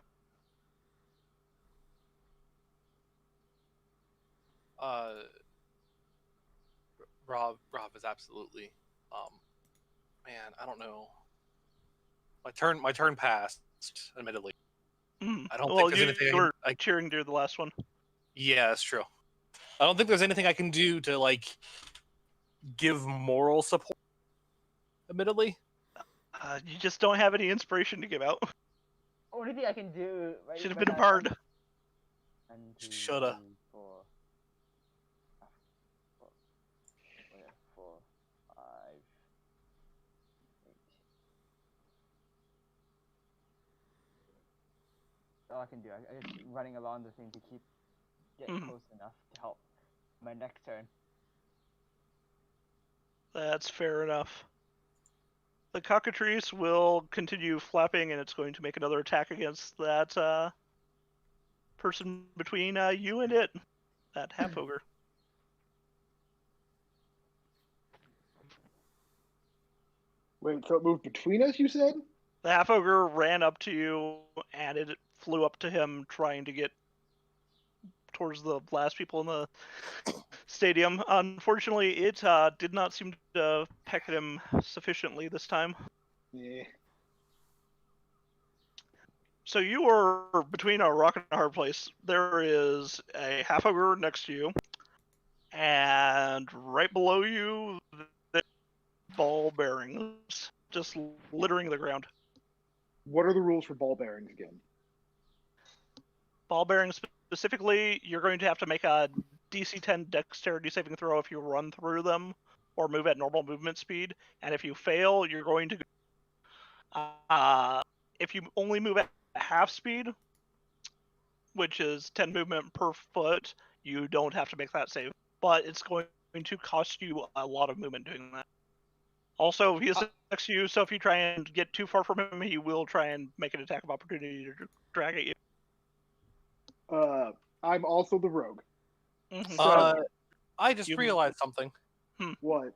Speaker 3: Rob is absolutely, man, I don't know. My turn passed, admittedly. I don't think there's anything.
Speaker 1: You were cheering during the last one.
Speaker 3: Yeah, that's true. I don't think there's anything I can do to like give moral support. Admittedly,
Speaker 1: you just don't have any inspiration to give out.
Speaker 4: Only thing I can do. Right,
Speaker 1: Should have been a bard.
Speaker 3: Shoulda.
Speaker 4: 4, 5, 8. All I can do. I just running along the thing to get close enough to help my next turn.
Speaker 1: That's fair enough. The cockatrice will continue flapping, and it's going to make another attack against that person between you and it, that half ogre.
Speaker 5: Wait, so it moved between us, you said?
Speaker 1: The half ogre ran up to you, and it flew up to him, trying to get towards the last people in the stadium. Unfortunately, it did not seem to peck at him sufficiently this time.
Speaker 5: Yeah.
Speaker 1: So you are between a rock and a hard place. There is a half ogre next to you, and right below you, the ball bearings just littering the ground.
Speaker 5: What are the rules for ball bearings again?
Speaker 1: Ball bearings specifically, you're going to have to make a DC 10 dexterity saving throw if you run through them or move at normal movement speed, and if you fail, you're going to if you only move at half speed, which is 10 movement per foot, you don't have to make that save, but it's going to cost you a lot of movement doing that. Also, he is next to you, so if you try and get too far from him, he will try and make an attack of opportunity to drag at you.
Speaker 5: I'm also the rogue.
Speaker 1: Mm-hmm.
Speaker 5: So,
Speaker 3: I just realized something.
Speaker 5: What?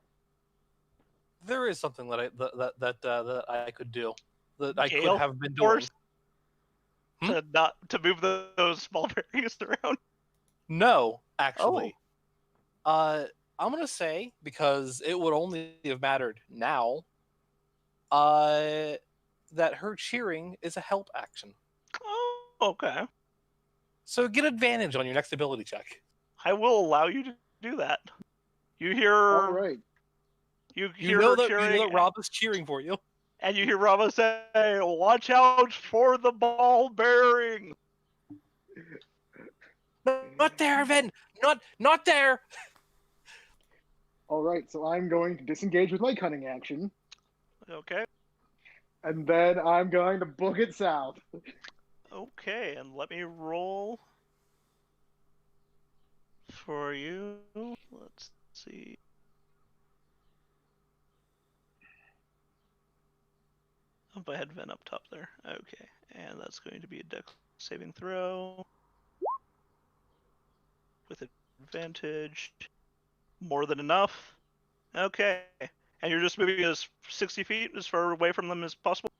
Speaker 3: There is something that I could do, that I could have been doing.
Speaker 1: To move those small bearings around.
Speaker 3: No, actually. I'm gonna say, because it would only have mattered now, that her cheering is a help action.
Speaker 1: Oh, okay.
Speaker 3: So get advantage on your next ability check.
Speaker 1: I will allow you to do that. You hear.
Speaker 5: All right.
Speaker 1: You know
Speaker 3: that
Speaker 1: cheering,
Speaker 3: Rob is cheering for you.
Speaker 1: And you hear Rama say, "Watch out for the ball bearing."
Speaker 3: Not there, Ven. Not there.
Speaker 5: All right, so I'm going to disengage with my cunning action.
Speaker 1: Okay.
Speaker 5: And then I'm going to book it south.
Speaker 1: Okay, and let me roll for you. Let's see. Oh, I had Ven up top there. Okay, and that's going to be a dex saving throw with advantage. More than enough. Okay, and you're just moving as 60 feet as far away from them as possible?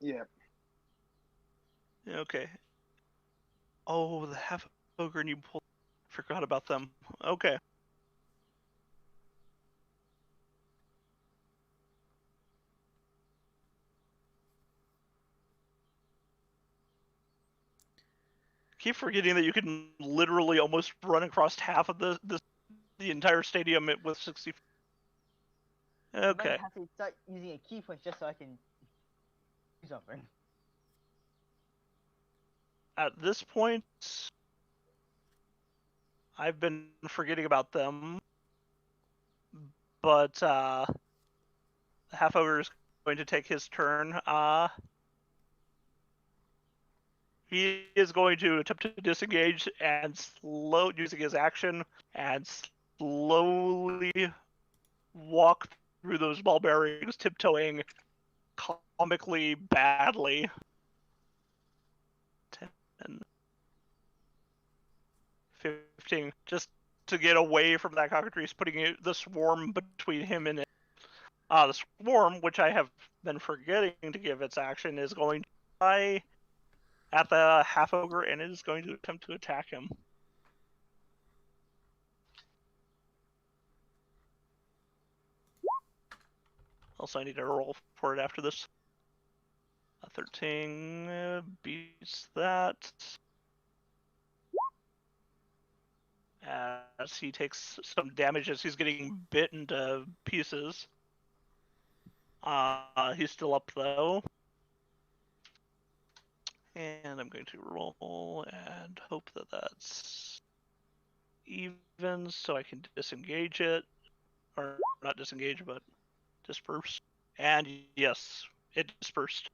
Speaker 5: Yeah.
Speaker 1: Okay. Oh, the half ogre, and you pull. Forgot about them. Okay. Keep forgetting that you can literally almost run across half of the entire stadium with 60.
Speaker 4: I
Speaker 1: Okay.
Speaker 4: might have to start using a key punch just so I can do something.
Speaker 1: At this point, I've been forgetting about them, but the half ogre is going to take his turn. He is going to attempt to disengage and using his action and slowly walk through those ball bearings, tiptoeing comically badly. 10, 15, just to get away from that cockatrice, putting the swarm between him and it. The swarm, which I have been forgetting to give its action, is going to try at the half ogre and it is going to attempt to attack him. Also, I need to roll for it after this. A 13 beats that. As he takes some damage as he's getting bit into pieces. He's still up though. And I'm going to roll and hope that that's even so I can disengage it. Or not disengage, but disperse. And yes, it dispersed.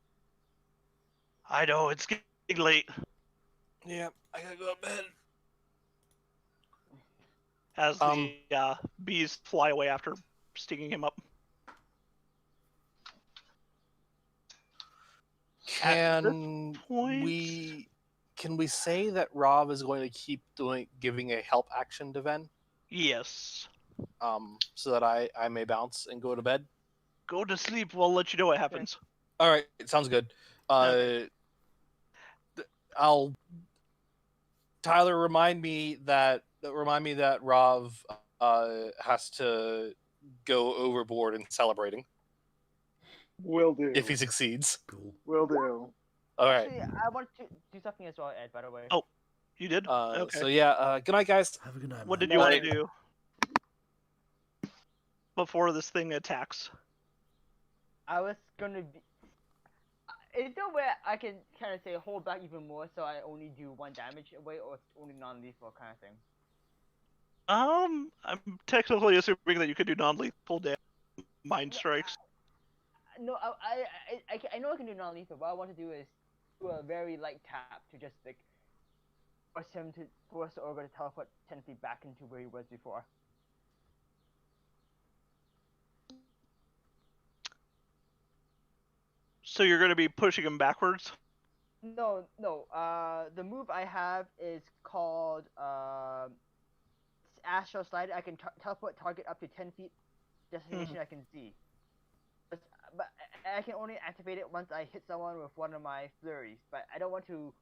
Speaker 1: I know, it's getting late.
Speaker 3: Yeah, I gotta go to bed.
Speaker 1: As the bees fly away after stinging him up.
Speaker 3: Can
Speaker 1: point-
Speaker 3: we say that Rob is going to keep giving a help action to Ven?
Speaker 1: Yes.
Speaker 3: So that I may bounce and go to bed?
Speaker 1: Go to sleep, we'll let you know what happens.
Speaker 3: Alright, it sounds good. Tyler, remind me that Rav has to go overboard in celebrating
Speaker 5: Will do.
Speaker 3: if he succeeds.
Speaker 2: Cool.
Speaker 5: Will do.
Speaker 3: All right.
Speaker 4: Actually, I want to do something as well, Ed. By the way.
Speaker 1: Oh, you did? Okay.
Speaker 3: So yeah, good night, guys.
Speaker 2: Have a good night.
Speaker 1: What
Speaker 2: man.
Speaker 1: did you want to
Speaker 4: Night.
Speaker 1: do before this thing attacks?
Speaker 4: I was gonna be. Is there a way I can kind of say hold back even more so I only do 1 damage away or only non-lethal kind of thing?
Speaker 1: I'm technically assuming that you could do non-lethal damage, mind strikes.
Speaker 4: No, I know I can do non-lethal. What I want to do is do a very light tap to just like force the ogre to teleport 10 feet back into where he was before.
Speaker 1: So you're going to be pushing him backwards?
Speaker 4: No. The move I have is called Astral Slide. I can teleport target up to 10 feet destination I can see. But I can only activate it once I hit someone with one of my flurries. But I don't want to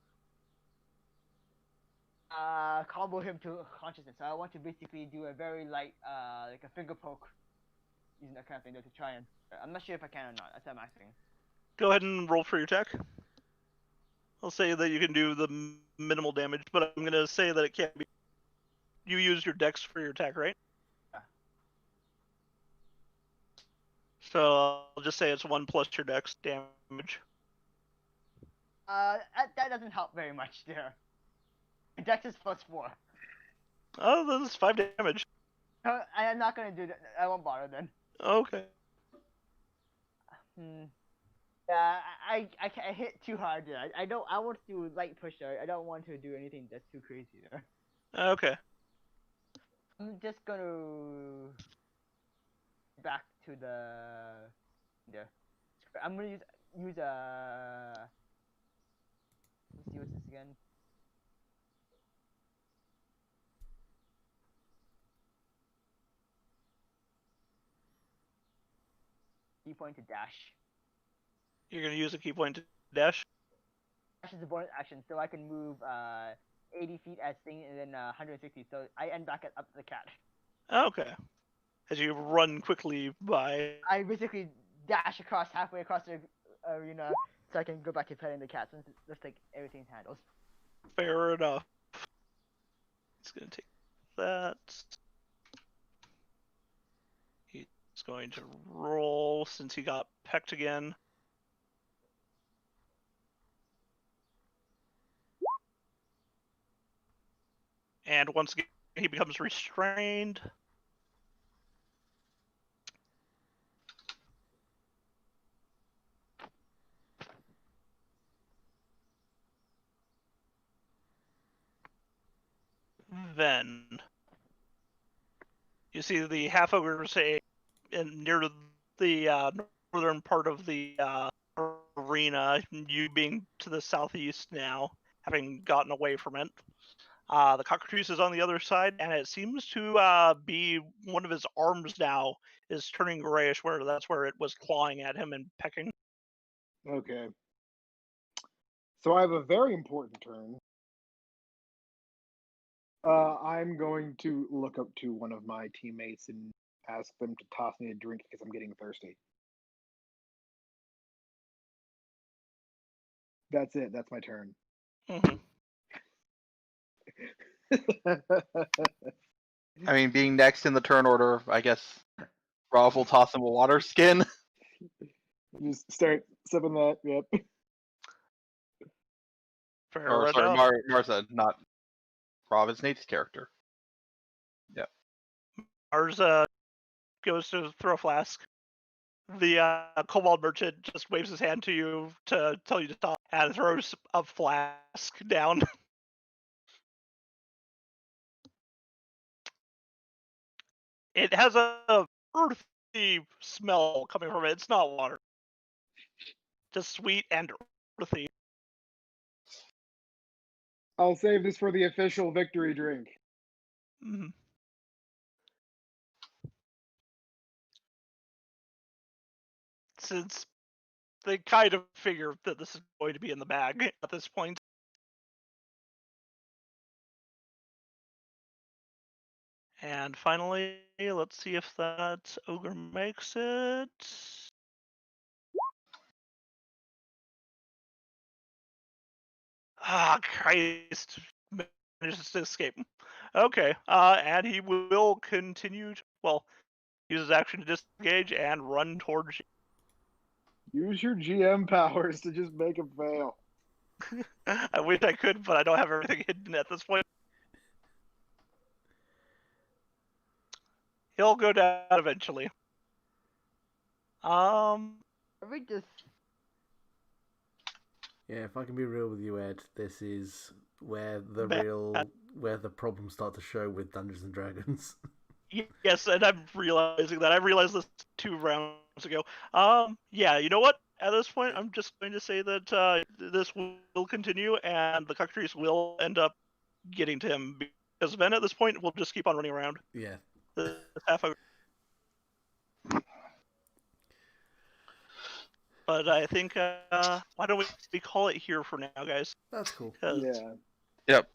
Speaker 4: combo him to consciousness. So I want to basically do a very light, like a finger poke, using that kind of thing to try and. I'm not sure if I can or not. That's what I'm asking.
Speaker 1: Go ahead and roll for your attack. I'll say that you can do the minimal damage, but I'm going to say that it can't be. You use your dex for your attack, right?
Speaker 4: Yeah.
Speaker 1: So I'll just say it's 1 plus your dex damage.
Speaker 4: That doesn't help very much there. Dex is +4.
Speaker 1: Oh, that's 5 damage.
Speaker 4: I'm not gonna do that. I won't bother then.
Speaker 1: Okay.
Speaker 4: Yeah, I hit too hard there. I don't. I want to do light push there. I don't want to do anything that's too crazy there.
Speaker 1: Okay.
Speaker 4: I'm just gonna back to the. I'm gonna use a. Let's see what's this again. Key point to dash.
Speaker 1: You're going to use a key point to dash?
Speaker 4: Dash is a bonus action, so I can move 80 feet as thing, and then 160. So I end back at up the cat.
Speaker 1: Okay. As you run quickly by.
Speaker 4: I basically dash across halfway across the arena so I can go back to petting the cat since it looks like everything's handled.
Speaker 1: Fair enough. He's gonna take that. He's going to roll since he got pecked again. And once again, he becomes restrained. Then you see the half ogre say near the northern part of the arena, you being to the southeast now, having gotten away from it. The cockatrice is on the other side, and it seems to be one of his arms now is turning grayish, where that's where it was clawing at him and pecking.
Speaker 5: Okay. So I have a very important turn. I'm going to look up to one of my teammates and ask them to toss me a drink because I'm getting thirsty. That's it. That's my turn.
Speaker 1: Mm-hmm.
Speaker 6: I mean, being next in the turn order, I guess Rolf will toss him a water skin.
Speaker 5: Just start sipping that. Yep.
Speaker 1: Fair
Speaker 6: Or sorry,
Speaker 1: enough.
Speaker 6: Marza, not Rob. It's Nate's character.
Speaker 1: Ours goes to throw a flask. The kobold merchant just waves his hand to you to tell you to stop and throws a flask down. It has a earthy smell coming from it. It's not water. Just sweet and earthy.
Speaker 5: I'll save this for the official victory drink.
Speaker 1: Mm-hmm. Since they kind of figure that this is going to be in the bag at this point. And finally, let's see if that ogre makes it. Ah, Christ. Manages to escape. Okay, and he will continue to, well, use his action to disengage and run towards you.
Speaker 5: Use your GM powers to just make him fail.
Speaker 1: I wish I could, but I don't have everything hidden at this point. He'll go down eventually.
Speaker 4: We just
Speaker 2: Yeah, if I can be real with you, Ed, this is where the problems start to show with Dungeons and Dragons.
Speaker 1: Yes, and I'm realizing that. I realized this 2 rounds ago. Yeah, you know what? At this point, I'm just going to say that this will continue, and the cockatrice will end up getting to him, because then at this point, we'll just keep on running around.
Speaker 2: Yeah.
Speaker 1: The half hour. But I think, why don't we call it here for now, guys?
Speaker 2: That's cool.
Speaker 5: Yeah.
Speaker 6: Yep.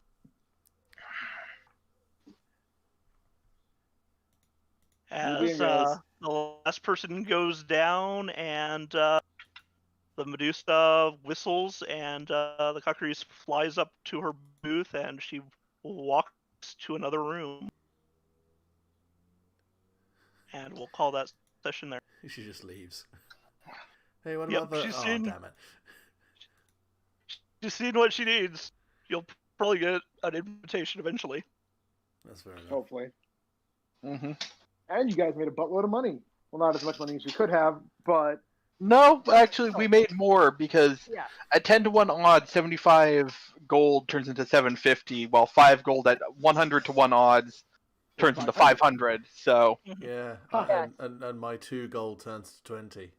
Speaker 1: As the last person goes down, and the Medusa whistles, and the cockatrice flies up to her booth, and she walks to another room. And we'll call that session there.
Speaker 2: She just leaves. Hey, what
Speaker 1: Yep,
Speaker 2: about the...
Speaker 1: she's
Speaker 2: Oh,
Speaker 1: seen-
Speaker 2: damn it.
Speaker 1: She's seen what she needs. You'll probably get an invitation eventually.
Speaker 2: That's fair enough.
Speaker 5: Hopefully.
Speaker 6: Mm-hmm.
Speaker 5: And you guys made a buttload of money. Well, not as much money as we could have, but
Speaker 6: No, actually, we made more because
Speaker 4: yeah.
Speaker 6: at 10-1 odds, 75 gold turns into 750, while 5 gold at 100 to 1 odds turns into 500. So
Speaker 2: Yeah,
Speaker 4: Yes.
Speaker 2: and my 2 gold turns to 20.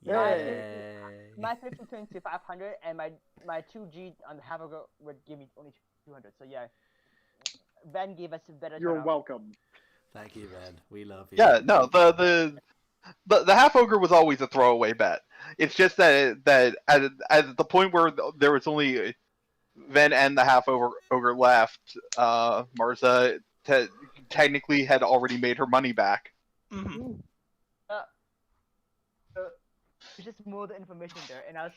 Speaker 5: Yay.
Speaker 4: My 50 turns to 500, and my 2G on the half ago would give me only 200. So yeah, Ben gave us a better.
Speaker 5: you're
Speaker 4: turnout.
Speaker 5: welcome.
Speaker 2: Thank you, Ben. We love you.
Speaker 6: yeah, no, the half ogre was always a throwaway bet. It's just that at the point where there was only Ven and the half ogre left, Marza technically had already made her money back.
Speaker 1: Mm-hmm.
Speaker 4: There's just more the information there, and I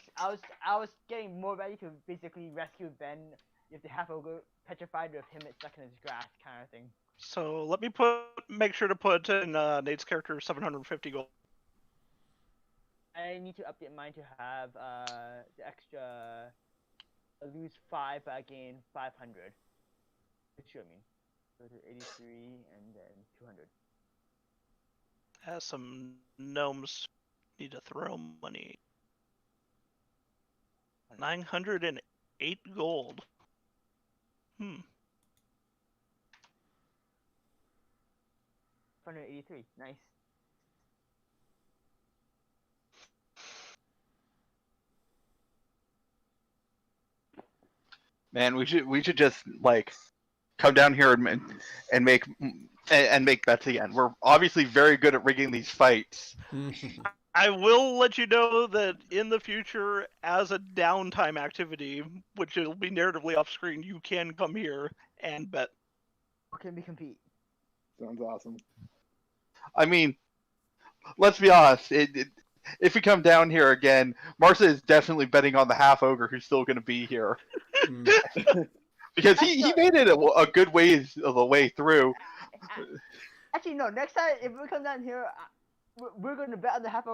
Speaker 4: was getting more ready to basically rescue Ben if the half ogre petrified with him stuck in his grass kind of thing.
Speaker 1: So let me make sure to put in Nate's character 750 gold.
Speaker 4: I need to update mine to have the extra. I lose 5, but I gain 500. Which I mean, so to 83 and then 200.
Speaker 1: As some gnomes need to throw money. 908 gold.
Speaker 4: 183. Nice.
Speaker 6: Man, we should just like come down here and make bets again. We're obviously very good at rigging these fights.
Speaker 1: I will let you know that in the future, as a downtime activity, which will be narratively off screen, you can come here and bet.
Speaker 4: Or can we compete?
Speaker 5: Sounds awesome.
Speaker 6: I mean, let's be honest. If we come down here again, Marsa is definitely betting on the half ogre who's still going to be here. Because he made it a good ways of the way through.
Speaker 4: Actually, no. Next time, if we come down here, we're going to bet on the half ogre